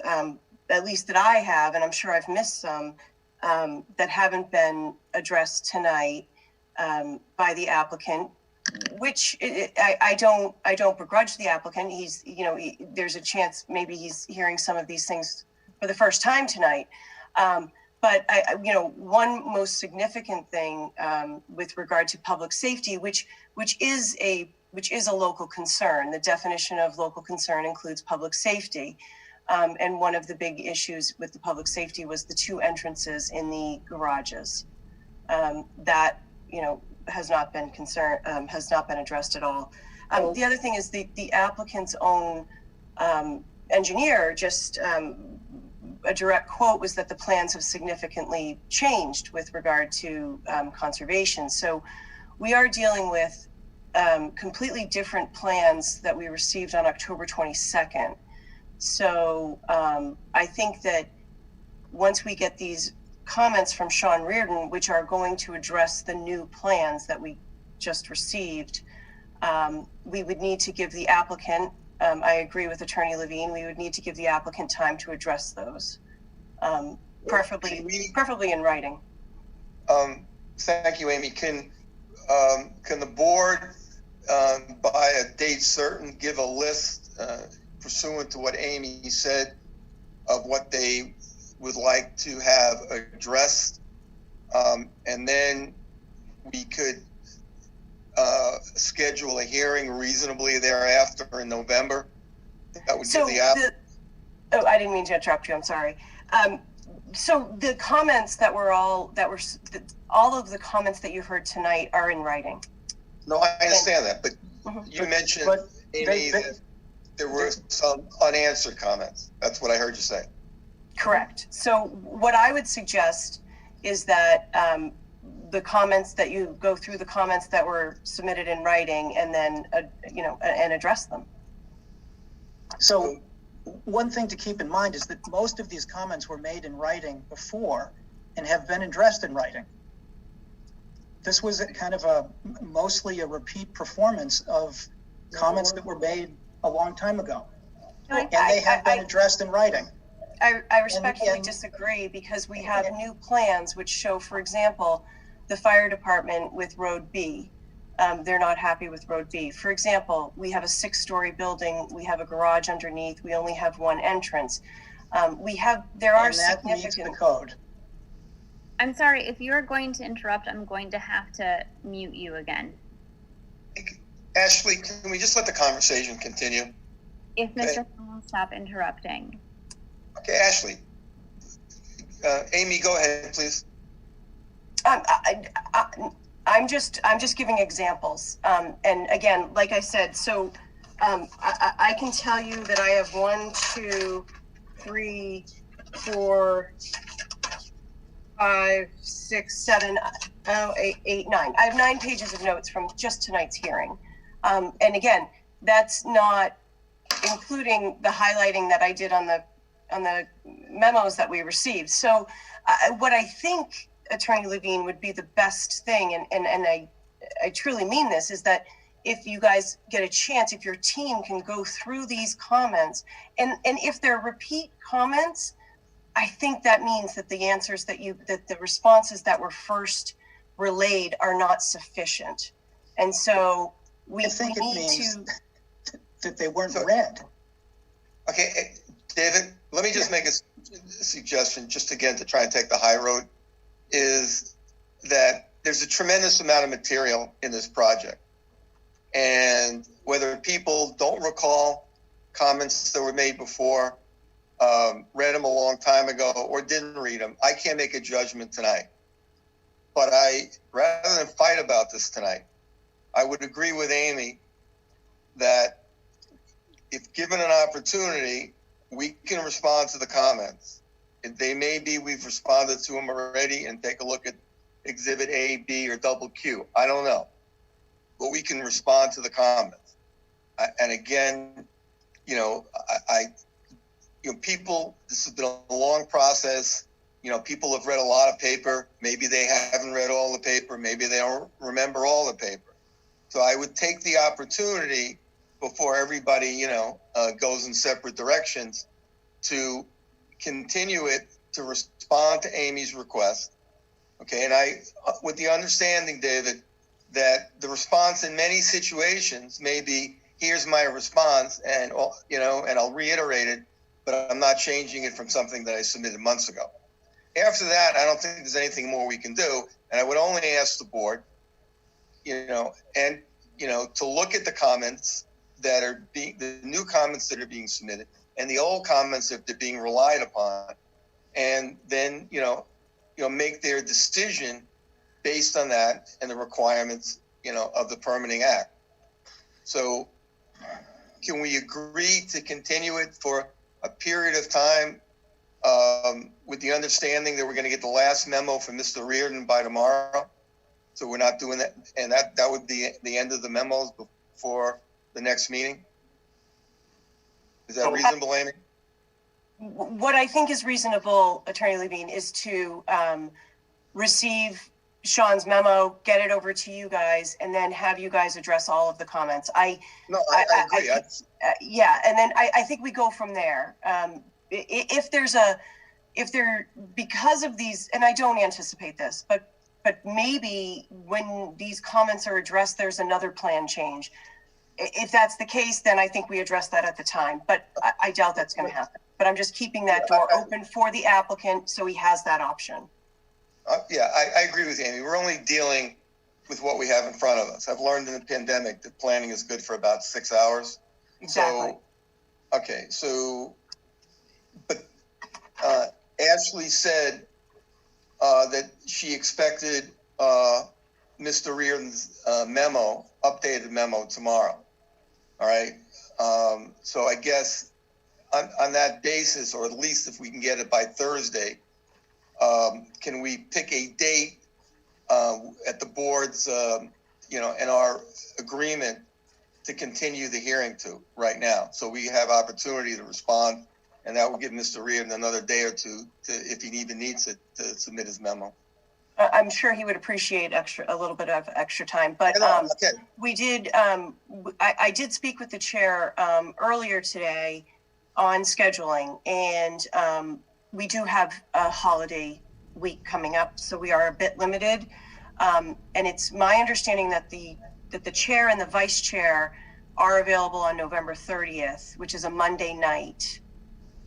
at least that I have, and I'm sure I've missed some, that haven't been addressed tonight by the applicant, which I don't begrudge the applicant. He's, there's a chance maybe he's hearing some of these things for the first time tonight. But one most significant thing with regard to public safety, which is a local concern. The definition of local concern includes public safety. And one of the big issues with the public safety was the two entrances in the garages. That, has not been addressed at all. The other thing is the applicant's own engineer just, a direct quote was that the plans have significantly changed with regard to conservation. So we are dealing with completely different plans that we received on October 22nd. So I think that once we get these comments from Sean Reardon, which are going to address the new plans that we just received, we would need to give the applicant, I agree with Attorney Levine, we would need to give the applicant time to address those. preferably in writing.
Thank you, Amy. Can the board, by a date certain, give a list pursuant to what Amy said of what they would like to have addressed, and then we could schedule a hearing reasonably thereafter in November? That would give the
oh, I didn't mean to interrupt you. I'm sorry. So the comments that were all of the comments that you heard tonight are in writing.
No, I understand that, but you mentioned, Amy, that there were some unanswered comments. That's what I heard you say.
Correct. So what I would suggest is that the comments that you go through the comments that were submitted in writing, and then and address them.
So one thing to keep in mind is that most of these comments were made in writing before and have been addressed in writing. This was kind of mostly a repeat performance of comments that were made a long time ago. And they have been addressed in writing.
I respectfully disagree, because we have new plans which show, for example, the fire department with Road B. They're not happy with Road B. For example, we have a 6-story building. We have a garage underneath. We only have one entrance. There are significant.
Meets the code.
I'm sorry, if you're going to interrupt, I'm going to have to mute you again.
Ashley, can we just let the conversation continue?
If Mr. will stop interrupting.
Okay, Ashley. Amy, go ahead, please.
I'm just giving examples. And again, like I said, so I can tell you that I have 1, 2, 3, 4, 5, 6, 7, 8, 9. I have 9 pages of notes from just tonight's hearing. And again, that's not including the highlighting that I did on the memos that we received. So what I think, Attorney Levine, would be the best thing, and I truly mean this, is that if you guys get a chance, if your team can go through these comments, and if they're repeat comments, I think that means that the answers that the responses that were first relayed are not sufficient. And so we need
that they weren't read.
Okay, David, let me just make a suggestion, just again to try and take the high road, is that there's a tremendous amount of material in this project. And whether people don't recall comments that were made before, read them a long time ago, or didn't read them, I can't make a judgment tonight. But rather than fight about this tonight, I would agree with Amy that if given an opportunity, we can respond to the comments. They may be we've responded to them already, and take a look at Exhibit A, B, or double Q. I don't know. But we can respond to the comments. And again, people, this has been a long process. People have read a lot of paper. Maybe they haven't read all the paper. Maybe they don't remember all the paper. So I would take the opportunity before everybody, goes in separate directions, to continue it, to respond to Amy's request. Okay, and with the understanding, David, that the response in many situations may be, here's my response, and and I'll reiterate it, but I'm not changing it from something that I submitted months ago. After that, I don't think there's anything more we can do, and I would only ask the board, to look at the comments that are the new comments that are being submitted, and the old comments that they're being relied upon, and then make their decision based on that and the requirements of the Permitting Act. So can we agree to continue it for a period of time, with the understanding that we're going to get the last memo from Mr. Reardon by tomorrow? So we're not doing that, and that would be the end of the memos before the next meeting? Is that reasonable, Amy?
What I think is reasonable, Attorney Levine, is to receive Sean's memo, get it over to you guys, and then have you guys address all of the comments. I agree. Yeah, and then I think we go from there. If there's if there, because of these, and I don't anticipate this, but maybe when these comments are addressed, there's another plan change. If that's the case, then I think we address that at the time, but I doubt that's going to happen. But I'm just keeping that door open for the applicant so he has that option.
Yeah, I agree with Amy. We're only dealing with what we have in front of us. I've learned in the pandemic that planning is good for about 6 hours.
Exactly.
But Ashley said that she expected Mr. Reardon's updated memo tomorrow. All right. So I guess on that basis, or at least if we can get it by Thursday, can we pick a date at the board's, in our agreement to continue the hearing to right now? So we have opportunity to respond, and that will give Mr. Reardon another day or two to, if he even needs it, to submit his memo.
I'm sure he would appreciate a little bit of extra time, but we did, I did speak with the chair earlier today on scheduling, and we do have a holiday week coming up, so we are a bit limited. And it's my understanding that the chair and the vice chair are available on November 30th, which is a Monday night.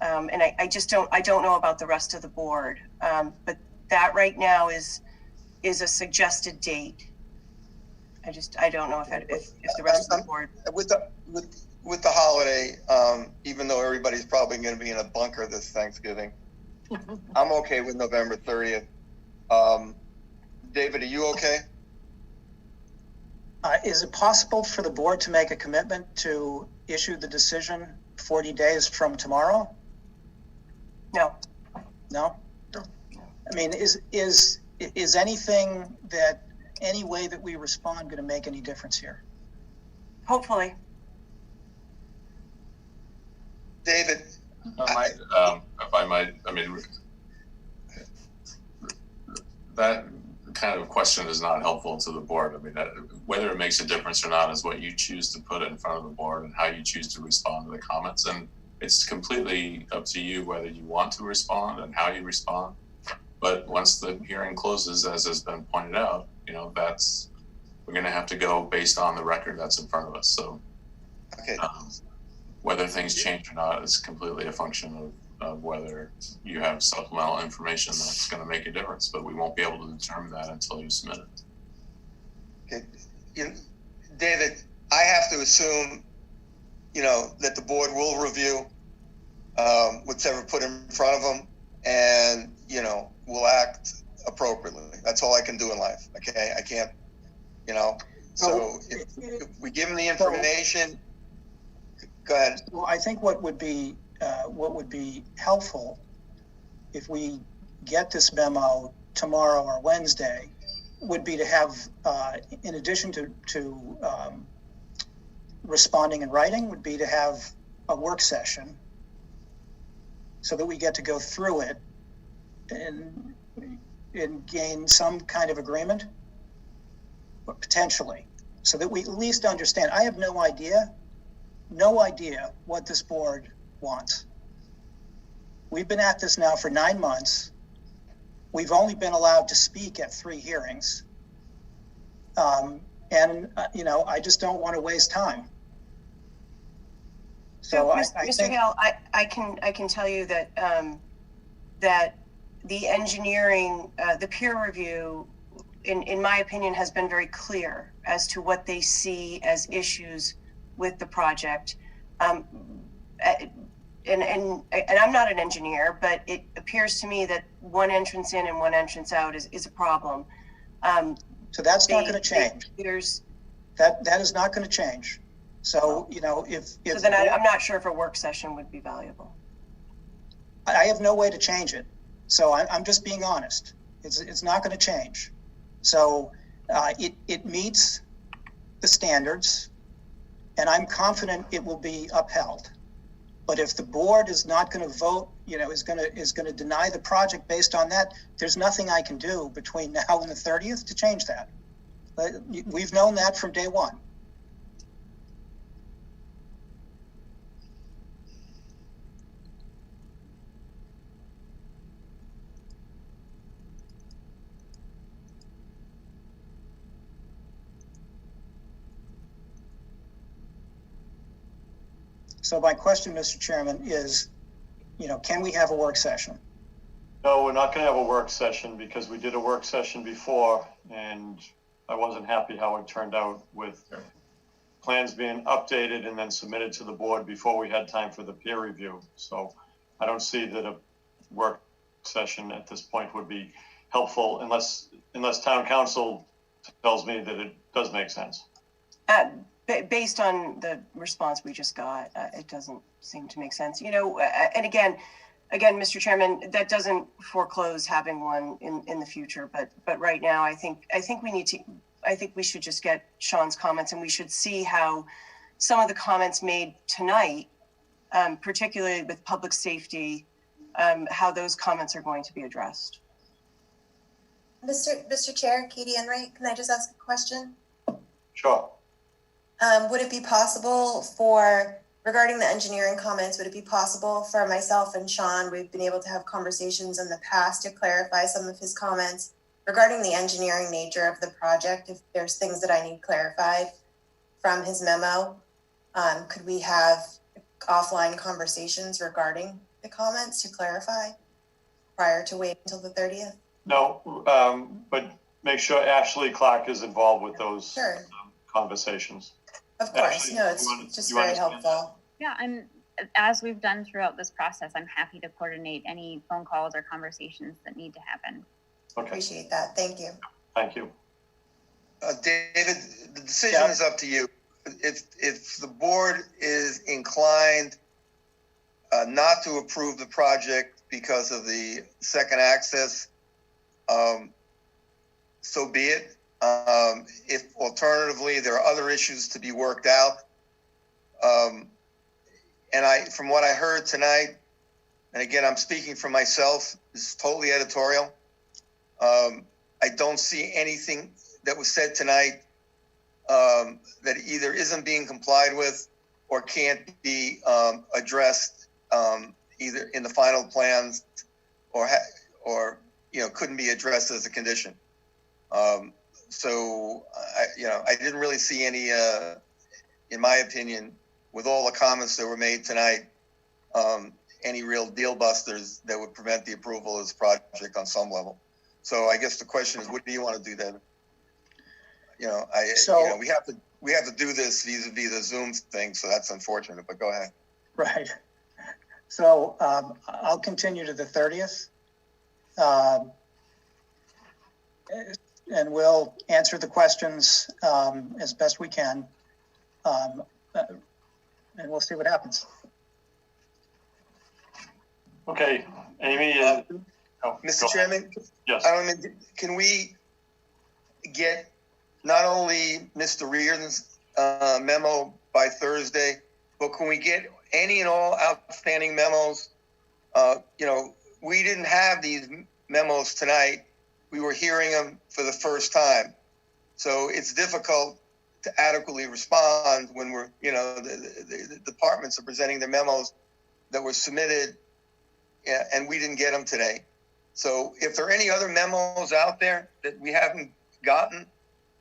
And I don't know about the rest of the board, but that right now is a suggested date. I don't know if the rest of the board
with the holiday, even though everybody's probably going to be in a bunker this Thanksgiving, I'm okay with November 30th. David, are you okay?
Is it possible for the board to make a commitment to issue the decision 40 days from tomorrow?
No.
No? I mean, is anything that, any way that we respond going to make any difference here?
Hopefully.
David?
If I might, I mean, that kind of question is not helpful to the board. I mean, whether it makes a difference or not is what you choose to put in front of the board and how you choose to respond to the comments. And it's completely up to you whether you want to respond and how you respond. But once the hearing closes, as has been pointed out, we're going to have to go based on the record that's in front of us. So whether things change or not is completely a function of whether you have supplemental information that's going to make a difference. But we won't be able to determine that until you submit it.
Okay. David, I have to assume, that the board will review what's ever put in front of them, and will act appropriately. That's all I can do in life. Okay, I can't. So if we give them the information, go ahead.
Well, I think what would be helpful if we get this memo tomorrow or Wednesday would be to have, in addition to responding in writing, would be to have a work session so that we get to go through it and gain some kind of agreement, potentially, so that we at least understand. I have no idea what this board wants. We've been at this now for 9 months. We've only been allowed to speak at 3 hearings. I just don't want to waste time. So
Mr. Hale, I can tell you that that the engineering, the peer review, in my opinion, has been very clear as to what they see as issues with the project. And I'm not an engineer, but it appears to me that one entrance in and one entrance out is a problem.
So that's not going to change. That is not going to change. So, if
so then I'm not sure if a work session would be valuable.
I have no way to change it. So I'm just being honest. It's not going to change. So it meets the standards, and I'm confident it will be upheld. But if the board is not going to vote, is going to deny the project based on that, there's nothing I can do between now and the 30th to change that. We've known that from day one. So my question, Mr. Chairman, is, can we have a work session?
No, we're not going to have a work session because we did a work session before and I wasn't happy how it turned out with plans being updated and then submitted to the board before we had time for the peer review. So I don't see that a work session at this point would be helpful unless town council tells me that it does make sense.
Based on the response we just got, it doesn't seem to make sense. And again, Mr. Chairman, that doesn't foreclose having one in the future. But right now, I think we should just get Sean's comments, and we should see how some of the comments made tonight, particularly with public safety, how those comments are going to be addressed.
Mr. Chair, Katie Enright, can I just ask a question?
Sure.
Would it be possible regarding the engineering comments, would it be possible for myself and Sean, we've been able to have conversations in the past to clarify some of his comments regarding the engineering nature of the project, if there's things that I need clarified from his memo, could we have offline conversations regarding the comments to clarify prior to waiting until the 30th?
No, but make sure Ashley Clark is involved with those conversations.
Of course,
Ashley,
no, it's just very helpful.
Yeah, as we've done throughout this process, I'm happy to coordinate any phone calls or conversations that need to happen.
Okay.
Appreciate that. Thank you.
Thank you.
David, the decision is up to you. If the board is inclined not to approve the project because of the second access, so be it. If alternatively there are other issues to be worked out, and from what I heard tonight, and again, I'm speaking for myself, this is totally editorial. I don't see anything that was said tonight that either isn't being complied with or can't be addressed either in the final plans or couldn't be addressed as a condition. So I didn't really see any, in my opinion, with all the comments that were made tonight, any real deal busters that would prevent the approval of this project on some level. So I guess the question is, what do you want to do then? We have to do this vis-a-vis the Zoom thing, so that's unfortunate. But go ahead.
Right. So I'll continue to the 30th, and we'll answer the questions as best we can, and we'll see what happens.
Okay, Amy.
Mr. Chairman,
yes.
Can we get not only Mr. Reardon's memo by Thursday, but can we get any and all outstanding memos? We didn't have these memos tonight. We were hearing them for the first time. So it's difficult to adequately respond when the departments are presenting their memos that were submitted and we didn't get them today. So if there are any other memos out there that we haven't gotten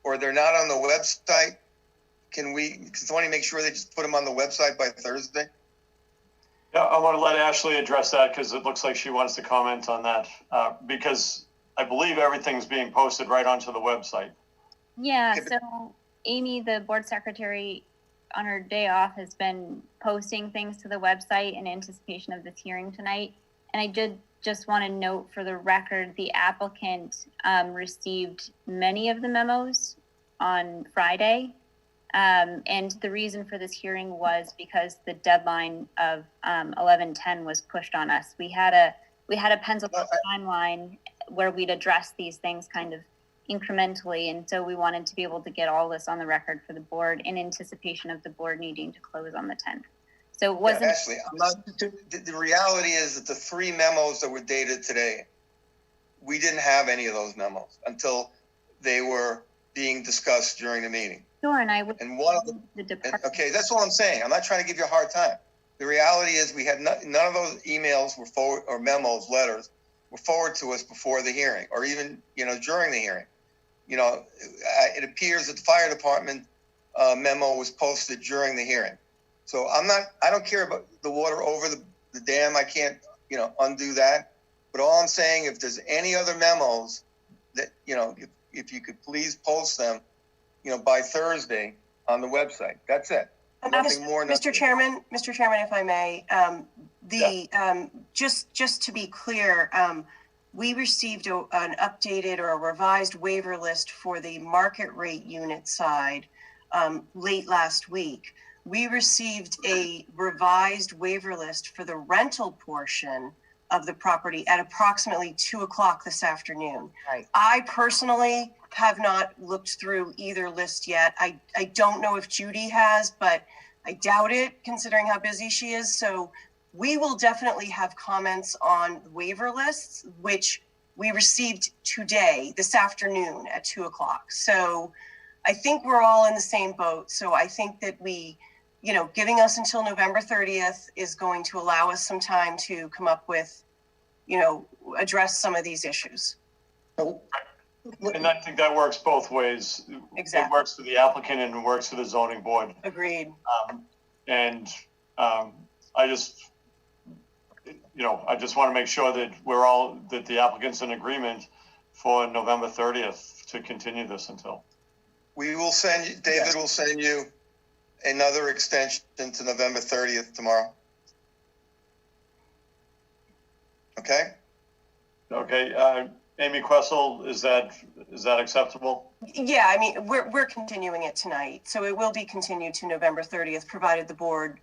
or they're not on the website, can somebody make sure they just put them on the website by Thursday?
Yeah, I want to let Ashley address that because it looks like she wants to comment on that because I believe everything's being posted right onto the website.
Yeah, so Amy, the board secretary, on her day off has been posting things to the website in anticipation of this hearing tonight. And I did just want to note for the record, the applicant received many of the memos on Friday. And the reason for this hearing was because the deadline of 11/10 was pushed on us. We had a penciled timeline where we'd address these things kind of incrementally. And so we wanted to be able to get all this on the record for the board in anticipation of the board needing to close on the 10th. So it wasn't.
Ashley, the reality is that the 3 memos that were dated today, we didn't have any of those memos until they were being discussed during the meeting.
Sure, and I would.
And one of them. Okay, that's all I'm saying. I'm not trying to give you a hard time. The reality is we had none of those emails were forward, or memos, letters were forwarded to us before the hearing, or even during the hearing. It appears that the fire department memo was posted during the hearing. So I don't care about the water over the dam. I can't, undo that. But all I'm saying, if there's any other memos that, if you could please post them, by Thursday on the website. That's it. Nothing more.
Mr. Chairman, if I may, just to be clear, we received an updated or a revised waiver list for the market rate unit side late last week. We received a revised waiver list for the rental portion of the property at approximately 2:00 this afternoon.
Right.
I personally have not looked through either list yet. I don't know if Judy has, but I doubt it considering how busy she is. So we will definitely have comments on waiver lists, which we received today, this afternoon at 2:00. So I think we're all in the same boat. So I think that giving us until November 30th is going to allow us some time to come up with, address some of these issues.
And I think that works both ways.
Exactly.
It works for the applicant and it works for the zoning board.
Agreed.
I just want to make sure that that the applicant's in agreement for November 30th to continue this until.
We will David will send you another extension to November 30th tomorrow. Okay?
Okay, Amy Questle, is that acceptable?
Yeah, I mean, we're continuing it tonight, so it will be continued to November 30th, provided the board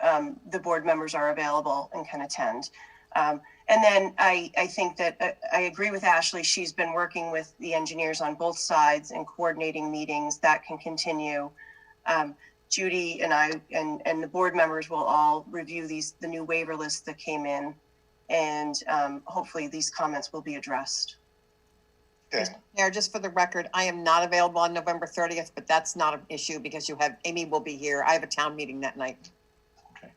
members are available and can attend. And then I think that I agree with Ashley. She's been working with the engineers on both sides and coordinating meetings that can continue. Judy and I and the board members will all review the new waiver lists that came in, and hopefully these comments will be addressed.
Okay.
Mayor, just for the record, I am not available on November 30th, but that's not an issue because Amy will be here. I have a town meeting that night.
Okay.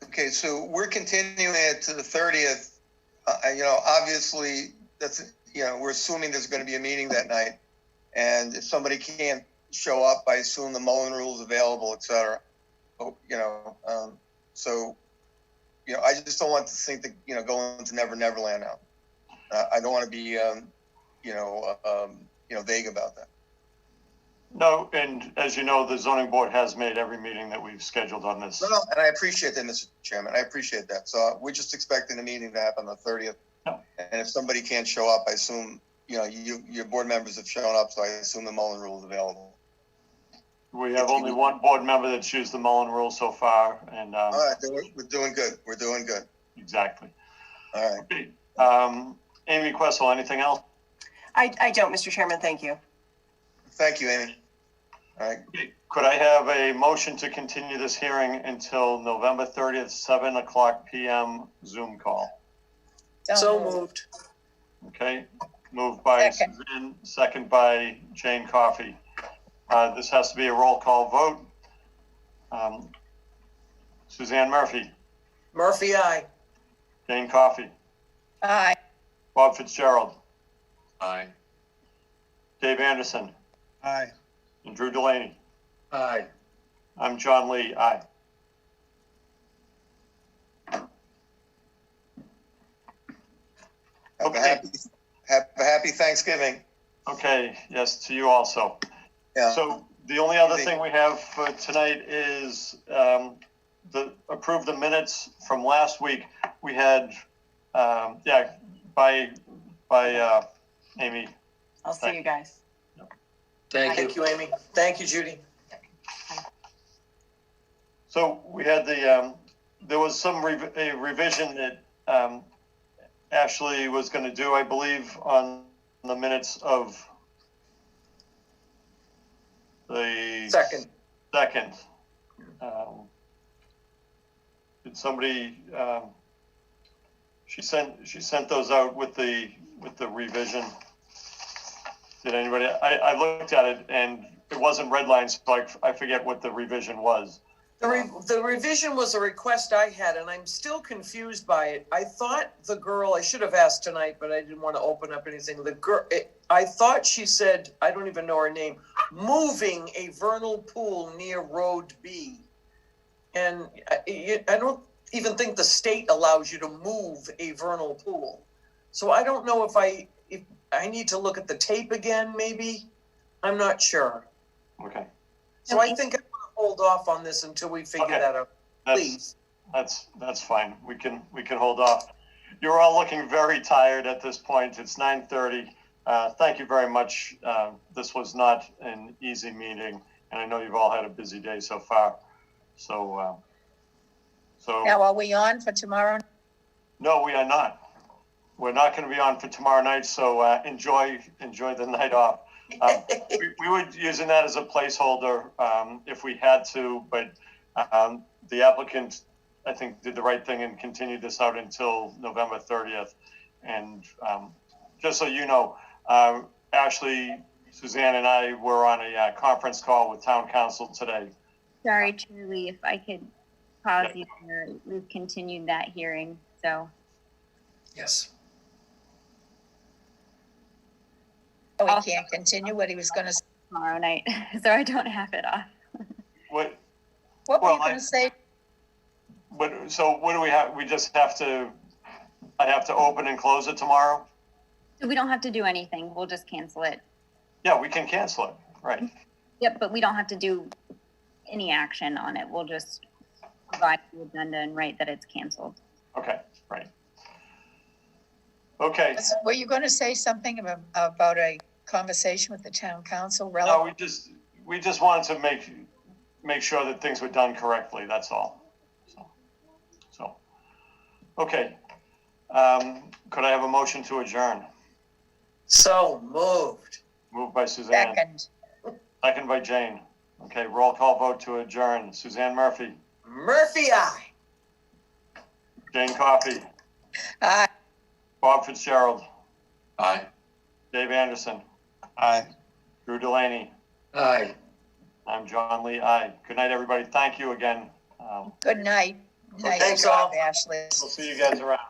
Okay, so we're continuing it to the 30th. Obviously that's, we're assuming there's going to be a meeting that night. And if somebody can't show up, I assume the Mullen Rule is available, et cetera. But, I just don't want to think that, going to Never Never Land now. I don't want to be, vague about that.
No, and as you know, the zoning board has made every meeting that we've scheduled on this.
No, and I appreciate that, Mr. Chairman. I appreciate that. So we're just expecting the meeting to happen on the 30th.
No.
And if somebody can't show up, I assume, your board members have shown up, so I assume the Mullen Rule is available.
We have only one board member that's used the Mullen Rule so far, and
all right, we're doing good. We're doing good.
Exactly.
All right.
Okay. Amy Questle, anything else?
I don't, Mr. Chairman. Thank you.
Thank you, Amy. All right.
Could I have a motion to continue this hearing until November 30th, 7:00 p.m. Zoom call?
So moved.
Okay, moved by Suzanne, second by Jane Coffey. This has to be a roll call vote. Suzanne Murphy.
Murphy, aye.
Jane Coffey.
Aye.
Bob Fitzgerald.
Aye.
Dave Anderson.
Aye.
And Drew Delaney.
Aye.
I'm John Lee. Aye.
Have a happy Thanksgiving.
Okay, yes, to you also.
Yeah.
So the only other thing we have for tonight is approve the minutes from last week. We had, by Amy.
I'll see you guys.
Thank you, Amy. Thank you, Judy.
So we had there was some a revision that Ashley was going to do, I believe, on the minutes of the
Second.
Did somebody? She sent those out with the revision. Did anybody? I looked at it and it wasn't redlined, so I forget what the revision was.
The revision was a request I had, and I'm still confused by it. I thought the girl, I should have asked tonight, but I didn't want to open up anything. The girl, I thought she said, I don't even know her name, moving a vernal pool near Road B. And I don't even think the state allows you to move a vernal pool. So I don't know if I need to look at the tape again, maybe. I'm not sure.
Okay.
So I think I'm gonna hold off on this until we figure that out. Please.
That's fine. We can hold off. You're all looking very tired at this point. It's 9:30. Thank you very much. This was not an easy meeting, and I know you've all had a busy day so far. So
Now, are we on for tomorrow?
no, we are not. We're not going to be on for tomorrow night. So enjoy the night off. We were using that as a placeholder if we had to, but the applicant, I think, did the right thing and continued this out until November 30th. And just so you know, Ashley, Suzanne, and I were on a conference call with town council today.
Sorry, Charlie, if I could pause you here. We've continued that hearing, so.
Yes.
Oh, we can't continue what he was going to say
tomorrow night, so I don't have it off.
What were you going to say?
So what do we have? We just have to, I have to open and close it tomorrow?
We don't have to do anything. We'll just cancel it.
Yeah, we can cancel it, right.
Yep, but we don't have to do any action on it. We'll just provide the agenda and write that it's canceled.
Okay, right. Okay.
Were you going to say something about a conversation with the town council?
No, we just wanted to make sure that things were done correctly. That's all. So okay. Could I have a motion to adjourn?
So moved.
Moved by Suzanne. Second by Jane. Okay, roll call vote to adjourn. Suzanne Murphy.
Murphy, aye.
Jane Coffey.
Aye.
Bob Fitzgerald.
Aye.
Dave Anderson.
Aye.
Drew Delaney.
Aye.
I'm John Lee. Aye. Good night, everybody. Thank you again.
Good night. Nice
Thanks
job,
all.
Ashley.
We'll see you guys around.